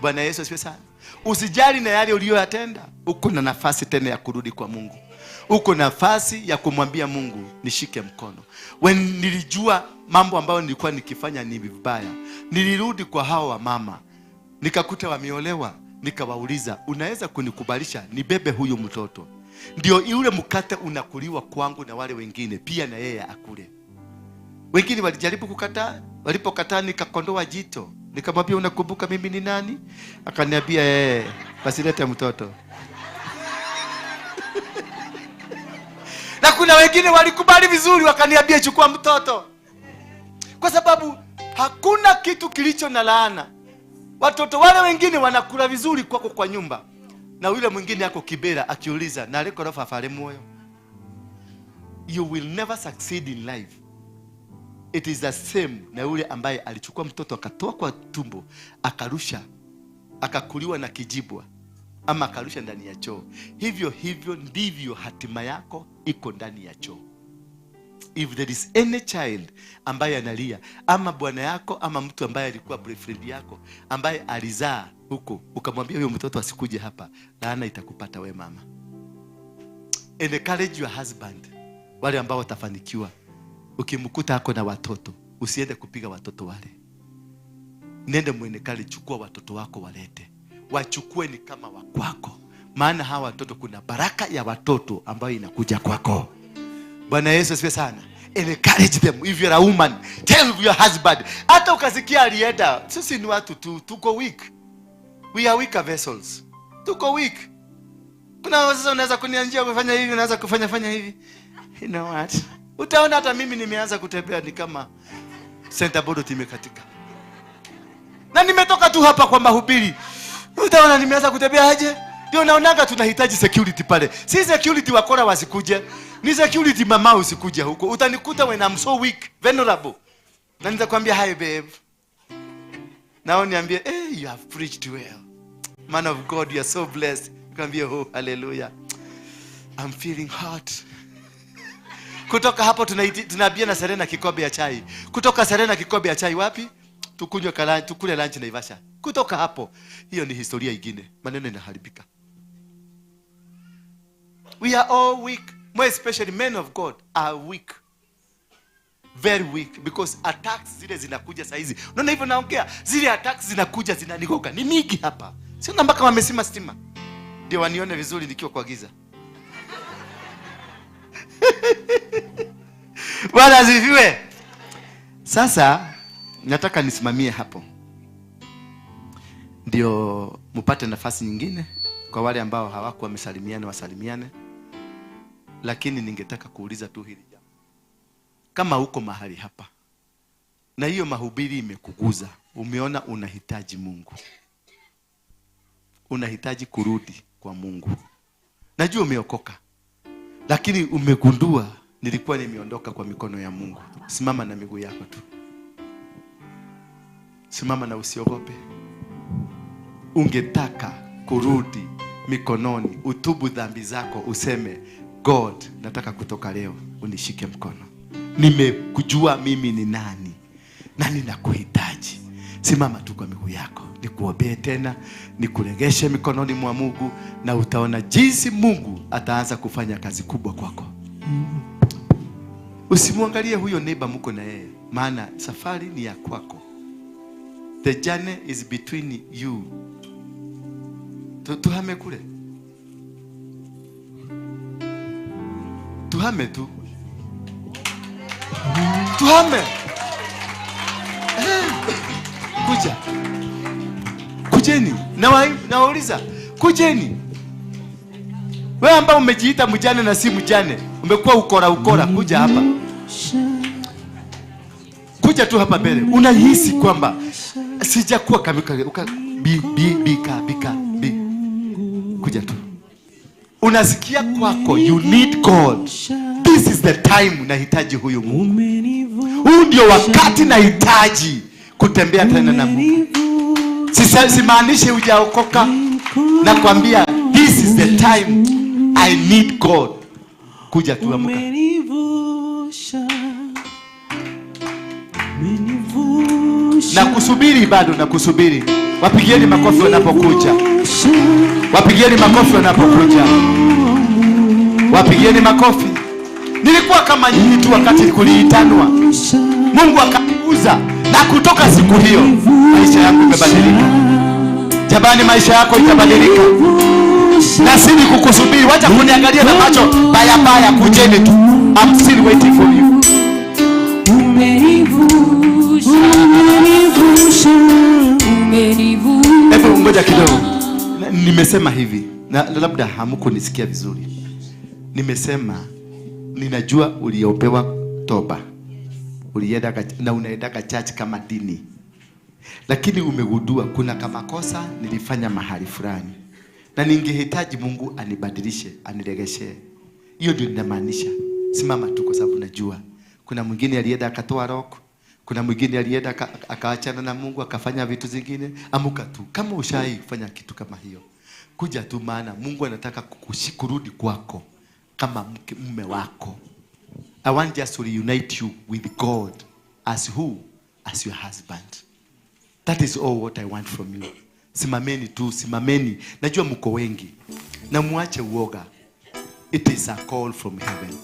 Bwana Yesu asifiwe sana. Usijali na yale uliyoyatenda. Uko na nafasi tena ya kurudi kwa Mungu. Uko na nafasi ya kumwambia Mungu nishike mkono. When nilijua mambo ambayo nilikuwa nikifanya ni vibaya, nilirudi kwa hao wa mama. Nikakuta wameolewa, nikawauliza, unaweza kunikubalisha nibebe huyu mtoto? Ndio yule mkate unakuliwa kwangu na wale wengine pia na yeye akule. Wengine walijaribu kukataa, walipokataa nikakondoa jito. Nikamwambia unakumbuka mimi ni nani? Akaniambia basi leta mtoto. Na kuna wengine walikubali vizuri wakaniambia chukua mtoto. Kwa sababu hakuna kitu kilicho na laana. Watoto wale wengine wanakula vizuri kwako kwa nyumba. Na yule mwingine yako Kibera akiuliza na aliko rofa fare moyo. You will never succeed in life. It is the same na yule ambaye alichukua mtoto akatoa kwa tumbo, akarusha, akakuliwa na kijibwa, ama akarusha ndani ya choo. Hivyo ndivyo hatima yako iko ndani ya choo. If there is any child ambaye analia, ama bwana yako ama mtu ambaye alikuwa boyfriend yako ambaye alizaa huko, ukamwambia huyo mtoto asikuje hapa, laana itakupata we mama. Encourage your husband. Wale ambao watafanikiwa, ukimkuta hako na watoto, usiende kupiga watoto wale. Nende muenekali, chukua watoto wako walete. Wachukue ni kama wakwako. Maana hawa watoto kuna baraka ya watoto ambayo inakuja kwako. Bwana Yesu asifiwe sana. Encourage them. If you're a woman, tell your husband. Hata ukasikia alienda, sisi ni watu tuko weak. We are weak vessels. Tuko weak. Kuna sasa unaweza kunianjia kufanya hivi, unaweza kufanya hivi. You know what? Utaona hata mimi nimeanza kutembea ni kama center board imekatika. Na nimetoka tu hapa kwa mahubiri. Utaona nimeanza kutembea aje? Ndio naonaga tunahitaji security pale. Si security wakora wasikuje. Ni security mama usikuje huko. Utanikuta when I'm so weak, vulnerable. Na nitakwambia hi babe. Nao niambie, you have preached well. Man of God, you are so blessed. Nikwambie hallelujah. I'm feeling hot. Kutoka hapo tunaambia na Serena kikombe ya chai. Kutoka Serena kikombe ya chai wapi? Tukule lunch Naivasha. Kutoka hapo, hiyo ni historia ingine. Maneno inaharibika. We are all weak. More especially men of God are weak. Very weak, because attacks zile zinakuja saa hizi. Unaona hivyo naongea, zile attacks zinakuja zinanigoga. Ni mingi hapa. Sio namba kama wamesima stima. Ndio wanione vizuri nikiwa kwa giza. Bwana asifiwe. Sasa nataka nisimamie hapo, ndio mpate nafasi nyingine. Kwa wale ambao hawakuwa wamesalimiana wasalimiane. Lakini ningetaka kuuliza tu hili jambo. Kama uko mahali hapa na hiyo mahubiri imekuguza, umeona unahitaji Mungu, unahitaji kurudi kwa Mungu, najua umeokoka, lakini umegundua nilikuwa nimeondoka kwa mikono ya Mungu, simama na miguu yako tu. Simama na usiogope. Ungetaka kurudi mikononi, utubu dhambi zako, useme God, nataka kutoka leo unishike mkono. Nimekujua mimi ni nani na ninakuhitaji. Simama tu kwa miguu yako, nikuombee tena, nikuregeshe mikononi mwa Mungu, na utaona jinsi Mungu ataanza kufanya kazi kubwa kwako. Usimwangalie huyo neighbor mko na yeye, maana safari ni ya kwako. The journey is between you. Tuhame kule. Tuhame tu. Tuhame. Kuja. Kujeni. Nawauliza. Kujeni. Wewe ambao umejiita mjane na si mjane, umekuwa ukora, kuja hapa. Kuja tu hapa mbele. Unahisi kwamba sijakuwa kamika bika. Kuja tu. Unasikia kwako you need God. This is the time nahitaji huyu Mungu. Huu ndio wakati nahitaji kutembea tena na Mungu. Simaanishi hujaokoka, nakwambia this is the time I need God. Kuja tu, amka. Na kusubiri bado, na kusubiri. Wapigieni makofi wanapokuja. Wapigieni makofi wanapokuja. Wapigieni makofi. Nilikuwa kama nyinyi tu wakati kuliitanwa. Mungu akakuza, na kutoka siku hiyo maisha yangu yamebadilika. Jamani, maisha yako itabadilika. Na sisi kukusubiri, wacha kuniangalia na macho baya. Kujeni tu. I'm still waiting for you. Hebu ngoja kidogo. Nimesema hivi, na labda hamkunisikia vizuri. Nimesema ninajua uliopewa toba, ulienda na unaenda church kama dini, lakini umegundua kuna kama kosa nilifanya mahali fulani, na ningehitaji Mungu anibadilishe, aniregeshe. Hiyo ndio ninamaanisha. Simama tu, kwa sababu najua kuna mwingine alienda akatoa roho, kuna mwingine alienda akaachana na Mungu akafanya vitu zingine. Amuka tu kama ushai kufanya kitu kama hiyo. Kuja tu, maana Mungu anataka kurudi kwako kama mume wako. I want just to reunite you with God as who? As your husband. That is all what I want from you. Simameni tu, simameni. Najua mko wengi. Na muache uoga. It is a call from heaven.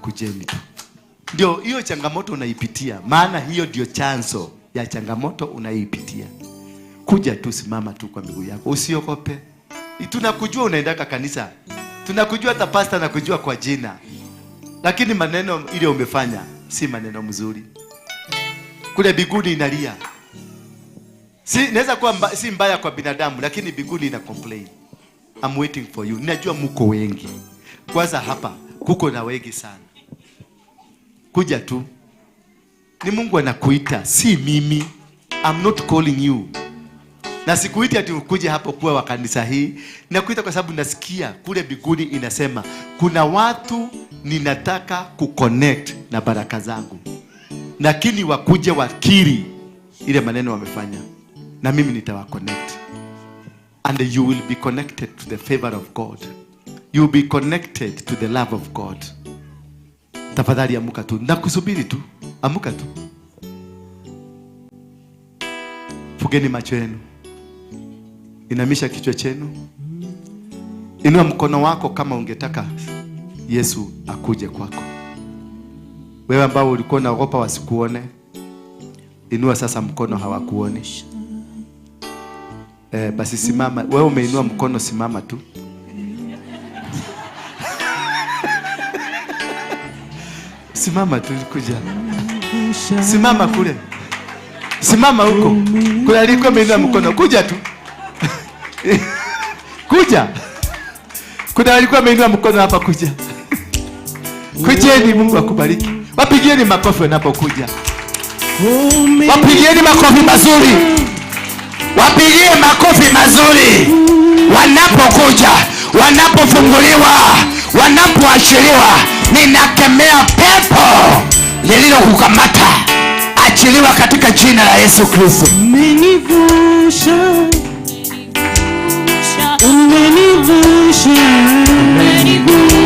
Kujeni tu. Ndio hiyo changamoto unaipitia, maana hiyo ndio chanzo ya changamoto unaipitia. Kuja tu, simama tu kwa miguu yako. Usiogope. Tunakujua unaenda kanisa. Tunakujua hata pastor anakujua kwa jina. Lakini maneno ile umefanya si maneno mzuri. Kule biguni inalia. Naweza kuwa si mbaya kwa binadamu, lakini biguni ina complain. I'm waiting for you. Ninajua mko wengi. Kwanza hapa kuko na wengi sana. Kuja tu. Ni Mungu anakuita, si mimi. I'm not calling you. Na sikuiti ati ukuje hapo kuwa wa kanisa hii. Nakuita kwa sababu nasikia kule biguni inasema kuna watu ninataka kuconnect na baraka zangu. Lakini wakuje wakiri ile maneno wamefanya, na mimi nitawaconnect. And you will be connected to the favor of God. you'll be connected to the love of God. Tafadhali amuka tu, nakusubiri tu, amuka tu. Fungeni macho yenu, inamisha kichwa chenu, inua mkono wako kama ungetaka Yesu akuje kwako. Wewe ambao ulikuwa unaogopa wasikuone, inua sasa mkono hawakuoni. Basi simama. Wewe umeinua mkono, simama tu. Simama tu, kuja. Simama kule. Simama huko. Kule alikuwa ameinua mkono, kuja tu. Kuja. Kuna alikuwa ameinua mkono hapa, kuja. Kujeni, Mungu akubariki. Wapigieni makofi wanapokuja. Wapigieni makofi mazuri. Wapigie makofi mazuri wanapokuja, wanapofunguliwa, wanapoachiliwa. Ninakemea pepo lililokukamata, achiliwa katika jina la Yesu Kristo. Umenivusha, umenivusha, umenivusha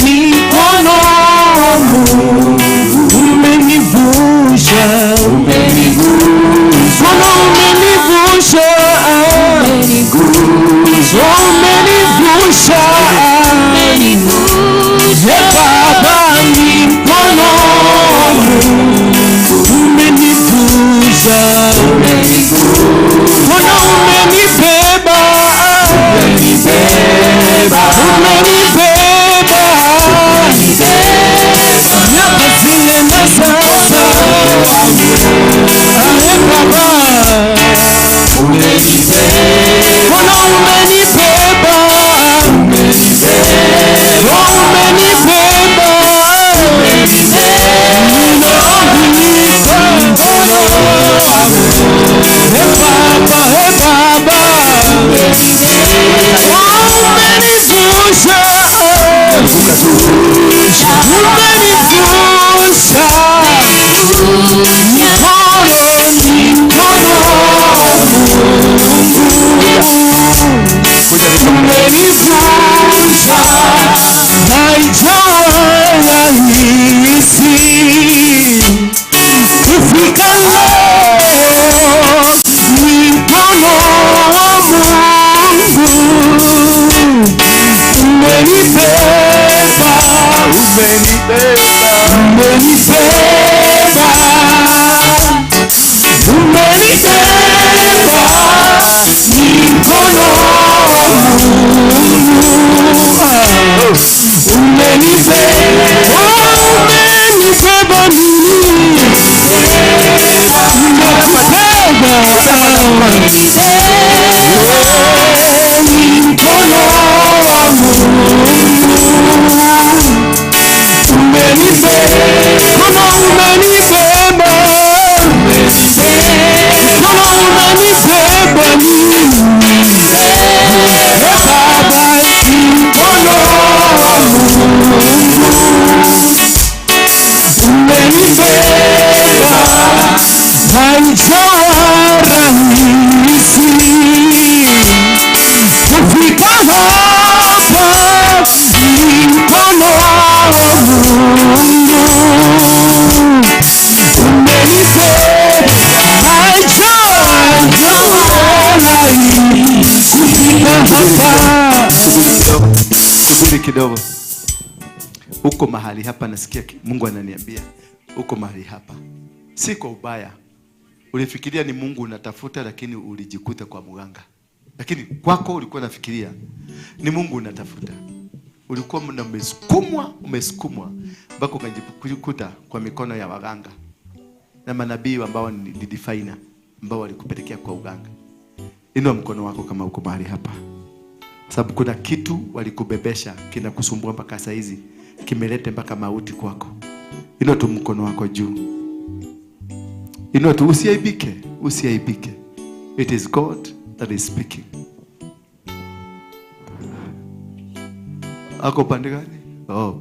mikono wangu, umenivusha, umenivusha, umenivusha, umenivusha, Baba mikono wangu, umenivusha, Bwana umenibeba, umenibeba, miaka zile na sasa, Baba umenibeba, Bwana umenibeba, kidogo. Uko mahali hapa, nasikia Mungu ananiambia uko mahali hapa, si kwa ubaya. Ulifikiria ni Mungu unatafuta, lakini ulijikuta kwa mganga. Lakini kwako ulikuwa unafikiria ni Mungu unatafuta. Ulikuwa umesukumwa mpaka ukajikuta kwa mikono ya waganga na manabii ambao ni definer ambao walikupelekea kwa uganga. Inua mkono wako kama uko mahali hapa, sababu kuna kitu walikubebesha kinakusumbua mpaka saa hizi, kimelete mpaka mauti kwako. Inua tu mkono wako juu, inua tu, usiaibike, usiaibike. It is God that is speaking. Ako pande gani? Oh,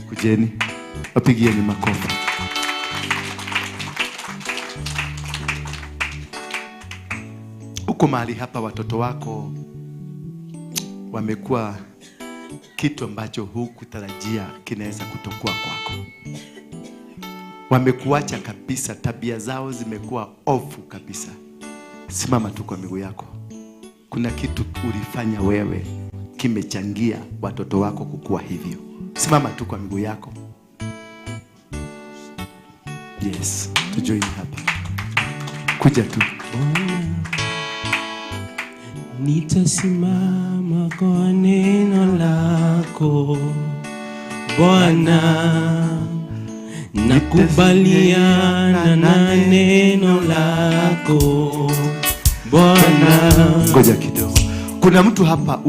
kujeni, wapigieni makofi. Uko mahali hapa, watoto wako wamekuwa kitu ambacho hukutarajia kinaweza kutokuwa kwako. Wamekuacha kabisa, tabia zao zimekuwa ofu kabisa. Simama tu kwa miguu yako. Kuna kitu ulifanya wewe kimechangia watoto wako kukua hivyo. Simama tu kwa miguu yako. Yes, tujoin hapa. Kuja tu. Nitasimama kwa neno lako Bwana, nakubaliana na neno lako Bwana. Ngoja kidogo. Kuna mtu hapa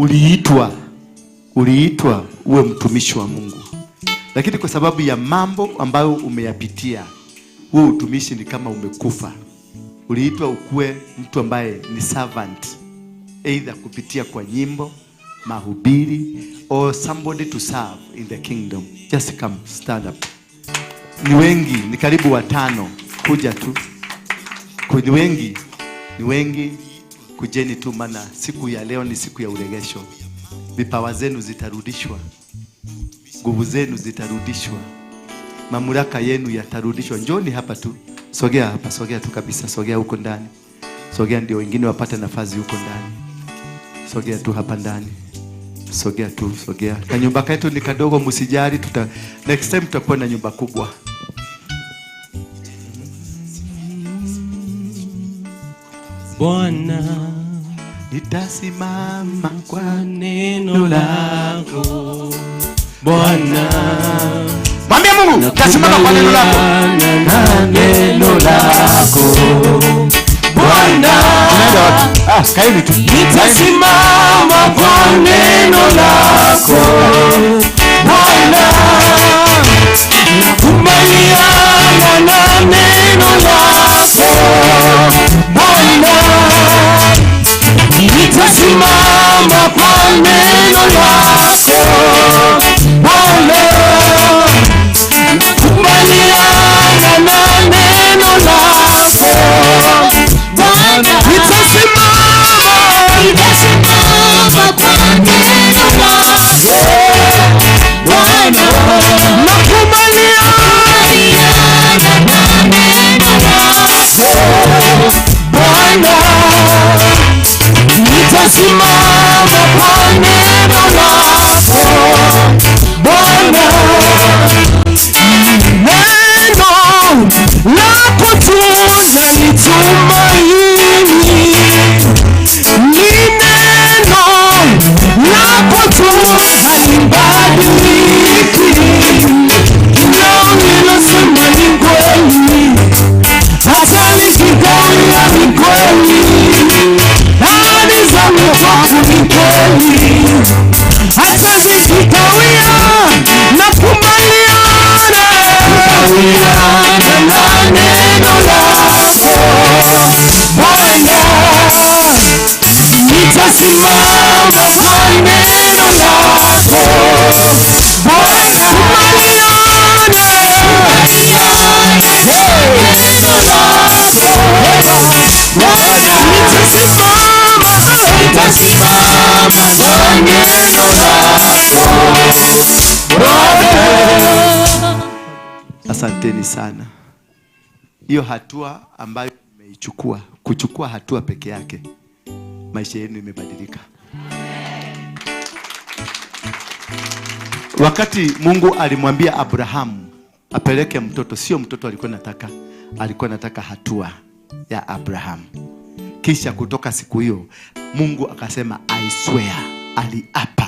uliitwa uwe mtumishi wa Mungu, lakini kwa sababu ya mambo ambayo umeyapitia, huo utumishi ni kama umekufa. Uliitwa ukuwe mtu ambaye ni servant, either kupitia kwa nyimbo, mahubiri, or somebody to serve in the kingdom. Just come, stand up. Ni wengi, ni karibu 5. Kuja tu. Ni wengi. Kujeni tu, maana siku ya leo ni siku ya uregesho. Vipawa zenu zitarudishwa. Nguvu zenu zitarudishwa. Mamlaka yenu yatarudishwa. Njoni hapa tu. Sogea hapa, sogea tu kabisa, sogea huko ndani. Sogea ndio wengine wapate nafasi huko ndani. Sogea tu hapa ndani. Sogea tu, sogea. Kanyumba ketu ni kadogo, msijali, next time tutakuwa na nyumba kubwa. Bwana, nitasimama kwa neno lako Bwana. Mwambie Mungu, nitasimama kwa neno lako. Na neno lako Bwana. Kaeni tu. Nitasimama kwa neno lako Bwana. Nakubaliana na neno lako Bwana. Nitasimama kwa neno lako Bwana. Nakubaliana na neno lako Bwana. Nitasimama kwa neno lako Bwana. Nakubaliana na neno lako Bwana. Nitasimama kwa neno lako Bwana. Neno lako tunza ni tumaini. Ni neno lako tunza halibadiliki. Kila unilosema ni kweli, hata nikigawia ni kweli. Ahadi zangu kwako ni kweli, hata zikikawia nakubaliana na neno lako Bwana. Nitasimama kwa neno lako Bwana. Asanteni sana. Hiyo hatua ambayo mmeichukua, kuchukua hatua peke yake, maisha yenu imebadilika. Wakati Mungu alimwambia Abrahamu apeleke mtoto, sio mtoto alikuwa nataka hatua ya Abrahamu. Kisha kutoka siku hiyo Mungu akasema I swear, aliapa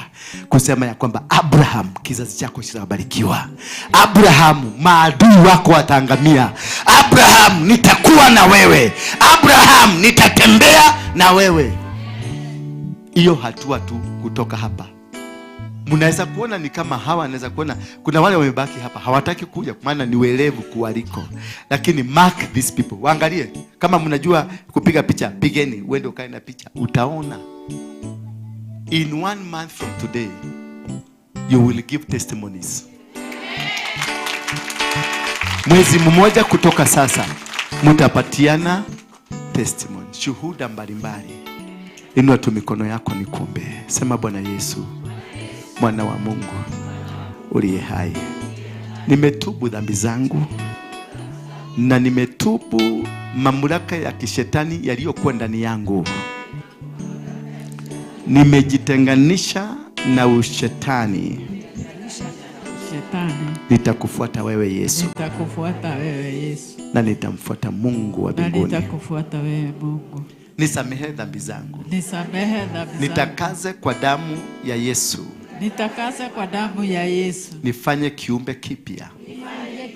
kusema ya kwamba Abraham, kizazi chako kitabarikiwa. Abraham, maadui wako wataangamia. Abraham, nitakuwa na wewe. Abraham, nitatembea na wewe. Hiyo hatua tu kutoka hapa. Mnaweza kuona ni kama hawa, anaweza kuona kuna wale wamebaki hapa hawataki kuja maana ni welevu kualiko. Lakini mark these people. Waangalie, kama mnajua kupiga picha, pigeni, uende ukae na picha. Utaona in 1 month from today you will give testimonies. Mwezi mmoja kutoka sasa mtapatiana testimony, shuhuda mbalimbali. Inua tu mikono yako nikuombe. Sema, Bwana Yesu, mwana wa Mungu uliye hai, nimetubu dhambi zangu na nimetubu mamlaka ya kishetani yaliyokuwa ndani yangu. Nimejitenganisha na ushetani. Nitakufuata wewe Yesu. Nitakufuata wewe Yesu. Na nitamfuata Mungu wa mbinguni. Nitakufuata wewe Mungu. Nisamehe dhambi zangu. Nisamehe dhambi zangu. Nitakaze kwa damu ya Yesu. Nitakaze kwa damu ya Yesu. Nifanye kiumbe kipya.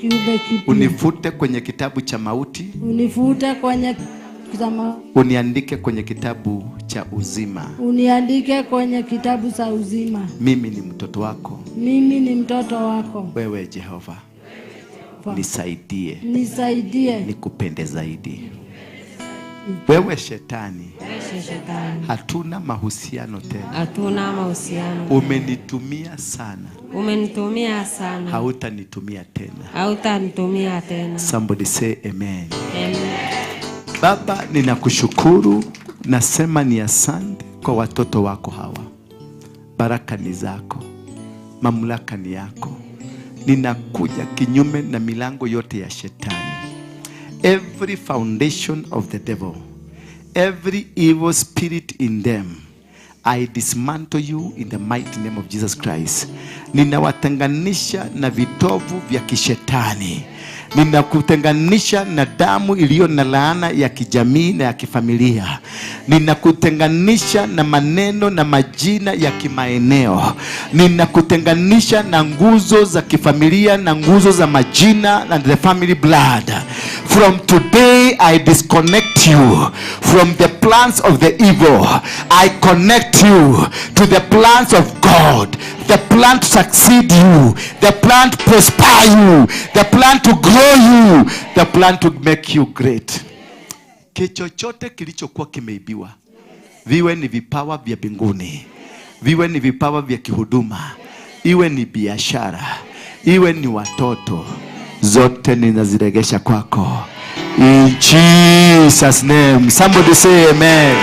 Kiumbe kipya. Unifute kwenye kitabu cha mauti. Unifute kwenye uniandike kwenye kitabu cha uzima. Uniandike kwenye kitabu cha uzima. Mimi ni mtoto wako. Mimi ni mtoto wako. Wewe Jehova, nisaidie. Nisaidie. Nikupende zaidi. Wewe shetani, hatuna mahusiano tena. Hatuna mahusiano. Umenitumia sana. Umenitumia sana. Hautanitumia tena. Hautanitumia tena. Somebody say amen. Amen. Baba, ninakushukuru, nasema ni asante kwa watoto wako hawa. Baraka ni zako, mamlaka ni yako. Ninakuja kinyume na milango yote ya shetani. Every foundation of the devil, every evil spirit in them, I dismantle you in the mighty name of Jesus Christ. Ninawatenganisha na vitovu vya kishetani. Ninakutenganisha na damu iliyo na laana ya kijamii na ya kifamilia. Ninakutenganisha na maneno na majina ya kimaeneo. Ninakutenganisha na nguzo za kifamilia na nguzo za majina and the family blood. From today I disconnect you from the plans of the evil. I connect you to the plans of God. The plan to succeed you, the plan to prosper you, the plan to grow you, the plan to make you great. Kichochote kilichokuwa kimeibiwa, viwe ni vipawa vya mbinguni, viwe ni vipawa vya kihuduma, iwe ni biashara, iwe ni watoto, zote ninaziregesha kwako. In Jesus' name. Somebody say amen.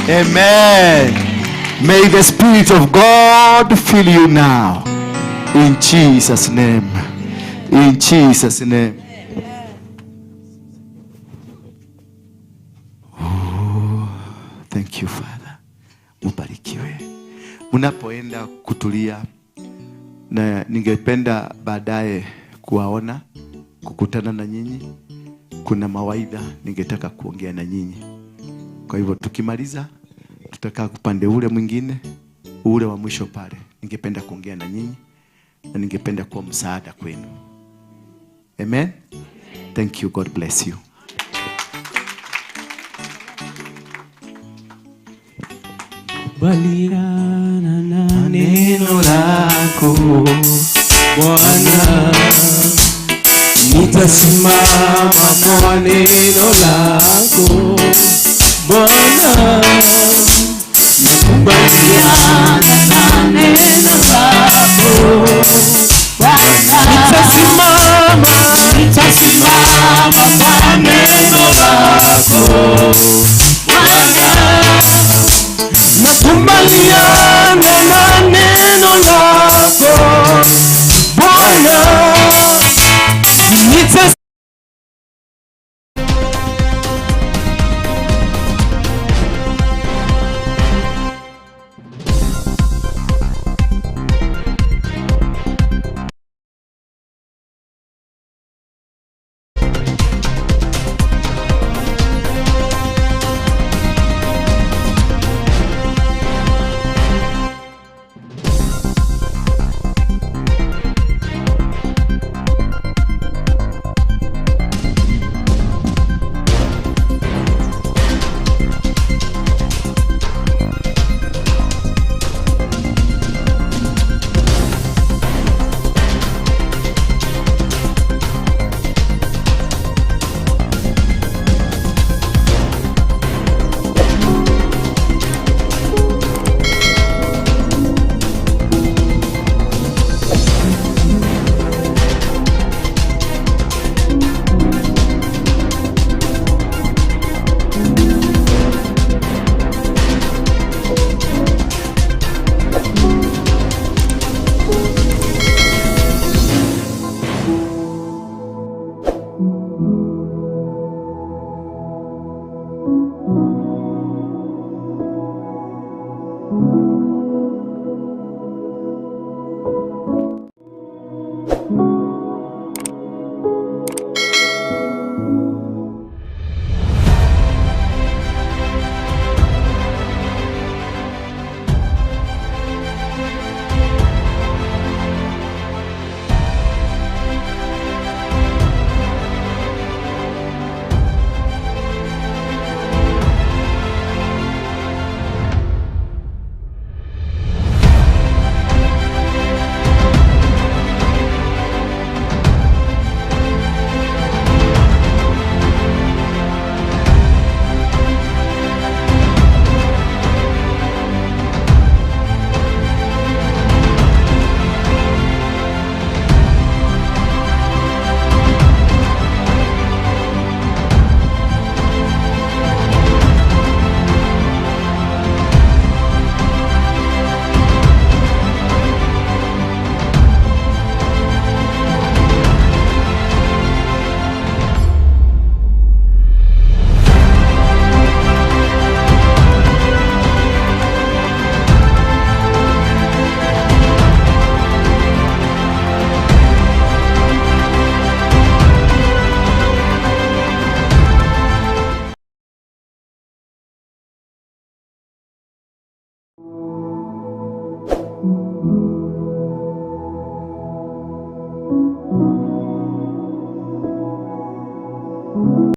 Amen. May the Spirit of God fill you now. In Jesus' name. In Jesus' name. Oh, thank you, Father. Mubarikiwe. Unapoenda kutulia, na ningependa baadaye kuwaona, kukutana na nyinyi. Kuna mawaidha ningetaka kuongea na nyinyi. Kwa hivyo tukimaliza, tutakaa upande ule mwingine, ule wa mwisho pale. Ningependa kuongea na nyinyi na ningependa kuwa msaada kwenu. Amen. Thank you. God bless you. Baliana na neno lako Bwana, nitasimama kwa neno lako Bwana. Nakubaliana na neno lako Bwana, nitasimama kwa neno lako Bwana. Nakubaliana